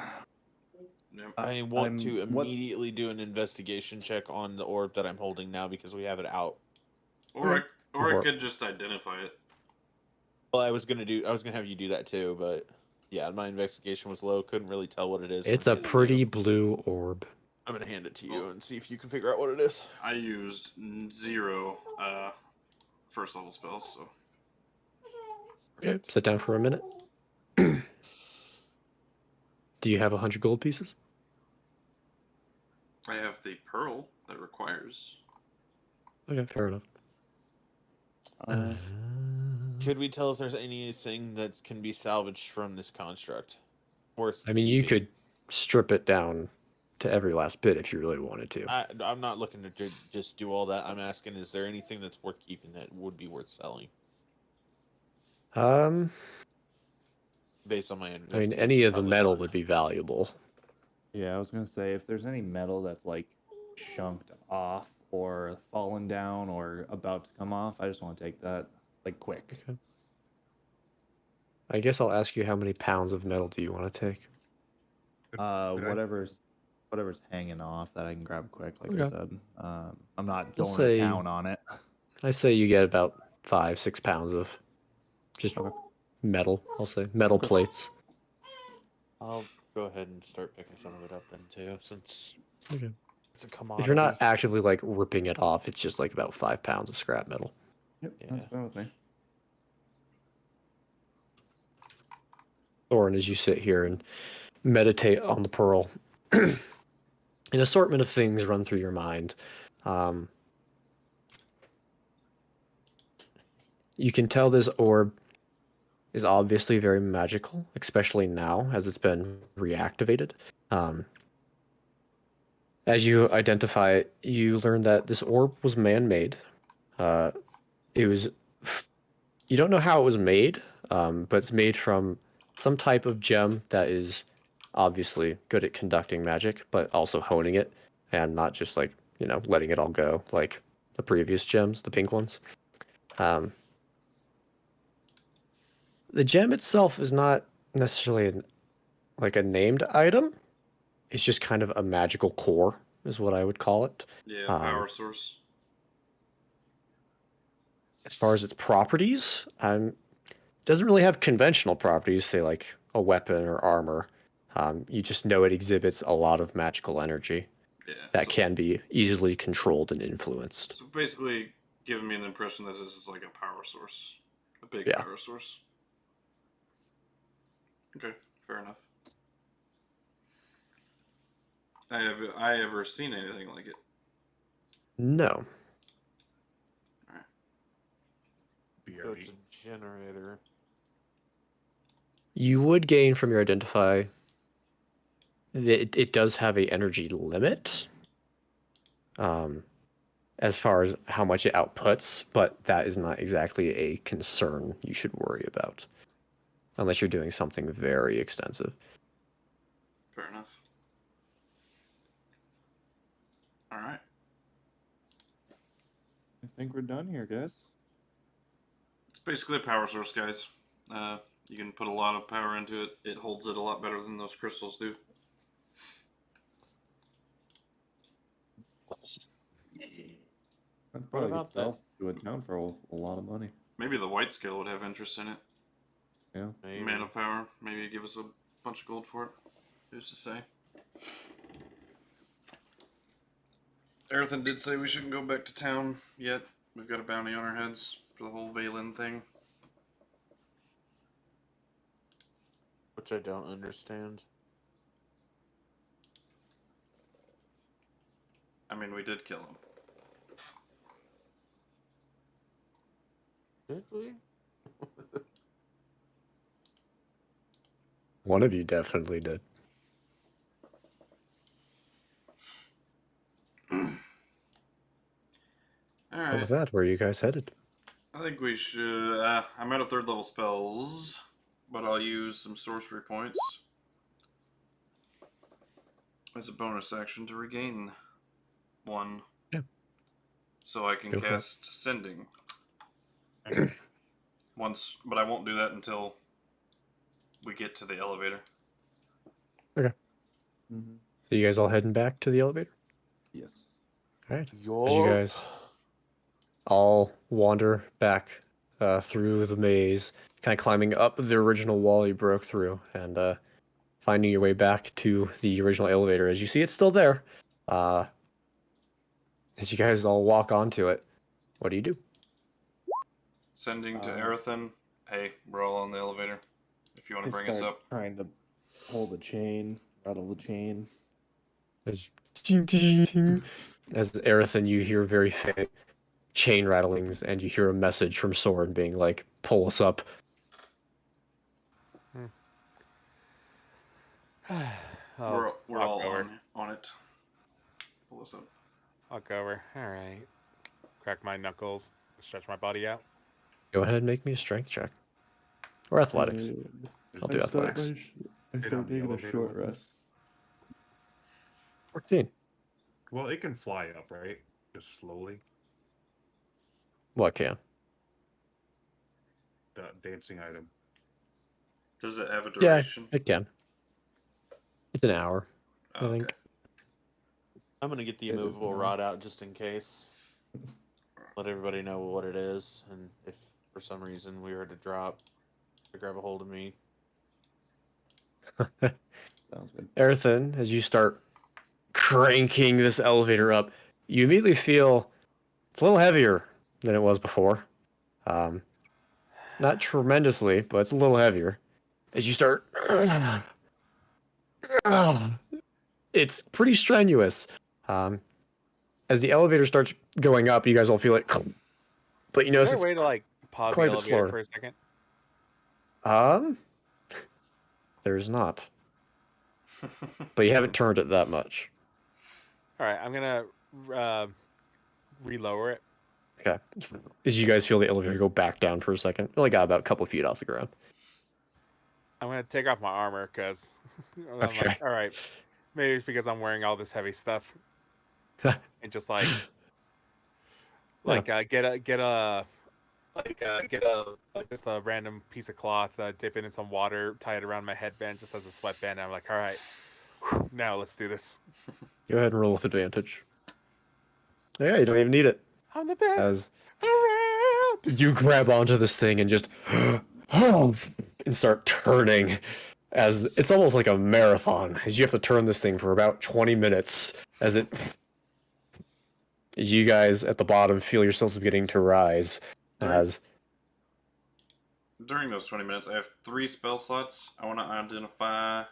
Yep. I want to what's- immediately do an investigation check on the orb that I'm holding now because we have it out. Or I Before- could just identify it. Well, I was gonna have you do that too, but yeah, my investigation was low. Couldn't really tell what it is. It's a pretty blue orb. I'm gonna hand it to you and see if you can figure out what it is. I used 0 first level spells, so Okay, sit down for a minute. Do you have 100 gold pieces? I have the pearl that requires Okay, fair enough. Could we tell if there's anything that can be salvaged from this construct? Worth I mean, you keeping? could strip it down to every last bit if you really wanted to. I'm not looking to just do all that. I'm asking, is there anything that's worth keeping that would be worth selling? Based on my I mean, investigation, any of the probably metal not. would be valuable. Yeah, I was gonna say if there's any metal that's like chunked off or fallen down or about to come off, I just want to take that like quick. Okay. I guess I'll ask you how many pounds of metal do you want to take? Could I- Whatever's hanging off that I can grab quick, like I Okay. said. I'm not We'll going say- to town on it. I say you get about 5-6 pounds of just metal. I'll say metal plates. I'll go ahead and start picking some of it up then too, since Okay. it's a commodity. If you're not actively like ripping it off, it's just like about 5 pounds of scrap metal. Yep, Yeah. that's fine with me. Soren, as you sit here and meditate on the pearl, an assortment of things run through your mind. You can tell this orb is obviously very magical, especially now as it's been reactivated. As you identify it, you learn that this orb was man-made. It was... You don't know how it was made, but it's made from some type of gem that is obviously good at conducting magic, but also honing it, and not just like, letting it all go like the previous gems, the pink ones. The gem itself is not necessarily like a named item. It's just kind of a magical core, is what I would call it. Yeah, power source. As far as its properties, doesn't really have conventional properties, say like a weapon or armor. You just know it exhibits a lot of magical energy Yeah. that can be easily controlled and influenced. So basically, giving me the impression that this is like a power source, a big Yeah. power source. Okay, fair enough. Have I ever seen anything like it? No. So it's a generator. You would gain from your identify that it does have a energy limit, as far as how much it outputs, but that is not exactly a concern you should worry about, unless you're doing something very extensive. Fair enough. All right. I think we're done here, guys. It's basically a power source, guys. You can put a lot of power into it. It holds it a lot better than those crystals do. I'd probably about could sell to a town for a lot of money. Maybe the white scale would have interest in it. Yeah. Maybe. Man of power. Maybe give us a bunch of gold for it. Who's to say? Arethyn did say we shouldn't go back to town yet. We've got a bounty on our heads for the whole Valen thing. Which I don't understand. I mean, we did kill him. Did we? One of you definitely did. What Alright. was that? Where are you guys headed? I think we should... I'm out of 3rd level spells, but I'll use some sorcery points as a bonus action to regain 1. Yeah. So I can Go for it. cast Sending. Once, but I won't do that until we get to the elevator. Okay. Mm-hmm. So you guys all heading back to the elevator? Yes. All right. As you guys all wander back through the maze, kind of climbing up the original wall you broke through, and finding your way back to the original elevator. As you see, it's still there. As you guys all walk onto it, what do you do? Sending to Arethyn. Hey, we're all on the elevator. If you want to bring us up. Trying to pull the chain, rattle the chain. As Arethyn, you hear very faint. chain rattlings, and you hear a message from Soren being like, "Pull us up." We're I'll all go over. on it. Pull us up. I'll go over. All right. Crack my knuckles. Stretch my body out. Go ahead and make me a strength check. Or athletics. I'll do athletics. I Hit start on the taking a elevator short with rest. 14. Well, it can fly up, right? Just slowly. What can? The dancing item. Does it have a Yeah, duration? it can. It's an hour, I Oh, think. okay. I'm gonna get the It is immovable now. rod out just in case. Let everybody know what it is, and if for some reason we were to drop, to grab a hold of me. Sounds good. Arethyn, as you start cranking this elevator up, you immediately feel it's a little heavier than it was before. Not tremendously, but it's a little heavier. As you start, it's pretty strenuous. As the elevator starts going up, you guys all feel it, but you Is notice there a it's way to like pause the quite a bit elevator slower. for a second? There's not, but you haven't turned it that much. All right, I'm gonna relower it. Okay. As you guys feel the elevator go back down for a second, it only got about a couple feet off the ground. I'm gonna take off my armor because I'm Okay. like, all right, maybe it's because I'm wearing all this heavy stuff and just like just a random piece of cloth, dip it in some water, tie it around my headband just as a sweatband. And I'm like, all right, now let's do this. Go ahead and roll with advantage. Yeah, you don't even need it. I'm the best As around. you grab onto this thing and just and start turning, as it's almost like a marathon, as you have to turn this thing for about 20 minutes as you guys at the bottom feel yourselves beginning to rise. As During those 20 minutes, I have 3 spell slots. I want to identify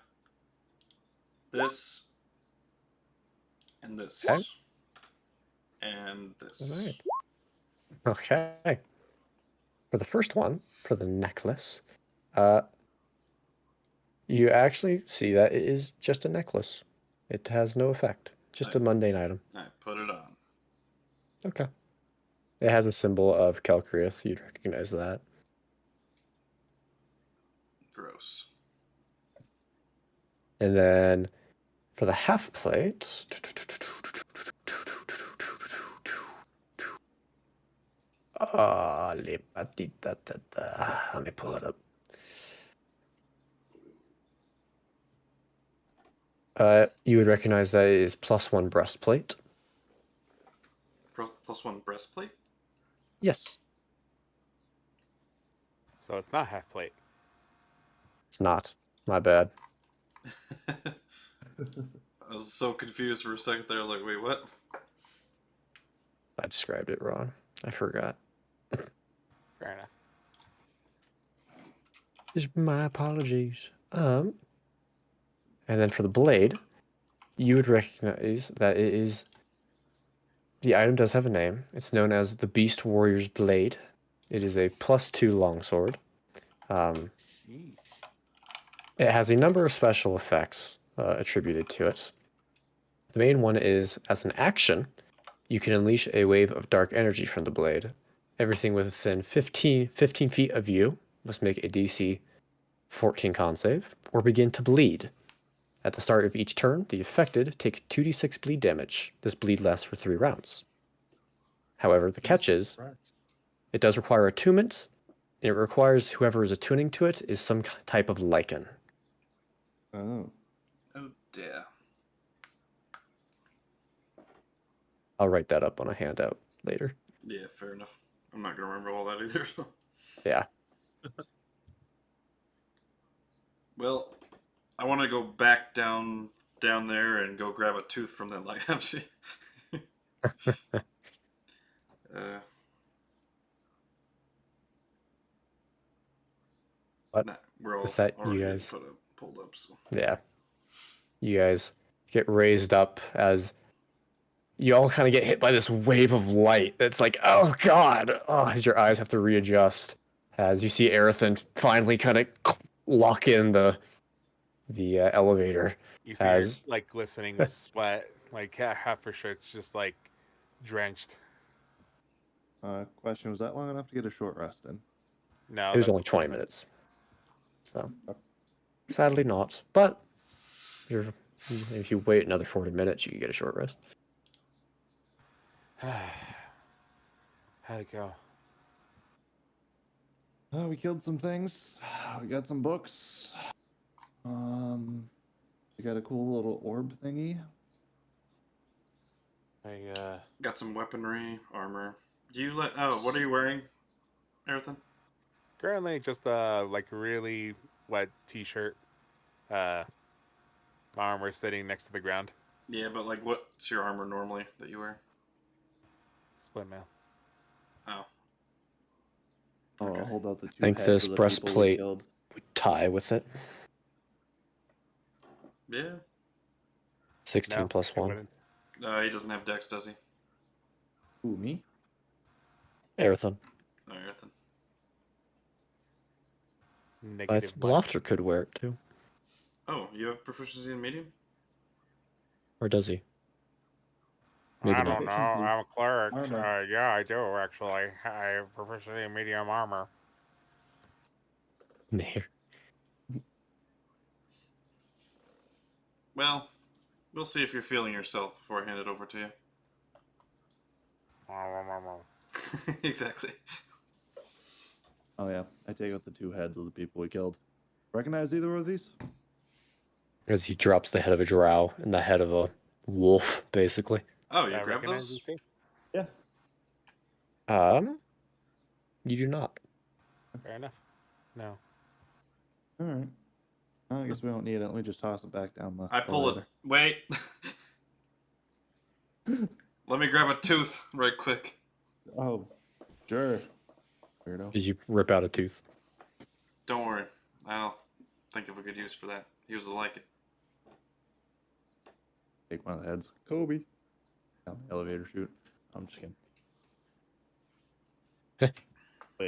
this and this. Okay. And this. All right. Okay. For the first one, for the necklace, you actually see that it is just a necklace. It has no effect. Just a mundane item. I put it on. Okay. It has a symbol of Kelcrieth. You'd recognize that. Gross. And then for the half plate, let me pull it up. You would recognize that it is +1 breastplate. +1 breastplate? Yes. So it's not half plate. It's not. My bad. I was so confused for a second there. I was like, wait, what? I described it wrong. I forgot. Fair enough. My apologies. And then for the blade, you would recognize that it is... The item does have a name. It's known as the Beast Warrior's Blade. It is a +2 longsword. It has a number of special effects attributed to it. The main one is, as an action, you can unleash a wave of dark energy from the blade. Everything within 15 feet of you must make a DC 14 con save, or begin to bleed. At the start of each turn, the affected take 2d6 bleed damage. This bleed lasts for 3 rounds. However, the catch is, it does require attunement, and it requires whoever is attuning to it is some type of lichen. Oh. Oh, dear. I'll write that up on a handout later. Yeah, fair enough. I'm not going to remember all that either. Yeah. Well, I want to go back down there and go grab a tooth from that light. But nah, we're all with that, you already guys... pulled up. So. Yeah. You guys get raised up as you all kind of get hit by this wave of light that's like, oh god, as your eyes have to readjust. As you see Arethyn finally kind of lock in the elevator. You see, As her, like glistening with sweat. Like half her shirt's just like drenched. Question: was that long enough to get a short rest in? No, it was that's only 20 minutes. So sadly not. But if you wait another 40 minutes, you can get a short rest. How'd it go? We killed some things. We got some books. We got a cool little orb thingy. Got some weaponry, armor. Do you let? Oh, what are you wearing, Arethyn? Currently, just like a really wet T-shirt. My armor sitting next to the ground. Yeah, but like, what's your armor normally that you wear? Split mail. Oh. Oh, Okay. I'll hold out the two Thanks, heads this of the breastplate. people we killed. Would tie with it. Yeah. 16 No, plus it 1. wouldn't. He doesn't have dex, does he? Who, me? Arethyn. No, Arethyn. Negative But 1. Laufter could wear it too. Oh, you have proficiency in medium? Or does he? Maybe I not. don't know. Proficiency. I'm a cleric. Armor. Yeah, I do actually. I have proficiency in medium armor. Nayr. Well, we'll see if you're feeling yourself before I hand it over to you. Exactly. Oh yeah, I take out the two heads of the people we killed. Recognize either of these? As he drops the head of a drow and the head of a wolf, basically. Oh, Do you I grabbed recognize those? these two? Yeah. You do not. Fair enough. No. All right. I guess we don't need it. Let me just toss it back down the. I pull it. Wait. Let me grab a tooth right quick. Oh, sure. Weirdo. As you rip out a tooth. Don't worry. I'll think of a good use for that. He was like it. Take one of the heads. Kobe. Down the elevator chute. I'm just kidding. But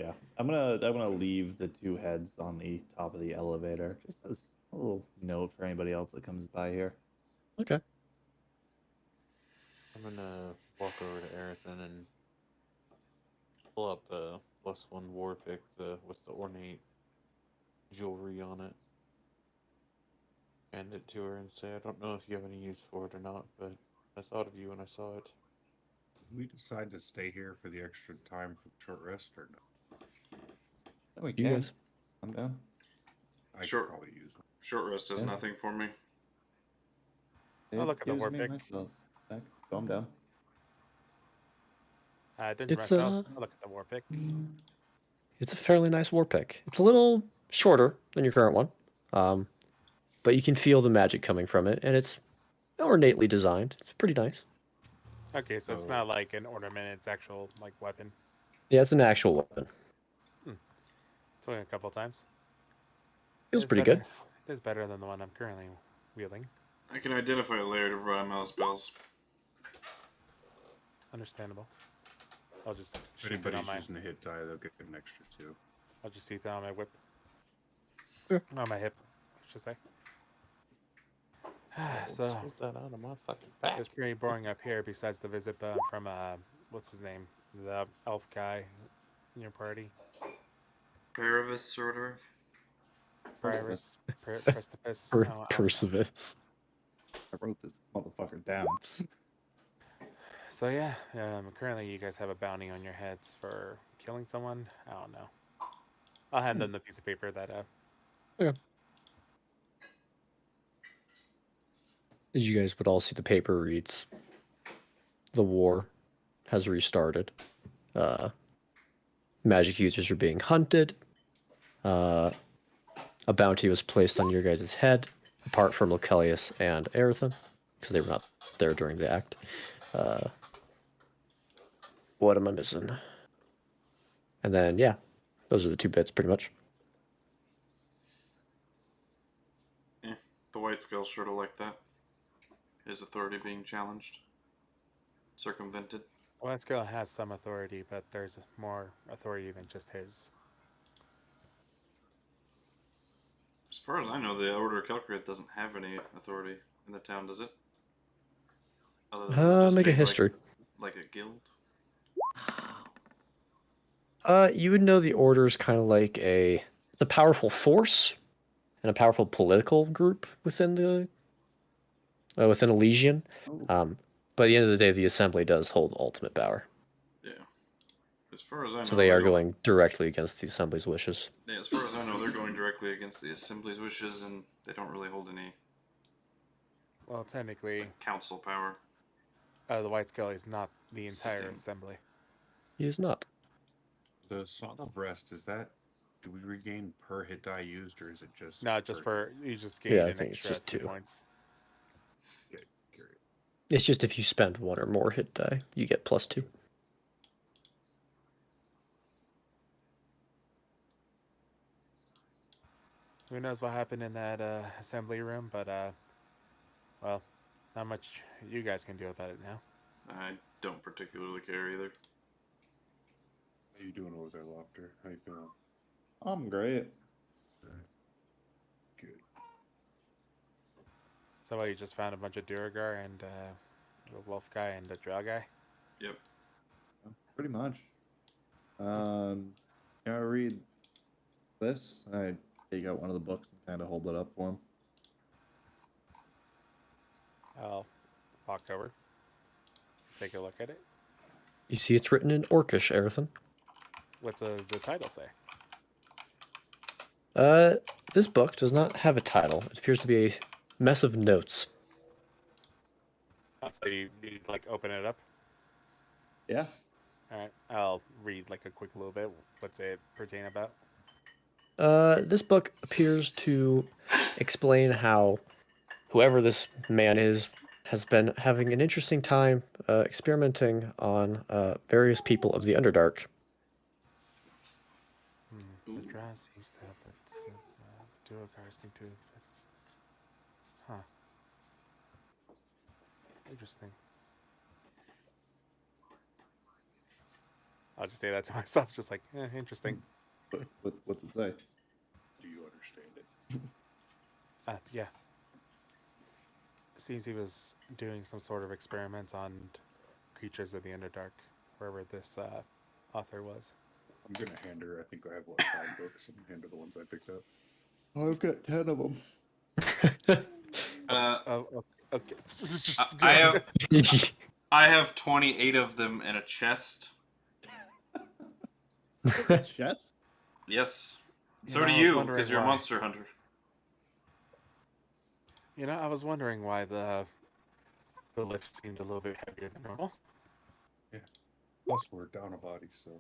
yeah, I'm gonna leave the two heads on the top of the elevator, just as a little note for anybody else that comes by here. Okay. I'm gonna walk over to Arethyn and pull out the +1 war pick, with the ornate jewelry on it. Hand it to her and say, I don't know if you have any use for it or not, but I thought of you when I saw it. Did we decide to stay here for the extra time for the short rest or no? No, we You can. guys. I'm down. I Sure. could probably use one. Short rest does Yeah. nothing for me. I'll look at the gives war me pick. my spells back. So I'm down. I didn't It's rest out. I'll look at the war pick. It's a fairly nice war pick. It's a little shorter than your current one, but you can feel the magic coming from it, and it's ornately designed. It's pretty nice. Okay, so it's not like an ornament; it's actual like weapon. Yeah, it's an actual weapon. Swing a couple times. Feels It's pretty better- good. It is better than the one I'm currently wielding. I can identify a layer to provide my spells. Understandable. I'll just If shoot it anybody's on my. using a hit die, they'll get an extra 2. I'll just see that on my whip. Sure. On my hip, I should say. So Take that out of my fucking back. it's pretty boring up here. Besides the visit from what's his name, the elf guy in your party, Paravis or whatever. Pyrus, Precipice. I don't know. Perseverance. I wrote this motherfucker down. So yeah, currently you guys have a bounty on your heads for killing someone. I don't know. I'll hand them the piece of paper that. Okay. As you guys would all see, the paper reads, "The war has restarted. Magic users are being hunted. A bounty was placed on your guys' head, apart from Lokelius and Arethyn, because they were not there during the act. What am I missing?" And then, yeah, those are the 2 bits, pretty much. The White Skull's sort of like that. His authority being challenged. circumvented. Wesker has some authority, but there's more authority than just his. As far as I know, the Order of Kelkrith doesn't have any authority in the town, does it? Other than just Make a being history. like a guild. You would know the order's kind of like it's a powerful force and a powerful political group within within a legion. But at the end of the day, the assembly does hold ultimate power. Yeah. As far as I know, So they are going directly against the assembly's wishes. Yeah, as far as I know, they're going directly against the assembly's wishes, and they don't really hold any Well, technically, council power. the White Skelly is not the entire Sitting. assembly. He is not. The Song of Rest, is that, do we regain per hit die used, or is it just... No, just per- for you just gain Yeah, I an think it's extra just 2 2. points. Okay, curious. It's just if you spend 1 or more hit die, you get +2. Who knows what happened in that assembly room, but well, not much you guys can do about it now. I don't particularly care either. How you doing over there, Laufter? How you feeling? I'm great. Good. Somebody just found a bunch of Duragar and a wolf guy and a drow guy. Yep. Pretty much. Can I read this? I take out one of the books and kind of hold it up for him. I'll walk over, take a look at it. You see it's written in Orcish, Arethyn. What does the title say? This book does not have a title. It appears to be a mess of notes. So you like open it up? Yeah. All right, I'll read like a quick little bit. What's it pertain about? This book appears to explain how whoever this man is has been having an interesting time experimenting on various people of the Underdark. The drow seems to have the Duragar seem to. Huh. Interesting. I'll just say that to myself, just like, interesting. What's it say? Do you understand it? Yeah. Seems he was doing some sort of experiments on creatures of the Underdark, wherever this author was. I'm gonna hand her, I think I have, 5 books. I'm gonna hand her the ones I picked up. I've got 10 of them. Okay. I have 28 of them in a chest. Chest? Yes. You So know, do I was you, wondering because you're a why. monster hunter. You know, I was wondering why the lift seemed a little bit heavier than normal. Plus, we're down a body, so...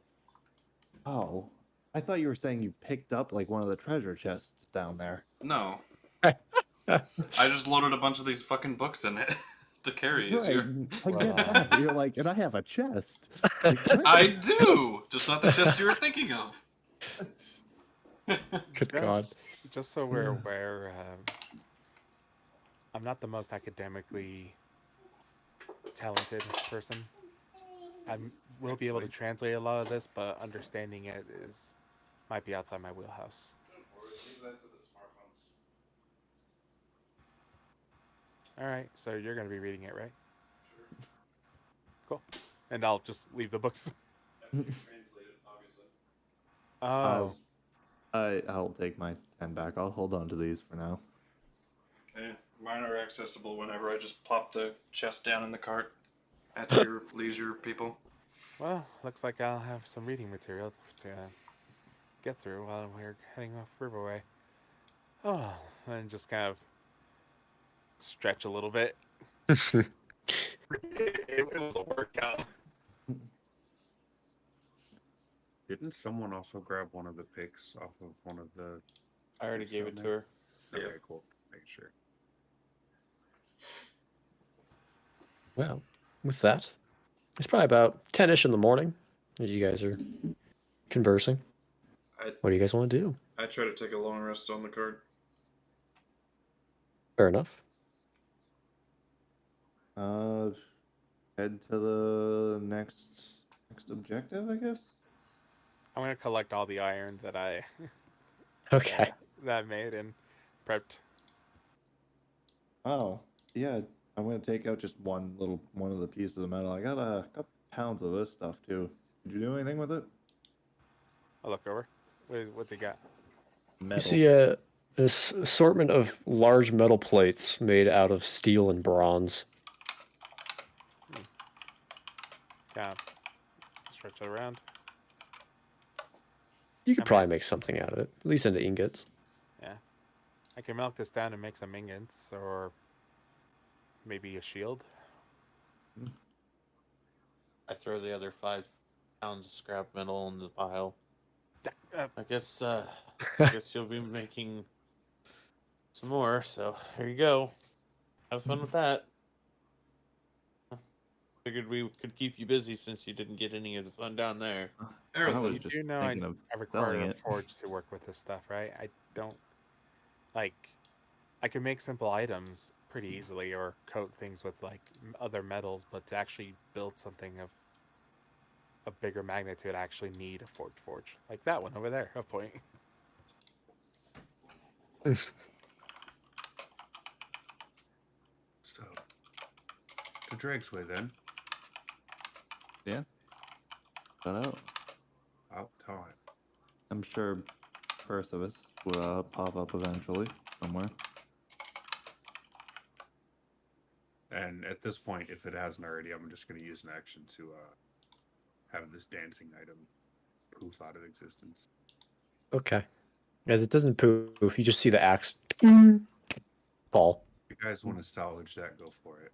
Oh. I thought you were saying you picked up like one of the treasure chests down there. No. I just loaded a bunch of these fucking books in it to carry easier. I get that. You're like, and I have a chest. Like, I do! Just not the chest you were thinking of. Good God. Just so we're aware, I'm not the most academically talented person. I will be able to translate a lot of this, but understanding it might be outside my wheelhouse. All right, so you're going to be reading it, right? Sure. Cool. And I'll just leave the books. Oh. I'll take my 10 back. I'll hold on to these for now. Okay, mine are accessible whenever I just plop the chest down in the cart at your leisure, people. Well, looks like I'll have some reading material to get through while we're heading off Riverway. Oh, and just kind of stretch a little bit. It was a workout. Didn't someone also grab one of the picks off of one of the... I already gave it to her. Okay, Yeah. cool. Make sure. Well, with that, it's probably about 10-ish in the morning that you guys are conversing. What do you guys want to do? I try to take a long rest on the cart. Fair enough. head to the next objective, I guess. I'm gonna collect all the iron that I Okay. that I made and prepped. Oh, yeah. I'm gonna take out just one of the pieces of metal. I got a couple pounds of this stuff too. Did you do anything with it? I'll look over. What's he got? Metal. You see this assortment of large metal plates made out of steel and bronze. Yeah. Stretch it around. You could I mean- probably make something out of it, at least into ingots. Yeah. I can melt this down and make some ingots, or maybe a shield. I throw the other 5 pounds of scrap metal in the pile. Uh, I guess you'll be making some more, so here you go. Have fun with that. Figured we could keep you busy since you didn't get any of the fun down there. I was you just do know I thinking of require selling a it. forge to work with this stuff, right? I don't like. I can make simple items pretty easily, or coat things with like other metals, but to actually build something of a bigger magnitude, I actually need a forge, like that one over there. A point. So, to Drake's Way then. Yeah. Got out. Out time. I'm sure first of us will pop up eventually somewhere. And at this point, if it hasn't already, I'm just going to use an action to have this dancing item poof out of existence. Okay. As it doesn't poof, you just see the axe fall. If you guys want to salvage that, go for it.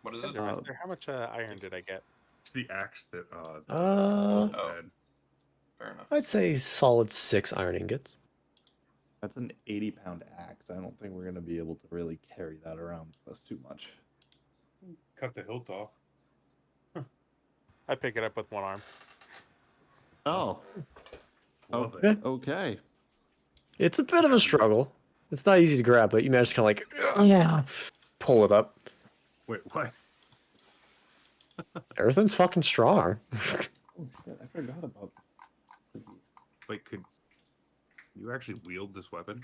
What is it? How much iron did I get? It's the axe that Oh. had. Fair enough. I'd say solid 6 iron ingots. That's an 80-pound axe. I don't think we're gonna be able to really carry that around with us too much. Cut the hilt off. I pick it up with one arm. Oh. Love Yeah. it. Okay. It's a bit of a struggle. It's not easy to grab, but you manage to kind of like pull it up. Wait, what? Arethyn's fucking strong. Oh, shit, I forgot about that. Wait, could you actually wield this weapon?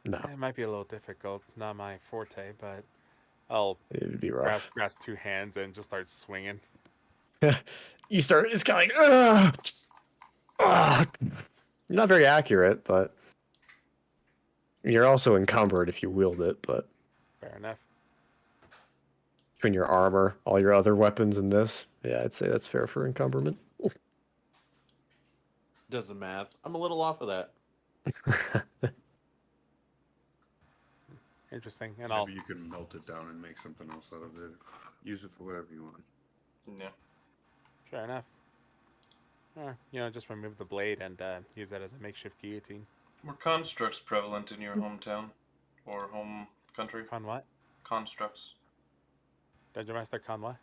No, It might be a little difficult, not my forte, but I'll it would be rough. grasp 2 hands and just start swinging. You start, it's kind of like, you're not very accurate, but you're also encumbered if you wield it, but Fair enough. between your armor, all your other weapons, and this, yeah, I'd say that's fair for encumberment. Does the math. I'm a little off of that. Interesting. And I'll Maybe you can melt it down and make something else out of it. Use it for whatever you want. Yeah. fair enough. Just remove the blade and use that as a makeshift guillotine. Were constructs prevalent in your hometown or home country? Con what? Constructs. Dungeon Master con what?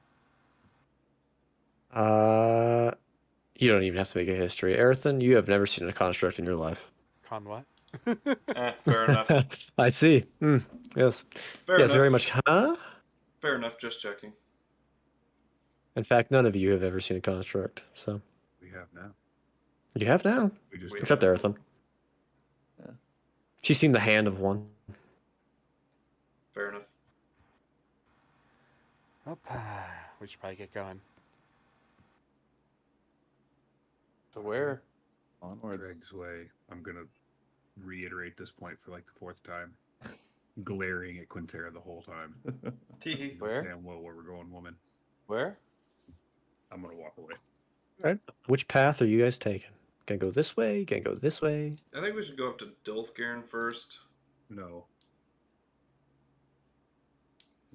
You don't even have to make a history. Arethyn, you have never seen a construct in your life. Con what? Fair enough. I see. Yes. Fair Yes, enough. very much. Huh? Fair enough. Just checking. In fact, none of you have ever seen a construct, so We have now. you have now, We just We except have. Arethyn. Yeah. She's seen the hand of one. Fair enough. We should probably get going. So where? Onwards. Drake's Way. I'm gonna reiterate this point for like the 4th time. Glaring at Quinnterra the whole time. Teehee. Where? Damn well where we're going, woman. Where? I'm gonna walk away. Right? Which path are you guys taking? Gonna go this way? Gonna go this way? I think we should go up to Dulfgaren first. No.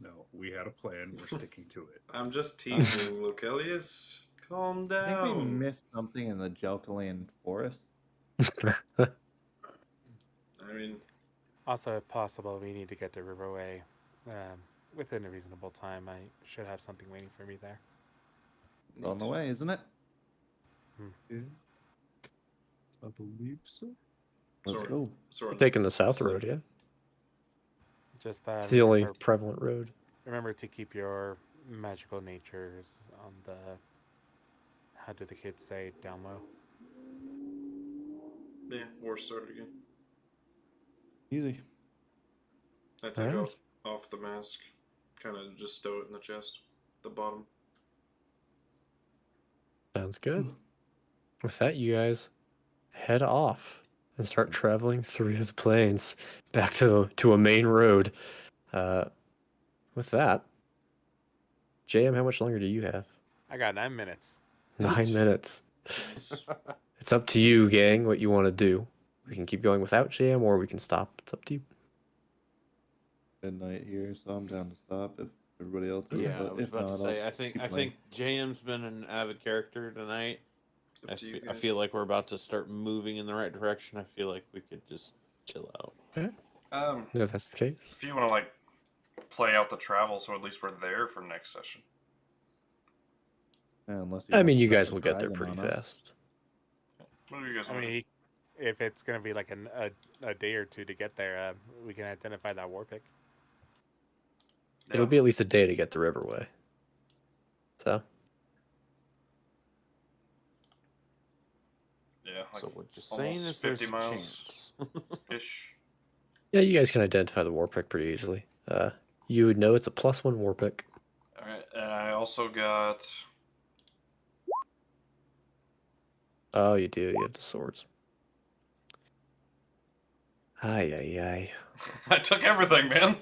No, we had a plan. We're sticking to it. I'm just teasing, Lokelius. Calm I think we down. missed something in the Jelkalian forest. I mean, Also, if possible, we need to get to Riverway within a reasonable time. I should have something waiting for me there. It's on the way, isn't it? Yeah. I believe so. Let's Sorry. go. Soren, Taking the south So- road, yeah. Just It's the only remember, prevalent road. remember to keep your magical natures on the, how do the kids say, down low? Yeah, war started again. Easy. I take Alright. off the mask, kind of just stow it in the chest, the bottom. Sounds good. With that, you guys head off and start traveling through the plains back to a main road. With that, JM, how much longer do you have? I got 9 minutes. 9 minutes. Nice. It's up to you, gang, what you want to do. We can keep going without JM, or we can stop. It's up to you. Midnight here, so I'm down to stop if everybody else is. Yeah, but I was if about not, to say. I'll I think keep playing. JM's been an avid character tonight. Up to you I guys. feel like we're about to start moving in the right direction. I feel like we could just chill out. If that's the case. If you want to like play out the travel, so at least we're there for next session. Yeah, unless I mean, want you to guys start will a get there dragon pretty on us. fast. What do you guys I want? mean, if it's gonna be like a day or two to get there, we can identify that war pick. It'll be at least a day to get the Riverway. So, Yeah, like So we're just saying almost is there's 50 a miles chance. ish. yeah, you guys can identify the war pick pretty easily. You would know it's a +1 war pick. All right, and I also got. Oh, you do. You have the swords. Ay. I took everything, man.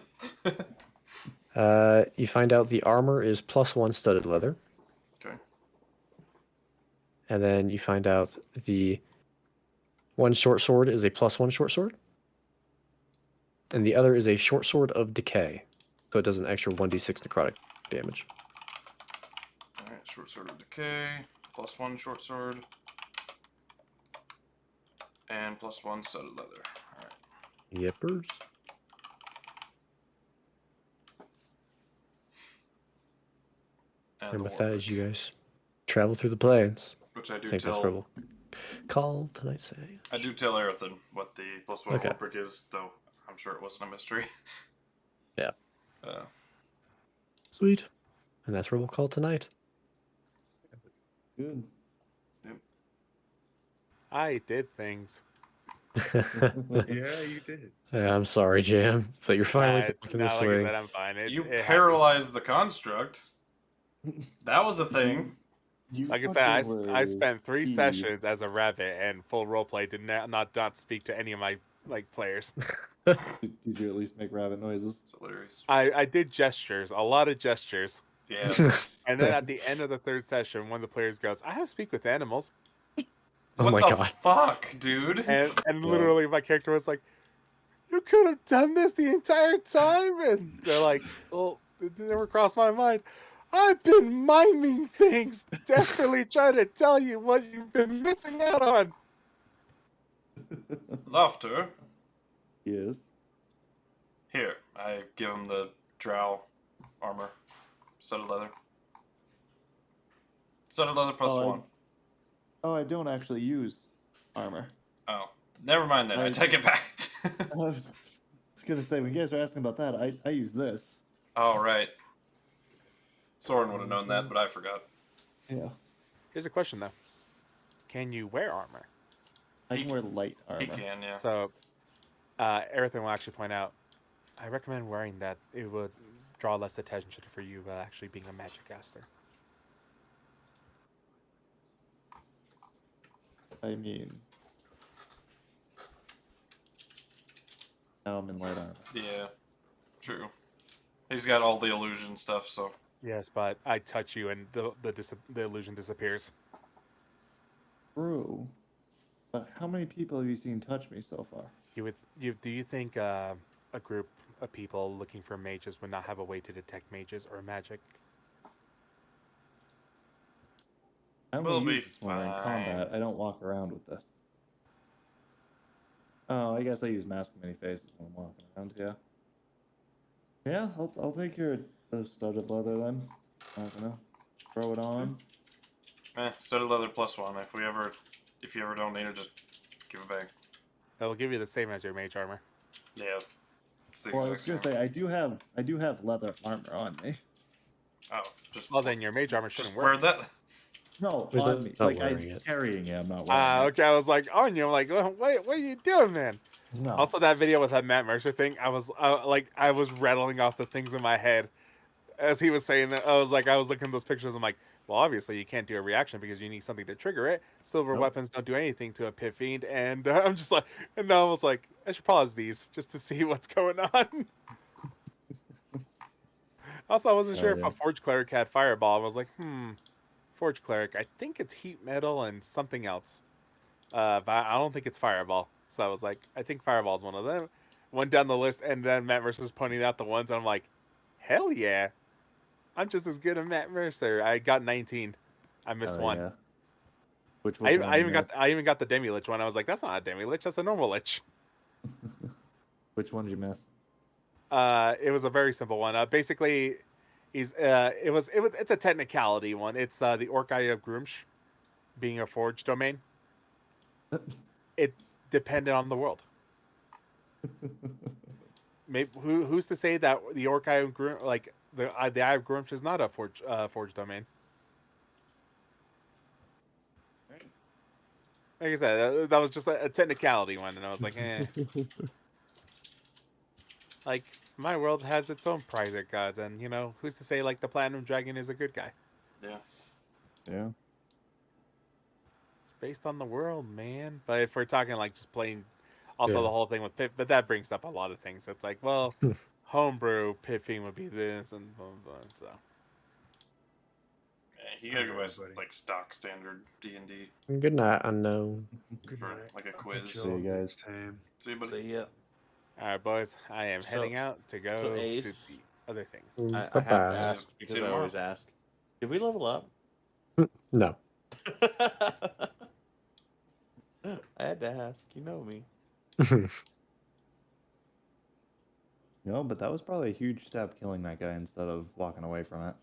You find out the armor is +1 studded leather. Okay. And then you find out the one short sword is a +1 short sword. And the other is a short sword of decay. So it does an extra 1d6 necrotic damage. All right, short sword of decay, +1 short sword, and +1 studded leather. All right. Yippers. And the with war that, as pick, you guys travel through the plains, which I I do think that's where tell. we'll call tonight's say. I do tell Arethyn what the +1 Okay. war pick is, though I'm sure it wasn't a mystery. Yeah. Uh, Sweet. And that's where we'll call tonight. Good. I did things. Yeah, you did. Yeah, I'm sorry, Jam, but you're finally back in the Like I swing. said, I'm fine. you It happens. paralyzed the construct. That was a thing. You Like I fucking said, were I spent 3 key. sessions as a rabbit and full roleplay did not speak to any of my players. Did you at least make rabbit noises? It's hilarious. I did gestures, a lot of gestures. Yeah. And then at the end of the 3rd session, one of the players goes, "I have speak with animals," Oh What my the god. fuck, dude? and literally my character was like, "You could have done this the entire time," and they're like, "Well, it never crossed my mind. I've been miming things, desperately trying to tell you what you've been missing out on." Laufter. Yes. Here, I give him the drow armor. Studded leather. Studded leather +1. Oh, I don't actually use armor. Oh, never mind then. I take it back. I was gonna say, when you guys are asking about that, I use this. Oh, right. Soren would have known that, but I forgot. Yeah. Here's a question though: can you wear armor? I can wear light armor. He can, yeah. So, Arethyn will actually point out, I recommend wearing that. It would draw less attention for you actually being a magic caster. I mean, now I'm in light armor. Yeah, true. He's got all the illusion stuff, so. Yes, but I touch you and the illusion disappears. True. But how many people have you seen touch me so far? Do you think a group of people looking for mages would not have a way to detect mages or magic? I We'll only be use this when we're in fine. combat. I don't walk around with this. Oh, I guess I use mask many faces when I'm walking around. Yeah. Yeah, I'll take your studded leather then. Not gonna throw it on. Studded leather +1. If you ever don't need it, just give it back. That will give you the same as your mage armor. Yeah. It's the Well, I exact was gonna same. say I do have leather armor on me. Oh, just Well, then your mage armor shouldn't just work. wear that. No, He's on me. not Like wearing I'm it. carrying it. I'm not wearing it. Okay, I was like on you. I'm like, what are you doing, man? No. Also, that video with that Matt Mercer thing, I was I was rattling off the things in my head as he was saying that. I was looking at those pictures. I'm like, well, obviously you can't do a reaction because you need something to trigger it. Silver Nope. weapons don't do anything to a pit fiend, and I'm just like, and now I was like, I should pause these just to see what's going on. Also, I wasn't sure if yeah. a Forge Cleric had Fireball. I was like, Forge Cleric. I think it's Heat Metal and something else. But I don't think it's Fireball. So I was like, I think Fireball is one of them. Went down the list, and then Matt Mercer's pointing out the ones, and I'm like, hell yeah. I'm just as good as Matt Mercer. I got 19. I missed Oh, one. yeah. Which was the one I you even got missed? I even got the Demi Lich one. I was like, that's not a Demi Lich, that's a normal Lich. Which one did you miss? It was a very simple one. Basically, it's a technicality one. It's the Orc Eye of Grumsh being a forge domain. It depended on the world. Maybe who's to say that the Orc Eye of Grumsh, like the Eye of Grumsh, is not a forge domain? Like I said, that was just a technicality one, and I was like, eh. Like, my world has its own private gods, and, you know, who's to say, like, the Platinum Dragon is a good guy? Yeah. Yeah. It's based on the world, man. But if we're talking, like, just plain... Also, Yeah. the whole thing with Pit... But that brings up a lot of things. It's like, well, homebrew Pit Fiend would be this, and blah, blah, blah, so... Yeah, you gotta go as, Everybody. like, stock standard D&D Good night, unknown. for, like, a quiz. See you guys. See you, buddy. So yeah, Alright, boys. I am So- heading out to go so to Ace- the other thing. I have Bye-bye. to ask See because you I tomorrow. always ask. Did we level up? No. I had to ask. You know me. No, but that was probably a huge step killing that guy instead of walking away from it.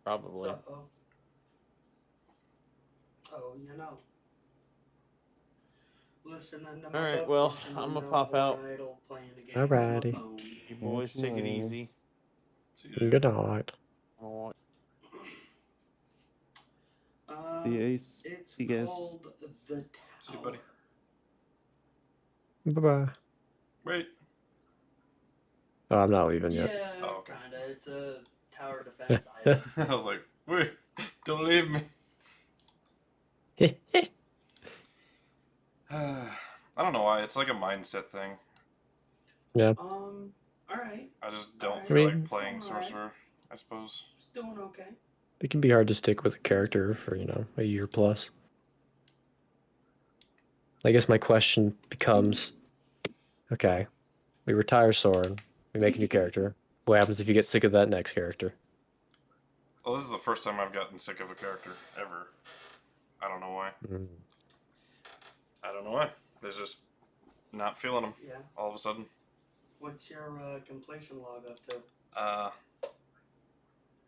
Probably. So, oh, you know. Listening to my Alright, book, well, watching I'ma the pop out. idle, playing a game on Alrighty. my phone. You boys take it easy. See you. Good night. Alright. See you, Ace. It's See you guys. called the Tower. See you, buddy. Bye-bye. Wait. Oh, I'm not leaving yet. Yeah, Oh, okay. kinda. It's a tower defense item. I was like, wait, don't leave me. I don't know why. It's like a mindset thing. Alright. I just don't I feel mean- like playing It's alright. Sorcerer, I suppose. It's doing okay. It can be hard to stick with a character for, a year plus. I guess my question becomes, okay, we retire Soren, we make a new character. What happens if you get sick of that next character? Well, this is the first time I've gotten sick of a character, ever. I don't know why. I don't know why. There's just not feeling them Yeah. all of a sudden. What's your completion log up to?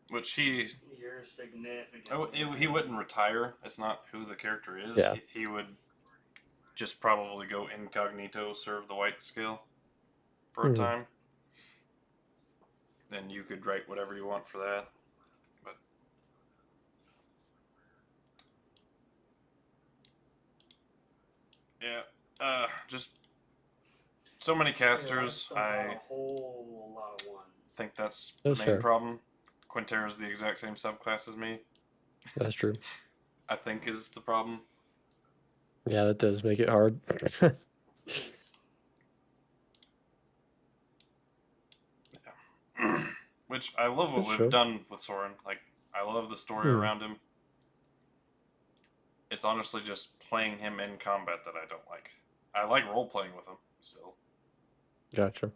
Which he You're significant. he wouldn't retire. It's not who the character is. Yeah. He would just probably go incognito, serve the white scale for a Mhm. time. Then you could write whatever you want for that. But yeah, just so many casters. Still got I a whole lot of ones. think that's That's the main fair. problem. Quinnterra is the exact same subclass as me. That's true. I think is the problem. Yeah, that does make it hard. Nice. Which I love what For we've sure. done with Soren. Like, I love the story around him. It's honestly just playing him in combat that I don't like. I like role playing with him still. Gotcha.